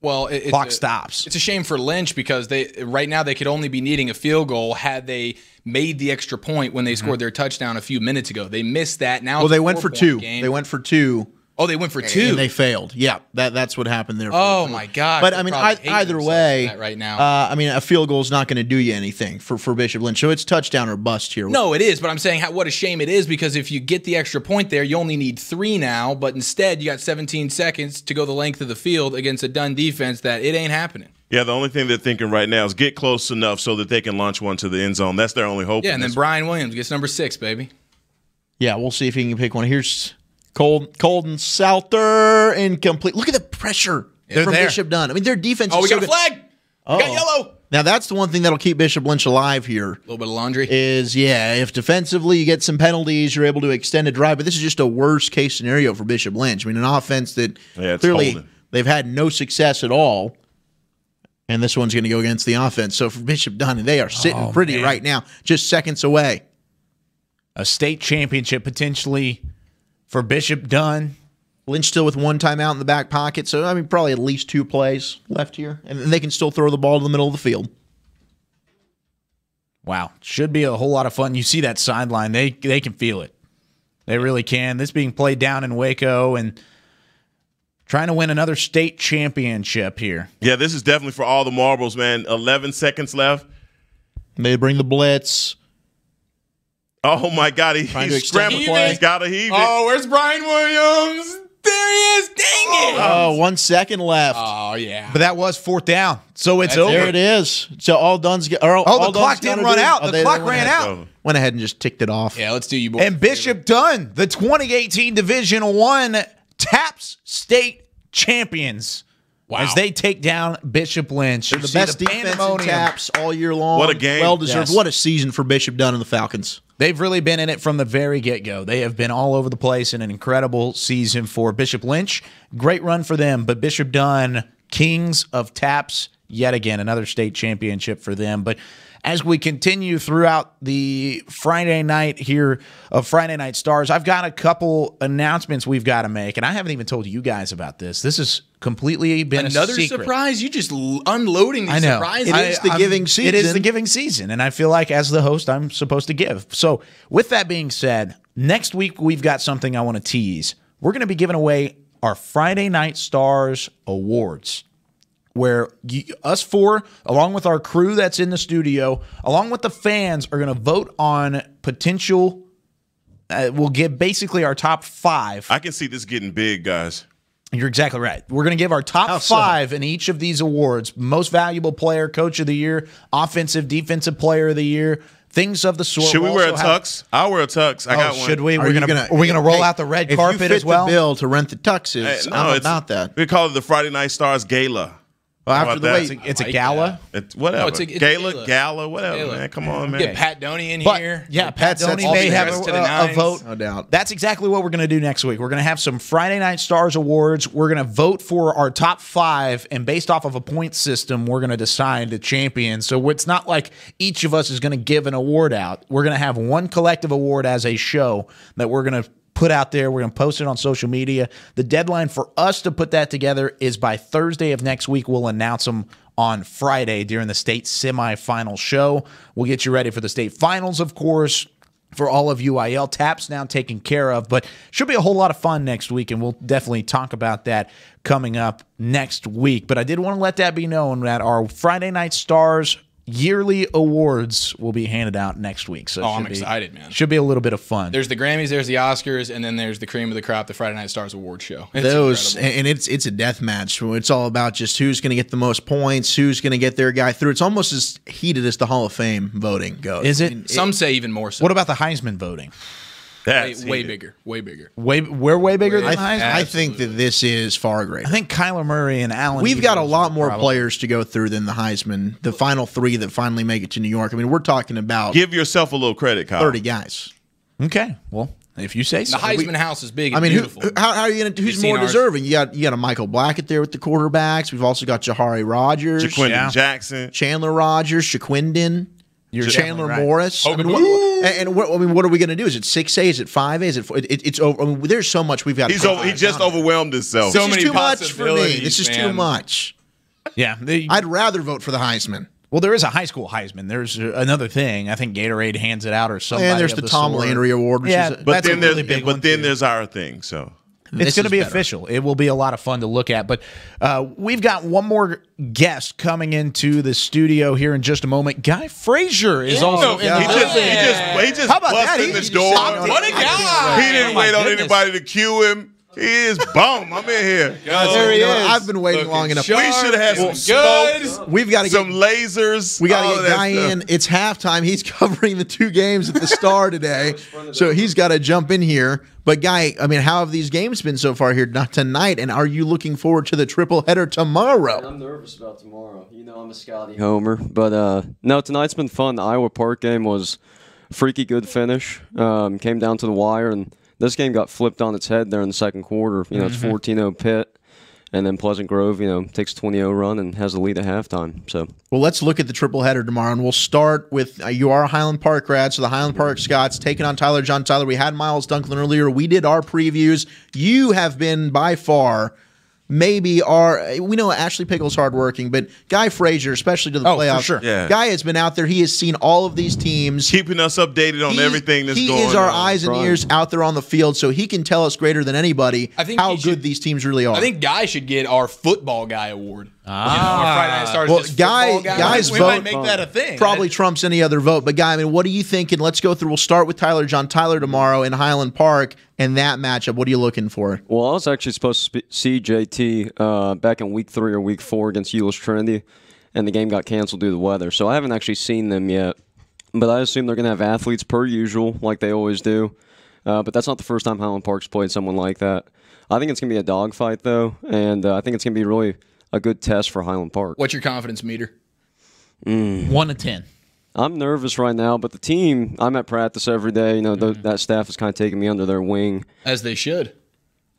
Well, clock stops. It's a shame for Lynch because right now they could only be needing a field goal had they made the extra point when they scored their touchdown a few minutes ago. They missed that. Now, well, they went for 2. They went for 2. Oh, they went for 2, and they failed. Yeah, that's what happened there. Oh my God! But I mean, either way, right now, I mean, a field goal is not going to do you anything for Bishop Lynch. So it's touchdown or bust here. No, it is. But I'm saying what a shame it is because if you get the extra point there, you only need 3 now. But instead, you got 17 seconds to go the length of the field against a done defense that it ain't happening. Yeah, the only thing they're thinking right now is get close enough so that they can launch one to the end zone. That's their only hope. Yeah, and then Brian Williams gets number 6, baby. Yeah, we'll see if he can pick one. Here's Colton Souther, incomplete. Look at the pressure from Bishop Dunn. I mean, their defense is so got a flag. We got yellow. Now, that's the one thing that'll keep Bishop Lynch alive here. A little bit of laundry. Is, if defensively you get some penalties, you're able to extend a drive. But this is just a worst-case scenario for Bishop Lynch. I mean, an offense that clearly they've had no success at all. And this one's going to go against the offense. So for Bishop Dunn, they are sitting pretty right now, just seconds away. A state championship potentially for Bishop Dunn. Lynch still with 1 timeout in the back pocket. So, I mean, probably at least 2 plays left here. And they can still throw the ball to the middle of the field. Wow. Should be a whole lot of fun. You see that sideline. They can feel it. They really can. This being played down in Waco and trying to win another state championship here. Yeah, this is definitely for all the marbles, man. 11 seconds left. They bring the blitz. Oh, my God. He's scrambling. He's got to heave it. Oh, where's Brian Williams? There he is. Dang it. Oh, 1 second left. Oh, yeah. But that was 4th down. So it's over. There it is. So all Dunn's the clock didn't run out. The clock ran out. Went ahead and just ticked it off. Yeah, let's do you boys. And Bishop Dunn, the 2018 Division I TAPS state champions. Wow. As they take down Bishop Lynch. They're the best defense in TAPS all year long. What a game. Well-deserved. Yes. What a season for Bishop Dunn and the Falcons. They've really been in it from the very get-go. They have been all over the place in an incredible season for Bishop Lynch. Great run for them, but Bishop Dunn, kings of TAPS, yet again, another state championship for them. But as we continue throughout the Friday night here of Friday Night Stars, I've got a couple announcements we've got to make, and I haven't even told you guys about this. This has completely been another a secret. Surprise. You just unloading these surprises. It is the giving season. It is the giving season, and I feel like as the host, I'm supposed to give. So with that being said, next week we've got something I want to tease. We're going to be giving away our Friday Night Stars Awards, where us 4, along with our crew that's in the studio, along with the fans, are going to vote on potential. We'll give basically our top 5. I can see this getting big, guys. You're exactly right. We're going to give our top 5 in each of these awards. Most valuable player, coach of the year, offensive, defensive player of the year, things of the sort. Should we wear a tux? I'll wear a tux. I got one. Should we? Are we going to roll out the red carpet as well? If you fit the bill to rent the tuxes, I'm about that. We call it the Friday Night Stars Gala. Well, after the way, it's a gala. It's whatever. No, it's a gala, whatever. Man, come on, man. Get Pat Doney in here. Yeah, Pat Doney may have a vote. No doubt. That's exactly what we're going to do next week. We're going to have some Friday Night Stars awards. We're going to vote for our top 5, and based off of a point system, we're going to decide the champion. So it's not like each of us is going to give an award out. We're going to have one collective award as a show that we're going to put out there. We're going to post it on social media. The deadline for us to put that together is by Thursday of next week. We'll announce them on Friday during the state semifinal show. We'll get you ready for the state finals, of course, for all of UIL. TAPS now taken care of, but should be a whole lot of fun next week, and we'll definitely talk about that coming up next week. But I did want to let that be known that our Friday Night Stars yearly awards will be handed out next week. So I'm excited, man. Should be a little bit of fun. There's the Grammys, there's the Oscars, and then there's the cream of the crop, the Friday Night Stars Award Show. It's a death match. It's all about just who's going to get the most points, who's going to get their guy through. It's almost as heated as the Hall of Fame voting goes. Is it? Some say even more so. What about the Heisman voting? Way bigger. We're way bigger than the Heisman? I think that this is far greater. I think Kyler Murray and Allen. We've got a lot more players to go through than the Heisman. The final 3 that finally make it to New York. I mean, we're talking about Give yourself a little credit, Kyle. 30 guys. Okay, well, if you say so. The Heisman house is big and I mean, beautiful. how are you going to? Who's more deserving? You got a Michael Blackett there with the quarterbacks. We've also got Jahari Rogers, Jaquindon Jackson, Chandler Rogers, Shaquindon. Chandler right. Morris. I mean, what are we going to do? Is it 6A? Is it 5A? Is it? It's over. I mean, there's so much we've got. He just overwhelmed himself. This is too much for me. This is too much. Yeah, I'd rather vote for the Heisman. Well, there is a high school Heisman. There's another thing. I think Gatorade hands it out, or somebody. And there's the Tom Landry Award. Which is but then there's our thing. So it's going to be official. It will be a lot of fun to look at. But we've got one more guest coming into the studio here in just a moment. Guy Frazier is also in the building. He just busted in the door. What a guy! He didn't wait on anybody to cue him. He is bomb. I'm in here. There he is. I've been waiting long enough. We should have had some smoke. We've got to some lasers. We got to get Guy in. It's halftime. He's covering the 2 games at the Star today, so he's got to jump in here. But Guy, I mean, how have these games been so far here tonight? And are you looking forward to the triple header tomorrow? I'm nervous about tomorrow. You know, I'm a Scotty homer, but no, tonight's been fun. The Iowa Park game was a freaky good finish. Came down to the wire and. This game got flipped on its head there in the second quarter. You know, it's 14-0 Pitt, and then Pleasant Grove, you know, takes a 20-0 run and has the lead at halftime. So, well, let's look at the triple header tomorrow, and we'll start with you are a Highland Park grad, so the Highland Park Scots taking on Tyler John Tyler. We had Miles Dunklin earlier. We did our previews. You have been by far. We know Ashley Pickle's hardworking, but Guy Frazier, especially to the playoffs, for sure. Yeah. Guy has been out there. He has seen all of these teams. Keeping us updated on everything that's going on. He is our eyes and ears out there on the field, so he can tell us greater than anybody how good these teams really are. I think Guy should get our football guy award. Guy's we vote might make that a thing. Probably trumps any other vote. But Guy, I mean, what are you thinking? Let's go through. We'll start with Tyler John Tyler tomorrow in Highland Park and that matchup. What are you looking for? Well, I was actually supposed to see JT back in week 3 or week 4 against Euless Trinity, and the game got canceled due to the weather. So I haven't actually seen them yet. But I assume they're going to have athletes per usual, like they always do. But that's not the first time Highland Park's played someone like that. I think it's going to be a dogfight, though, and I think it's going to be really a good test for Highland Park. What's your confidence meter? 1 to 10. I'm nervous right now, but the team, I'm at practice every day. You know, that staff is kind of taking me under their wing. As they should.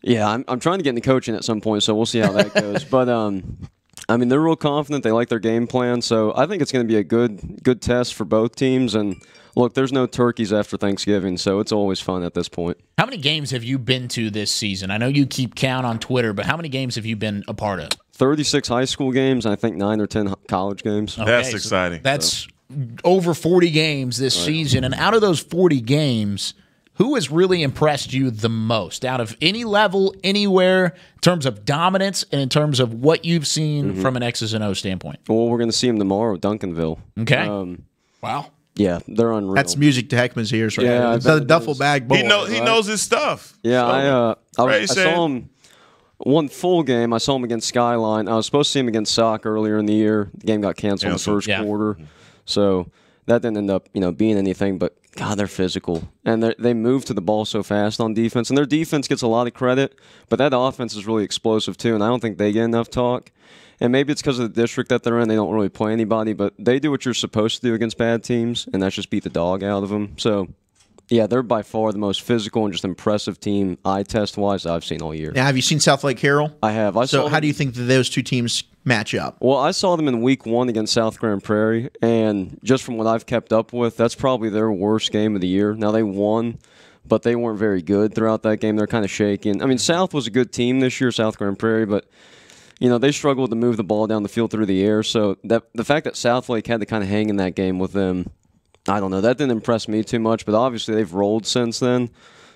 Yeah, I'm trying to get into coaching at some point, so we'll see how that goes. But, I mean, they're real confident. They like their game plan, so I think it's going to be a good test for both teams. And, look, there's no turkeys after Thanksgiving, so it's always fun at this point. How many games have you been to this season? I know you keep count on Twitter, but how many games have you been a part of? 36 high school games, and I think 9 or 10 college games. Okay, that's exciting. That's over 40 games this season. And out of those 40 games, who has really impressed you the most out of any level, anywhere, in terms of dominance and in terms of what you've seen from an X's and O standpoint? Well, we're going to see them tomorrow at Duncanville. Okay. Wow. Yeah, they're unreal. That's music to Heckman's ears right Yeah, now. It's a duffel bag bowl. He knows his stuff. Yeah, I saw him one full game. I saw him against Skyline. I was supposed to see him against Sock earlier in the year. The game got canceled in the first quarter. So that didn't end up, being anything. But, God, they're physical. And they move to the ball so fast on defense. And their defense gets a lot of credit. But that offense is really explosive, too. And I don't think they get enough talk. And maybe it's because of the district that they're in. They don't really play anybody. But they do what you're supposed to do against bad teams. And that's just beat the dog out of them. So, yeah, they're by far the most physical and just impressive team, eye test-wise, I've seen all year. Now, have you seen South Lake Carroll? I have. So how do you think that those two teams match up? Well, I saw them in week 1 against South Grand Prairie, and just from what I've kept up with, that's probably their worst game of the year. Now, they won, but they weren't very good throughout that game. They're kind of shaking. I mean, South was a good team this year, South Grand Prairie, but they struggled to move the ball down the field through the air. So the fact that South Lake had to kind of hang in that game with them, I don't know. That didn't impress me too much, but obviously they've rolled since then.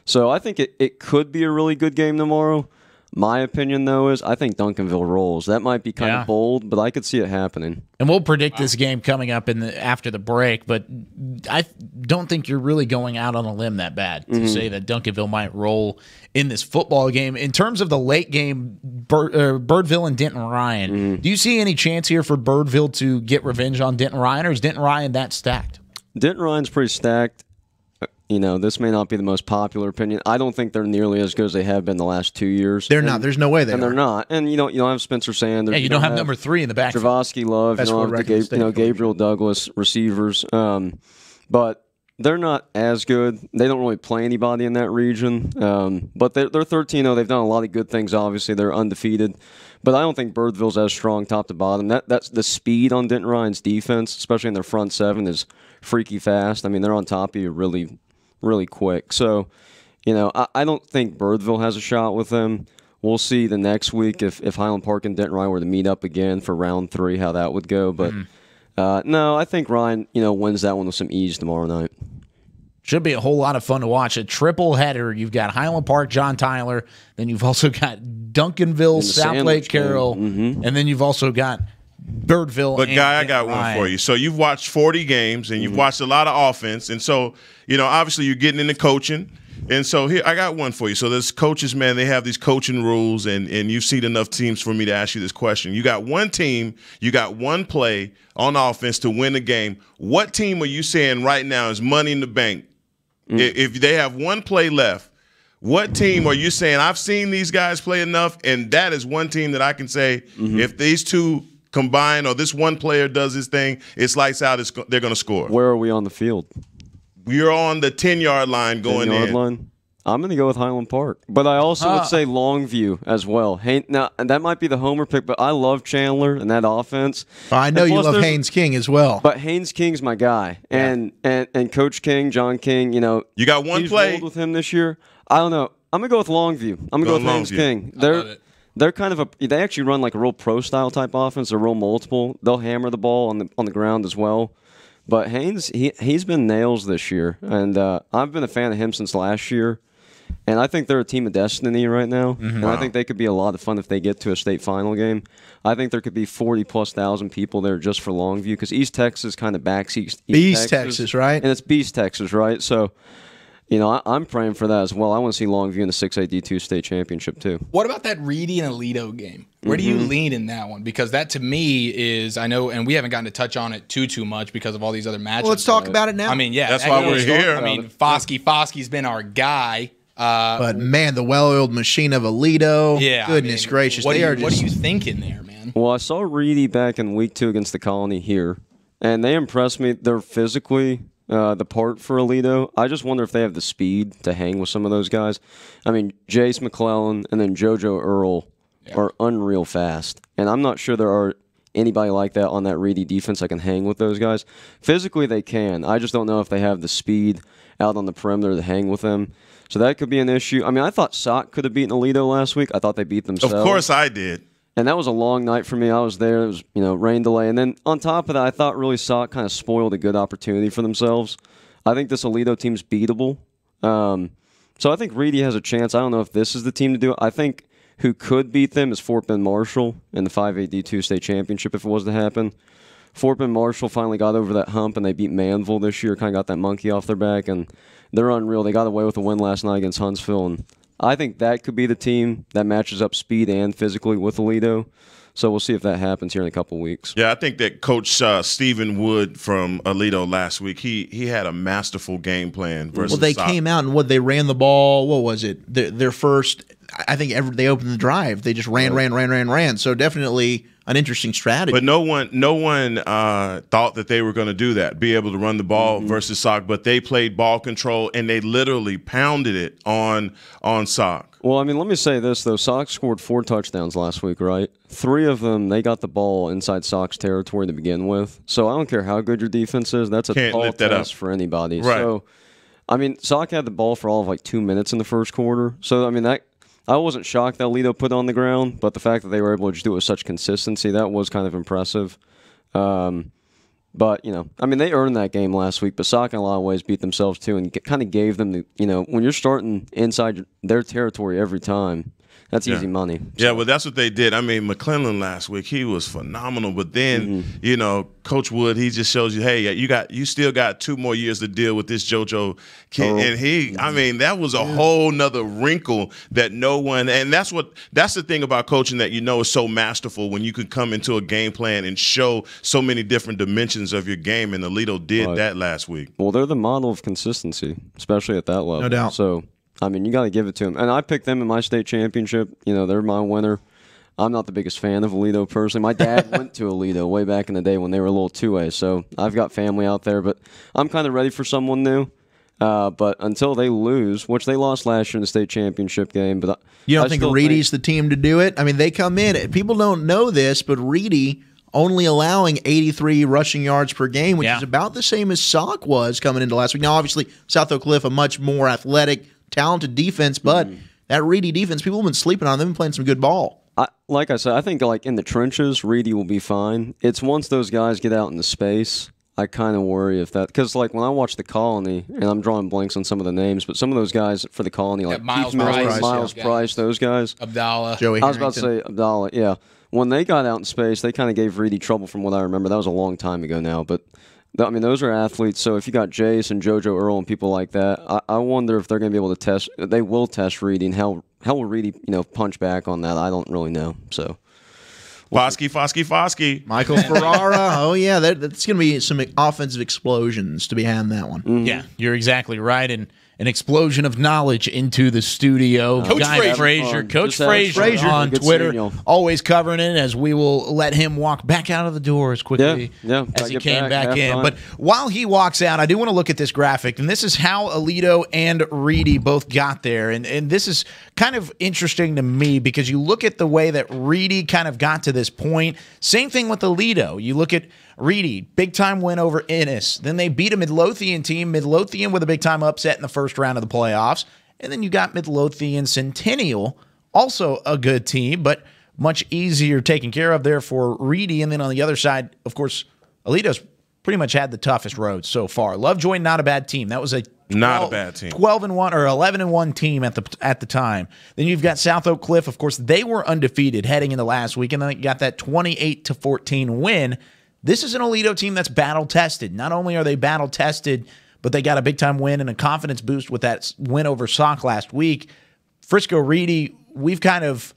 So I think it could be a really good game tomorrow. My opinion, though, is I think Duncanville rolls. That might be kind of bold, but I could see it happening. And we'll predict this game coming up after the break, but I don't think you're really going out on a limb that bad to say that Duncanville might roll in this football game. In terms of the late game, Birdville and Denton Ryan, do you see any chance here for Birdville to get revenge on Denton Ryan, or is Denton Ryan that stacked? Denton Ryan's pretty stacked. this may not be the most popular opinion. I don't think they're nearly as good as they have been the last 2 years. They're not. There's no way they're not. And you don't have Spencer Sanders. Yeah, you don't have number 3 in the back. Travasky Love. You don't have Gabriel Douglas receivers. But they're not as good. They don't really play anybody in that region. But they're 13-0. They've done a lot of good things, obviously. They're undefeated. But I don't think Birdville's as strong top to bottom. That's the speed on Denton Ryan's defense, especially in their front seven, is freaky fast. I mean, they're on top of you really, really quick. So, I don't think Birdville has a shot with them. We'll see the next week if Highland Park and Denton Ryan were to meet up again for round 3, how that would go. But no, I think Ryan, wins that one with some ease tomorrow night. Should be a whole lot of fun to watch. A triple header. You've got Highland Park, John Tyler. Then you've also got Duncanville, South Lake Carroll. And then you've also got Birdville. But, Guy, I got one for you. So you've watched 40 games, and you've watched a lot of offense. And so, obviously you're getting into coaching. And so here, I got one for you. So there's coaches, man, they have these coaching rules, and you've seen enough teams for me to ask you this question. You got one team, you got one play on offense to win the game. What team are you saying right now is money in the bank? If they have one play left, what team are you saying, I've seen these guys play enough, and that is one team that I can say, if these two combine or this one player does his thing, it's lights out, they're going to score. Where are we on the field? We're on the 10-yard line going 10-yard in. Line? I'm going to go with Highland Park. But I also would say Longview as well. Now, and that might be the homer pick, but I love Chandler and that offense. I know you love Haynes King as well. But Haynes King's my guy. And Coach King, John King, you got one play. Rolled with him this year. I don't know. I'm going to go with Longview. I'm going to go with Haynes King. They're kind of they actually run like a real pro-style type offense. They're real multiple. They'll hammer the ball on the ground as well. But Haynes, he's been nails this year. And I've been a fan of him since last year. And I think they're a team of destiny right now. And I think they could be a lot of fun if they get to a state final game. I think there could be 40,000+ people there just for Longview because East Texas kind of backs East Texas, right? And it's Beast Texas, right? So, I'm praying for that as well. I want to see Longview in the 6A D2 state championship too. What about that Reedy and Aledo game? Where do you lean in that one? Because that to me is, I know, and we haven't gotten to touch on it too much because of all these other matches. Well, let's talk about it now. I mean, yeah. That's why we're here. I mean, Foskey's been our guy. But, man, the well-oiled machine of Aledo. Yeah. Goodness gracious. What are you thinking there, man? Well, I saw Reedy back in week 2 against the Colony here, and they impressed me. They're physically the part for Aledo. I just wonder if they have the speed to hang with some of those guys. I mean, Jace McClellan and then JoJo Earl are unreal fast, and I'm not sure there are anybody like that on that Reedy defense that can hang with those guys. Physically, they can. I just don't know if they have the speed out on the perimeter to hang with them. So that could be an issue. I mean, I thought Sock could have beaten Aledo last week. I thought they beat themselves. Of course I did. And that was a long night for me. I was there. It was, rain delay. And then on top of that, I thought really Sock kind of spoiled a good opportunity for themselves. I think this Aledo team's beatable. So I think Reedy has a chance. I don't know if this is the team to do it. I think who could beat them is Fort Bend Marshall in the 5A D2 state championship if it was to happen. Fort Bend Marshall finally got over that hump, and they beat Manville this year, kind of got that monkey off their back, and they're unreal. They got away with a win last night against Huntsville, and I think that could be the team that matches up speed and physically with Aledo. So we'll see if that happens here in a couple weeks. Yeah, I think that Coach Stephen Wood from Aledo last week, he had a masterful game plan versus Well, they came out and they ran the ball. What was it? Their first, I think they opened the drive. They just ran. So definitely an interesting strategy. But no one thought that they were going to do that, be able to run the ball versus Sock. But they played ball control, and they literally pounded it on Sock. Well, I mean, let me say this, though. Sock scored 4 touchdowns last week, right? 3 of them, they got the ball inside Sock's territory to begin with. So I don't care how good your defense is. That's a tall test for anybody. Right. So, I mean, Sock had the ball for all of 2 minutes in the first quarter. So, I mean, I wasn't shocked that Aledo put on the ground, but the fact that they were able to just do it with such consistency, that was kind of impressive. But, I mean, they earned that game last week, but Sock in a lot of ways beat themselves too and kind of gave them the, when you're starting inside their territory every time, That's easy money. Yeah, well, that's what they did. I mean, McClellan last week, he was phenomenal. But then, you know, Coach Wood, he just shows you, hey, you still got 2 more years to deal with this JoJo kid. And I mean, that was a whole nother wrinkle that no one, and that's the thing about coaching that you know is so masterful when you can come into a game plan and show so many different dimensions of your game. And Alito did that last week. Well, they're the model of consistency, especially at that level. No doubt. So, I mean, you got to give it to them. And I picked them in my state championship. You know, they're my winner. I'm not the biggest fan of Alito personally. My dad went to Alito way back in the day when they were a little 2A, so I've got family out there. But I'm kind of ready for someone new. But until they lose, which they lost last year in the state championship game. But you don't think Reedy's the team to do it? I mean, they come in. People don't know this, but Reedy only allowing 83 rushing yards per game, which is about the same as Sauk was coming into last week. Now, obviously, South Oak Cliff, a much more athletic, talented defense, but that Reedy defense, people have been sleeping on them and playing some good ball. Like I said, I think like in the trenches, Reedy will be fine. It's once those guys get out in the space, I kind of worry if that, because like when I watch the Colony, and I'm drawing blanks on some of the names, but some of those guys for the Colony, like Miles Keith Miller, Price, Miles Price, those guys, Abdallah, Joey I was about to say Abdallah, yeah. When they got out in space, they kind of gave Reedy trouble from what I remember. That was a long time ago now, but I mean, those are athletes. So if you got Jace and JoJo Earl and people like that, I wonder if they're going to be able to test. They will test Reedy, and how will Reedy, punch back on that? I don't really know. So. Foskey. Michael Ferrara. Oh, yeah. That's going to be some offensive explosions to be had in that one. Yeah, you're exactly right. And an explosion of knowledge into the studio. Coach Frazier. Coach Frazier on Twitter, always covering it as we will let him walk back out of the door as quickly as he came back in. But while he walks out, I do want to look at this graphic, and this is how Alito and Reedy both got there. And this is kind of interesting to me because you look at the way that Reedy kind of got to this point. Same thing with Alito. You look at Reedy, big-time win over Ennis. Then they beat a Midlothian team. Midlothian with a big-time upset in the first round of the playoffs. And then you got Midlothian Centennial, also a good team, but much easier taken care of there for Reedy. And then on the other side, of course, Alito's pretty much had the toughest road so far. Lovejoy, not a bad team. That was a 12-1 or 11-1 team at the time. Then you've got South Oak Cliff. Of course, they were undefeated heading into last week, and then you got that 28-14 win. This is an Alito team that's battle-tested. Not only are they battle-tested, but they got a big-time win and a confidence boost with that win over Sauk last week. Frisco Reedy, we've kind of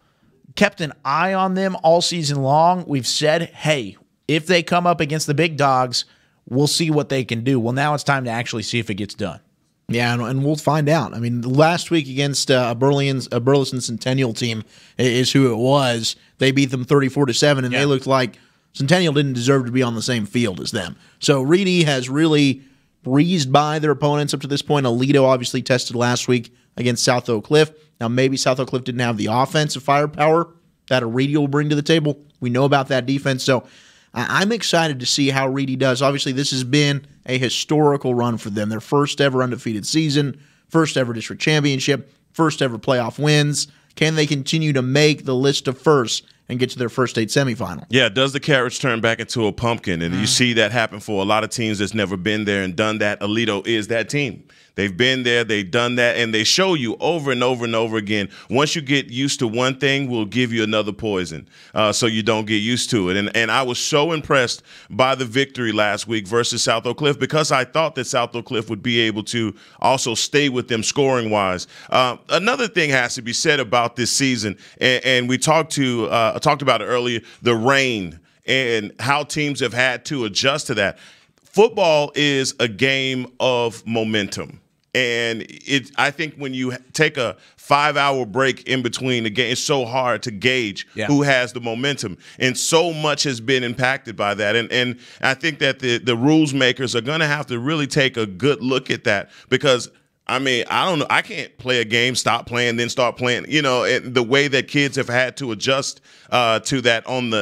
kept an eye on them all season long. We've said, hey, if they come up against the big dogs, we'll see what they can do. Well, now it's time to actually see if it gets done. Yeah, and we'll find out. I mean, last week against a Burleson Centennial team is who it was. They beat them 34-7, and they looked like Centennial didn't deserve to be on the same field as them. So Reedy has really breezed by their opponents up to this point. Alito obviously tested last week against South Oak Cliff. Now, maybe South Oak Cliff didn't have the offensive firepower that Reedy will bring to the table. We know about that defense. So I'm excited to see how Reedy does. Obviously, this has been a historical run for them. Their first ever undefeated season, first ever district championship, first ever playoff wins. Can they continue to make the list of firsts and get to their first state semifinal? Yeah, does the carriage turn back into a pumpkin? And you see that happen for a lot of teams that's never been there and done that. Alito is that team. They've been there, they've done that, and they show you over and over and over again. Once you get used to one thing, we'll give you another poison so you don't get used to it. And I was so impressed by the victory last week versus South Oak Cliff because I thought that South Oak Cliff would be able to also stay with them scoring-wise. Another thing has to be said about this season, and we talked about it earlier, the rain and how teams have had to adjust to that. Football is a game of momentum. And I think when you take a 5-hour break in between the game, it's so hard to gauge who has the momentum. And so much has been impacted by that. And I think that the rules makers are going to have to really take a good look at that because – I mean, I don't know. I can't play a game, stop playing, then start playing. You know, the way that kids have had to adjust to that on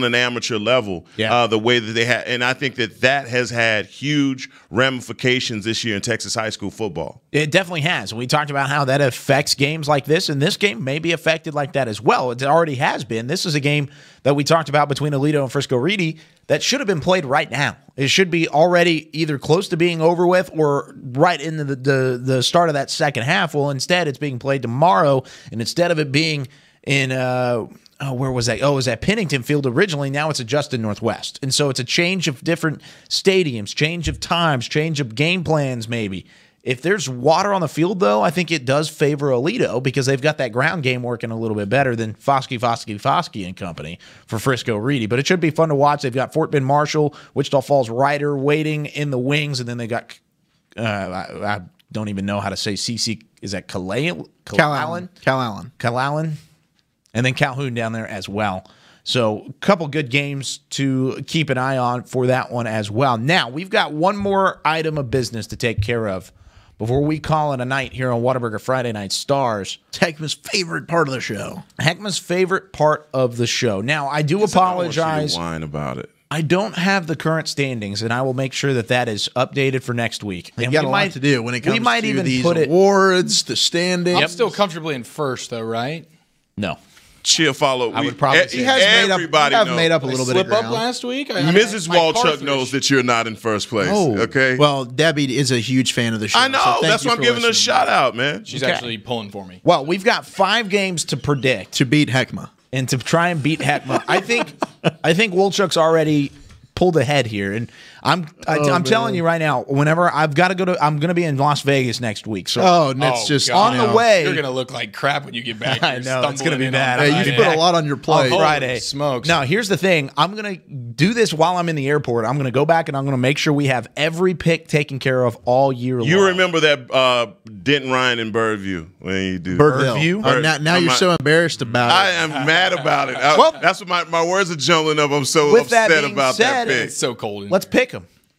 an amateur level, the way that they had, and I think that has had huge ramifications this year in Texas high school football. It definitely has. We talked about how that affects games like this, and this game may be affected like that as well. It already has been. This is a game that we talked about between Alito and Frisco Reedy. that should have been played right now. It should be already either close to being over with or right into the start of that second half. Well, instead, it's being played tomorrow, and instead of it being in where was that? Oh, it was at Pennington Field originally. Now it's at Justin Northwest, and so it's a change of different stadiums, change of times, change of game plans, maybe. If there's water on the field, though, I think it does favor Aledo because they've got that ground game working a little bit better than Foskey and company for Frisco Reedy. But it should be fun to watch. They've got Fort Bend Marshall, Wichita Falls Rider waiting in the wings, and then they got I don't even know how to say CC. Is that Calallen? Calallen, and then Calhoun down there as well. So a couple good games to keep an eye on for that one as well. Now, we've got one more item of business to take care of before we call it a night here on Whataburger Friday Night Stars. It's Heckma's favorite part of the show. Heckma's favorite part of the show. Now, I do apologize. I want you to whine about it. I don't have the current standings, and I will make sure that is updated for next week. You've got a lot to do when it comes to even these put awards, the standings. I'm still comfortably in first, though, right? No. She'll follow. I would probably say he has made up a little bit of slip ground. up last week. Mrs. Walchuk knows that you're not in first place. Oh, okay. Well, Debbie is a huge fan of the show. I know. So that's why I'm giving her a shout out, man. She's actually pulling for me. Well, we've got 5 games to predict to beat Heckma and to try and beat Heckma. I think Walchuk's already pulled ahead here, and I'm telling you right now, whenever I've got to go I'm going to be in Las Vegas next week. So just on the way. You're going to look like crap when you get back. I know it's going to be bad. Hey, you put a lot on your plate. On Friday, smokes. Now, here's the thing: I'm going to do this while I'm in the airport. I'm going to go back and I'm going to make sure we have every pick taken care of all year long. You remember that Denton Ryan in Birdview when you do Birdview? Now you're so embarrassed about it. I am mad about it. That's what my words are jumbling up. I'm so upset about that pick. It's so cold. Let's pick them.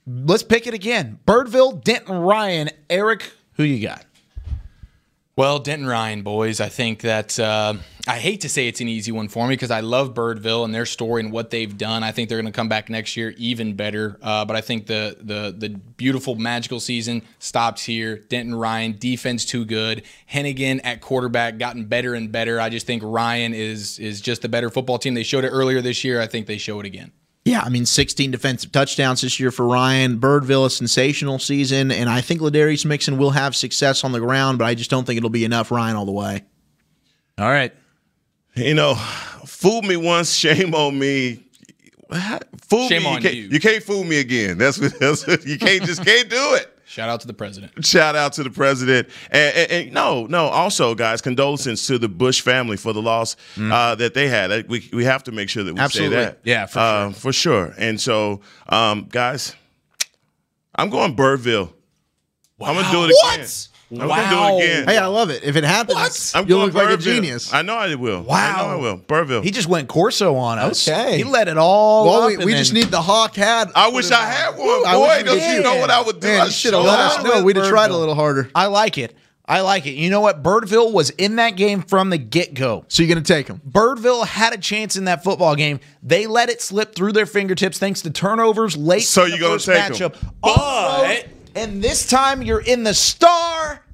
Let's pick it again. Birdville, Denton Ryan. Eric, who you got? Well, Denton Ryan, boys. I think that I hate to say it's an easy one for me because I love Birdville and their story and what they've done. I think they're going to come back next year even better. But I think the beautiful, magical season stops here. Denton Ryan, defense too good. Hennigan at quarterback gotten better and better. I just think Ryan is just the better football team. They showed it earlier this year. I think they show it again. Yeah, I mean, 16 defensive touchdowns this year for Ryan. Birdville, a sensational season, and I think Ladarius Mixon will have success on the ground, but I just don't think it'll be enough Ryan all the way. All right. You know, fool me once, shame on me. Shame on you. You can't fool me again. That's what you can't do it. Shout out to the president. Shout out to the president. And no. Also, guys, condolences to the Bush family for the loss that they had. We have to make sure that we say that. Yeah, for sure. For sure. And so, guys, I'm going Birdville. Wow. I'm going to do it again. I'm going to do it again. Hey, I love it. If it happens, you'll look like a genius. I know I will. Wow. I know I will. Birdville. He just went Corso on us. Okay. He let it all up. We just need the Hawk hat. I wish I had one. Boy, don't you know what I would do? Man, you should have let us know. We'd have tried a little harder. I like it. You know what? Birdville was in that game from the get-go. So you're going to take them? Birdville had a chance in that football game. They let it slip through their fingertips thanks to turnovers late so in the you're first gonna take matchup. them. But, and this time you're in the star.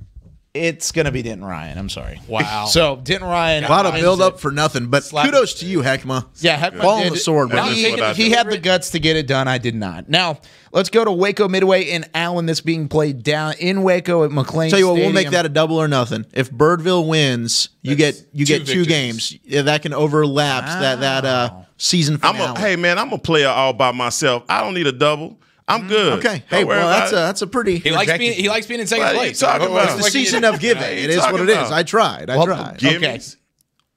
It's going to be Denton Ryan. I'm sorry. Wow. So, Denton Ryan. A lot of build-up for nothing, but kudos to you, Heckma. Yeah, Heckma ball on the sword. He had the guts to get it done. I did not. Now, let's go to Waco Midway in Allen. This being played down in Waco at McLean Tell you what, Stadium. we'll make that a double or nothing. If Birdville wins, you get two games. Yeah, that can overlap that season finale. Hey, man, I'm a player all by myself. I don't need a double. I'm good. Okay. Hey, well, that's a pretty. He likes being in second place. It's the season of giving. It is what it is. I tried. Okay.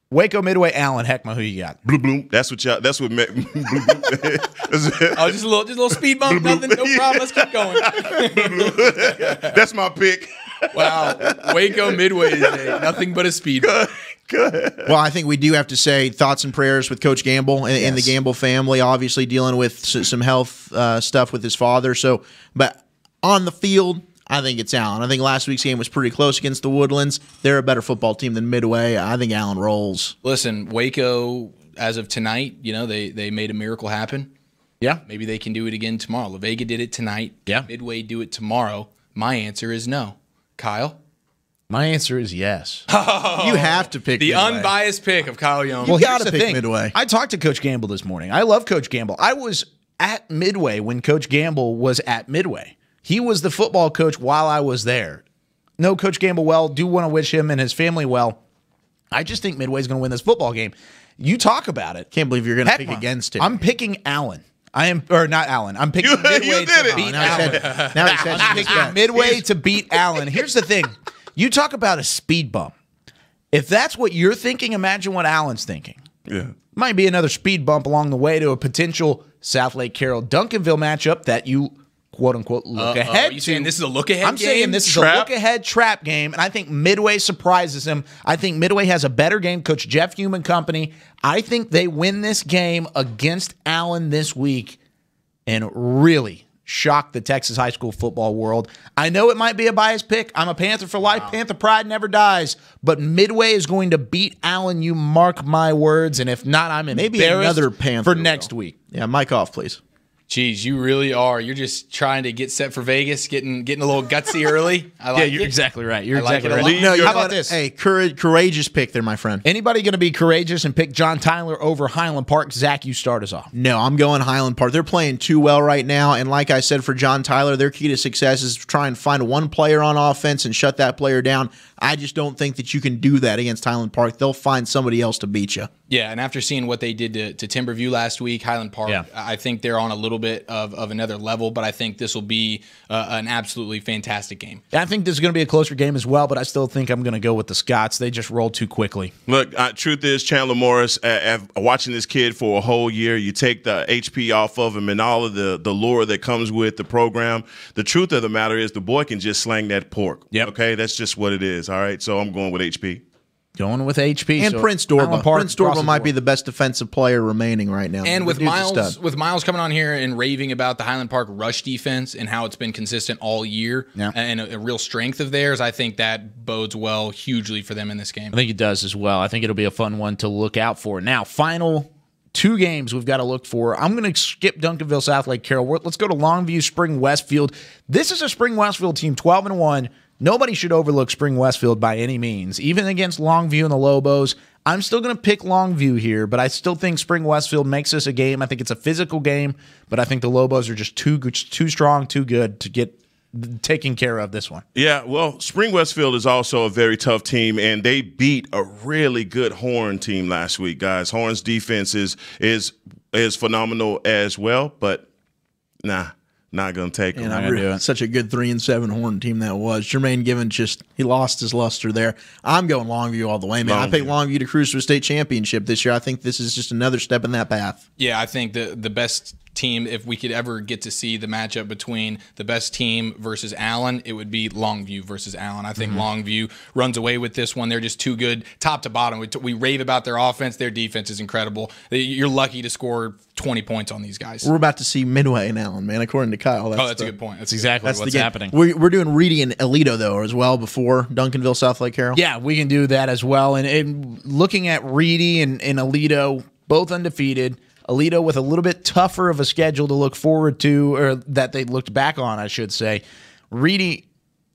Waco Midway Allen. Heckma, who you got? Blue bloom. That's what. That's what. Just a little speed bump. Nothing. No problem. Let's keep going. That's my pick. Wow. Waco Midway today. Nothing but a speed bump. Good. Well, I think we do have to say thoughts and prayers with Coach Gamble and the Gamble family, obviously dealing with some health stuff with his father. So, but on the field, I think it's Allen. I think last week's game was pretty close against the Woodlands. They're a better football team than Midway. I think Allen rolls. Listen, Waco, as of tonight, they made a miracle happen. Yeah. Maybe they can do it again tomorrow. La Vega did it tonight. Yeah. Midway do it tomorrow. My answer is no. Kyle? My answer is yes. You have to pick the Midway. Unbiased pick of Kyle Young. Well, you got to pick Midway. I talked to Coach Gamble this morning. I love Coach Gamble. I was at Midway when Coach Gamble was at Midway. He was the football coach while I was there. Know Coach Gamble well, do want to wish him and his family well. I just think Midway's going to win this football game. You talk about it. Can't believe you're going to pick against it. I'm picking Allen. Not Allen. I'm picking Midway to beat Allen. I'm picking Midway to beat Allen. Here's the thing. You talk about a speed bump. If that's what you're thinking, imagine what Allen's thinking. Yeah. Might be another speed bump along the way to a potential Southlake Carroll Duncanville matchup that you quote unquote look ahead. Are you saying this is a look ahead game? I'm saying this is a look ahead trap game, and I think Midway surprises him. I think Midway has a better game. Coach Jeff Human Company. I think they win this game against Allen this week and really shock the Texas high school football world. I know it might be a biased pick. I'm a Panther for life. Wow. Panther pride never dies. But Midway is going to beat Allen. You mark my words. And if not, I'm embarrassed maybe another Panther for next week. Yeah, mic off, please. Geez, you really are. You're just trying to get set for Vegas, getting a little gutsy early. I like you're it. Exactly right. You're like exactly right. No, how about this? Hey, courageous pick there, my friend. Anybody going to be courageous and pick John Tyler over Highland Park? Zach, you start us off. No, I'm going Highland Park. They're playing too well right now, and like I said, for John Tyler, their key to success is to try and find one player on offense and shut that player down. I just don't think that you can do that against Highland Park. They'll find somebody else to beat you. Yeah, and after seeing what they did to Timberview last week, Highland Park, I think they're on a little bit of another level, but I think this will be an absolutely fantastic game. I think this is going to be a closer game as well, but I still think I'm going to go with the Scots. They just rolled too quickly. Look, truth is, Chandler Morris, watching this kid for a whole year, you take the HP off of him and all of the lure that comes with the program. The truth of the matter is the boy can just slang that pork. Yep. Okay, that's just what it is. All right, so I'm going with HP. Going with HP. And so Prince Dorba. Prince Dorba might be the best defensive player remaining right now. And with Miles coming on here and raving about the Highland Park rush defense and how it's been consistent all year and a real strength of theirs, I think that bodes well hugely for them in this game. I think it does as well. I think it'll be a fun one to look out for. Now, final two games we've got to look for. I'm going to skip Duncanville, Southlake Carroll. Let's go to Longview, Spring Westfield. This is a Spring Westfield team, 12-1. Nobody should overlook Spring Westfield by any means, even against Longview and the Lobos. I'm still going to pick Longview here, but I still think Spring Westfield makes this a game. I think it's a physical game, but I think the Lobos are just too strong, too good to get taken care of this one. Yeah, well, Spring Westfield is also a very tough team, and they beat a really good Horn team last week, guys. Horn's defense is phenomenal as well, but nah. Not going to take him. Such a good 3-7 Horn team that was. Jermaine Givens he lost his luster there. I'm going Longview all the way, man. I picked Longview to cruise to a state championship this year. I think this is just another step in that path. Yeah, I think the best team, if we could ever get to see the matchup between the best team versus Allen, it would be Longview versus Allen. I think Longview runs away with this one. They're just too good top to bottom. We rave about their offense. Their defense is incredible. You're lucky to score 20 points on these guys. We're about to see Midway and Allen, man, according to Kyle. That's a good point. That's exactly what's happening. We're doing Reedy and Aledo, though, as well, before Duncanville, Southlake Carroll. Yeah, we can do that as well. And looking at Reedy and Aledo, both undefeated. Aledo with a little bit tougher of a schedule to look forward to, or that they looked back on, I should say. Reedy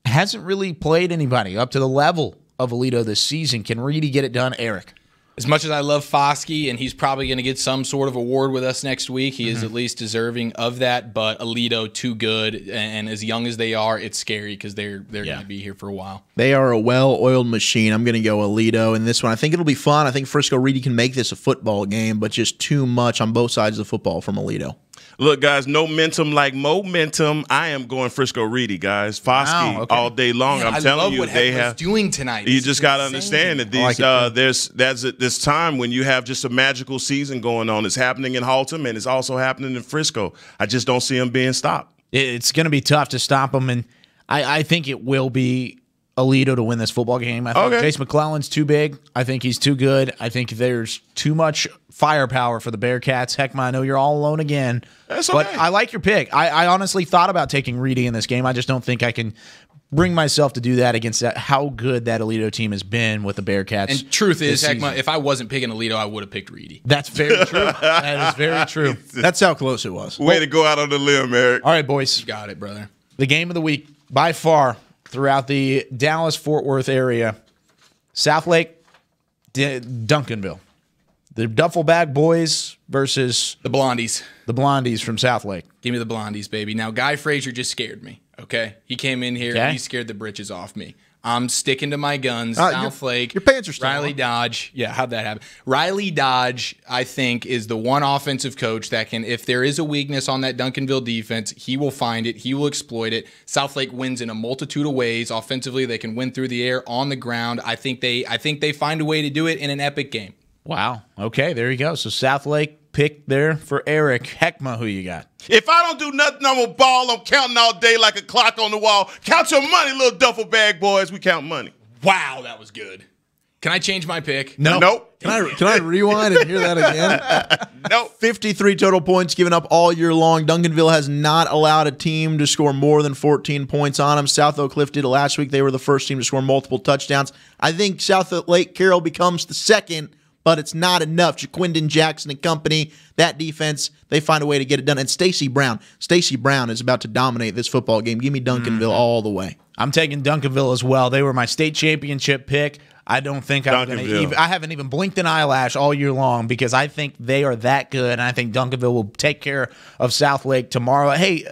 hasn't really played anybody up to the level of Aledo this season. Can Reedy get it done, Eric? As much as I love Foskey, and he's probably going to get some sort of award with us next week, he is at least deserving of that, but Aledo too good, and as young as they are, it's scary because they're going to be here for a while. They are a well-oiled machine. I'm going to go Aledo in this one. I think it'll be fun. I think Frisco Reedy can make this a football game, but just too much on both sides of the football from Aledo. Look, guys, no momentum like momentum. I am going Frisco Reedy, guys. Foskey all day long. Man, I'm telling you, they have doing tonight. You just got to understand that these there's this time when you have just a magical season going on. It's happening in Haltom and it's also happening in Frisco. I just don't see them being stopped. It's going to be tough to stop them, and I think it will be Aledo to win this football game. I think Jace McClellan's too big. I think he's too good. I think there's too much firepower for the Bearcats. Heckma, I know you're all alone again. That's okay. But I like your pick. I honestly thought about taking Reedy in this game. I just don't think I can bring myself to do that against how good that Aledo team has been with the Bearcats. And truth is, Heckma, if I wasn't picking Aledo, I would have picked Reedy. That's very true. That is very true. That's how close it was. Way to go out on the limb, Eric. All right, boys. You got it, brother. The game of the week, by far, throughout the Dallas-Fort Worth area, Southlake, Duncanville. The Duffel Bag Boys versus the Blondies. The Blondies from Southlake. Give me the Blondies, baby. Now, Guy Frazier just scared me, okay? He came in here and he scared the britches off me. I'm sticking to my guns. Southlake. Your pants are still Riley on. Dodge. Yeah, how'd that happen? Riley Dodge, I think, is the one offensive coach that can, if there is a weakness on that Duncanville defense, he will find it. He will exploit it. Southlake wins in a multitude of ways. Offensively, they can win through the air, on the ground. I think they find a way to do it in an epic game. Wow. Okay, there you go. So Southlake pick there for Eric. Heckma, who you got? If I don't do nothing, I'm a ball. I'm counting all day like a clock on the wall. Count your money, little duffel bag boys. We count money. Wow, that was good. Can I change my pick? No. Nope. Can I rewind and hear that again? Nope. 53 total points given up all year long. Duncanville has not allowed a team to score more than 14 points on them. South Oak Cliff did it last week. They were the first team to score multiple touchdowns. I think South Lake Carroll becomes the second, but it's not enough. Jaquindon Jackson and company, that defense, they find a way to get it done. And Stacy Brown is about to dominate this football game. Give me Duncanville all the way. I'm taking Duncanville as well. They were my state championship pick. I don't think I haven't even blinked an eyelash all year long because I think they are that good, and I think Duncanville will take care of Southlake tomorrow. Hey,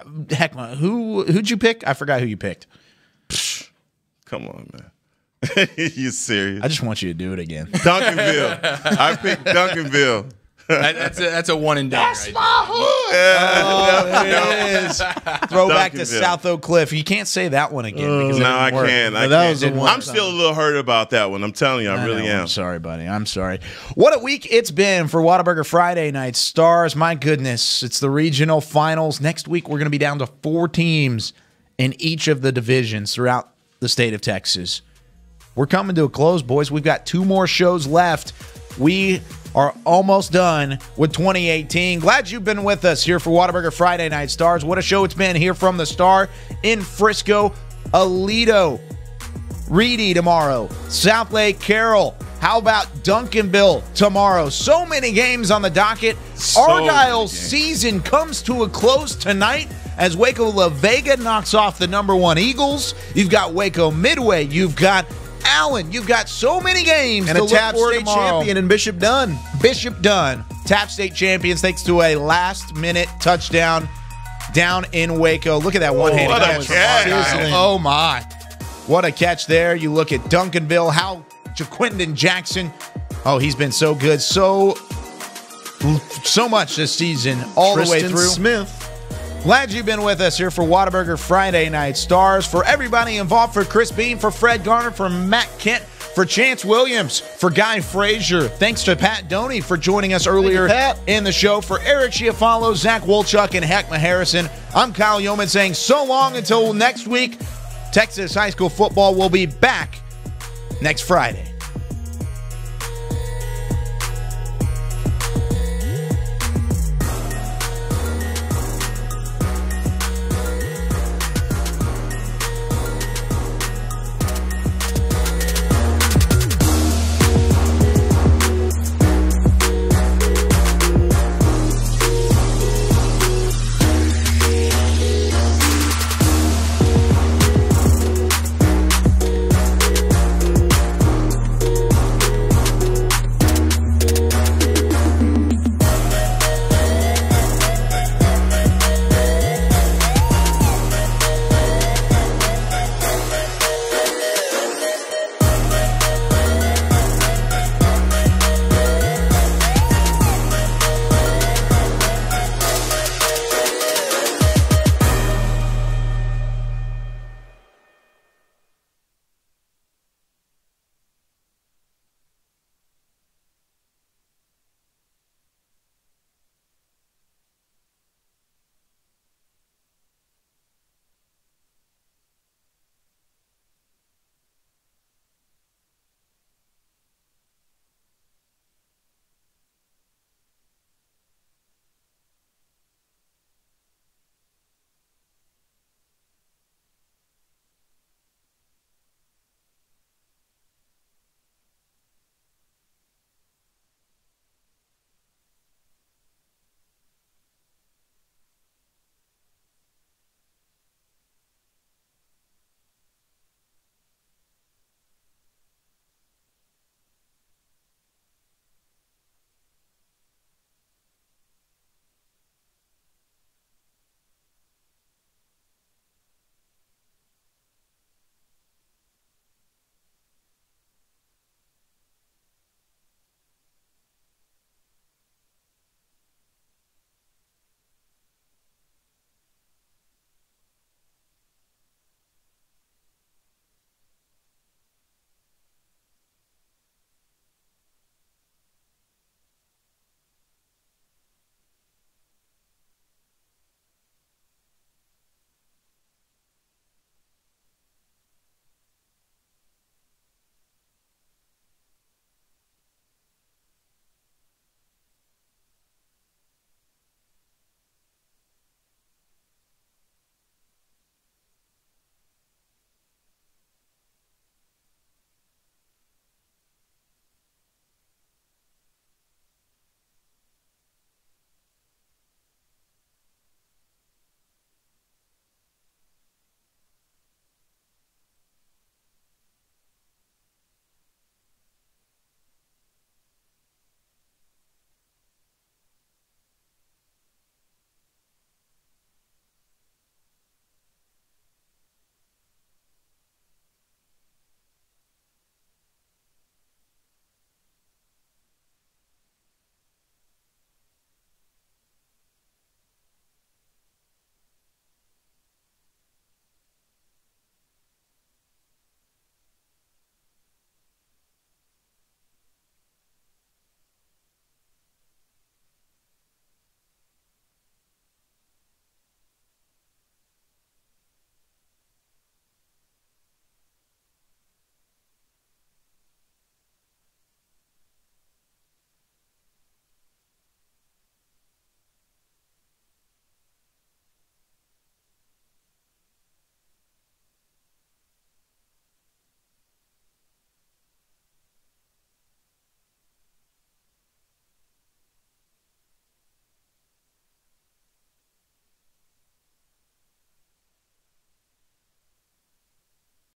Heckma, who'd you pick? I forgot who you picked. Come on, man. You serious? I just want you to do it again. Duncanville. I picked Duncanville. That's a one and done. That's right my hood. It is. Throwback to South Oak Cliff. You can't say that one again. Because no, I can't. I'm still a little hurt about that one. I'm telling you, I really am. I'm sorry, buddy. I'm sorry. What a week it's been for Whataburger Friday Night Stars. My goodness, it's the regional finals. Next week, we're going to be down to 4 teams in each of the divisions throughout the state of Texas. We're coming to a close, boys. We've got 2 more shows left. We are almost done with 2018. Glad you've been with us here for Whataburger Friday Night Stars. What a show it's been here from the Star in Frisco. Aledo, Reedy tomorrow. Southlake Carroll. How about Duncanville tomorrow? So many games on the docket. Argyle's season comes to a close tonight as Waco La Vega knocks off the #1 Eagles. You've got Waco Midway. You've got Allen. You've got so many games and to a TAP look for State tomorrow. champion in Bishop Dunn. Bishop Dunn, TAP State champions, thanks to a last-minute touchdown down in Waco. Look at that one-handed catch. Oh, my. What a catch there. You look at Duncanville, how Jaquindon Jackson, oh, he's been so good. So much this season, all the way through. Smith. Glad you've been with us here for Whataburger Friday Night Stars. For everybody involved, for Chris Bean, for Fred Garner, for Matt Kent, for Chance Williams, for Guy Frazier. Thanks to Pat Doney for joining us earlier in the show. For Eric Chiafalo, Zach Wolchuk, and Heckma Harrison, I'm Kyle Yeoman saying so long until next week. Texas high school football will be back next Friday.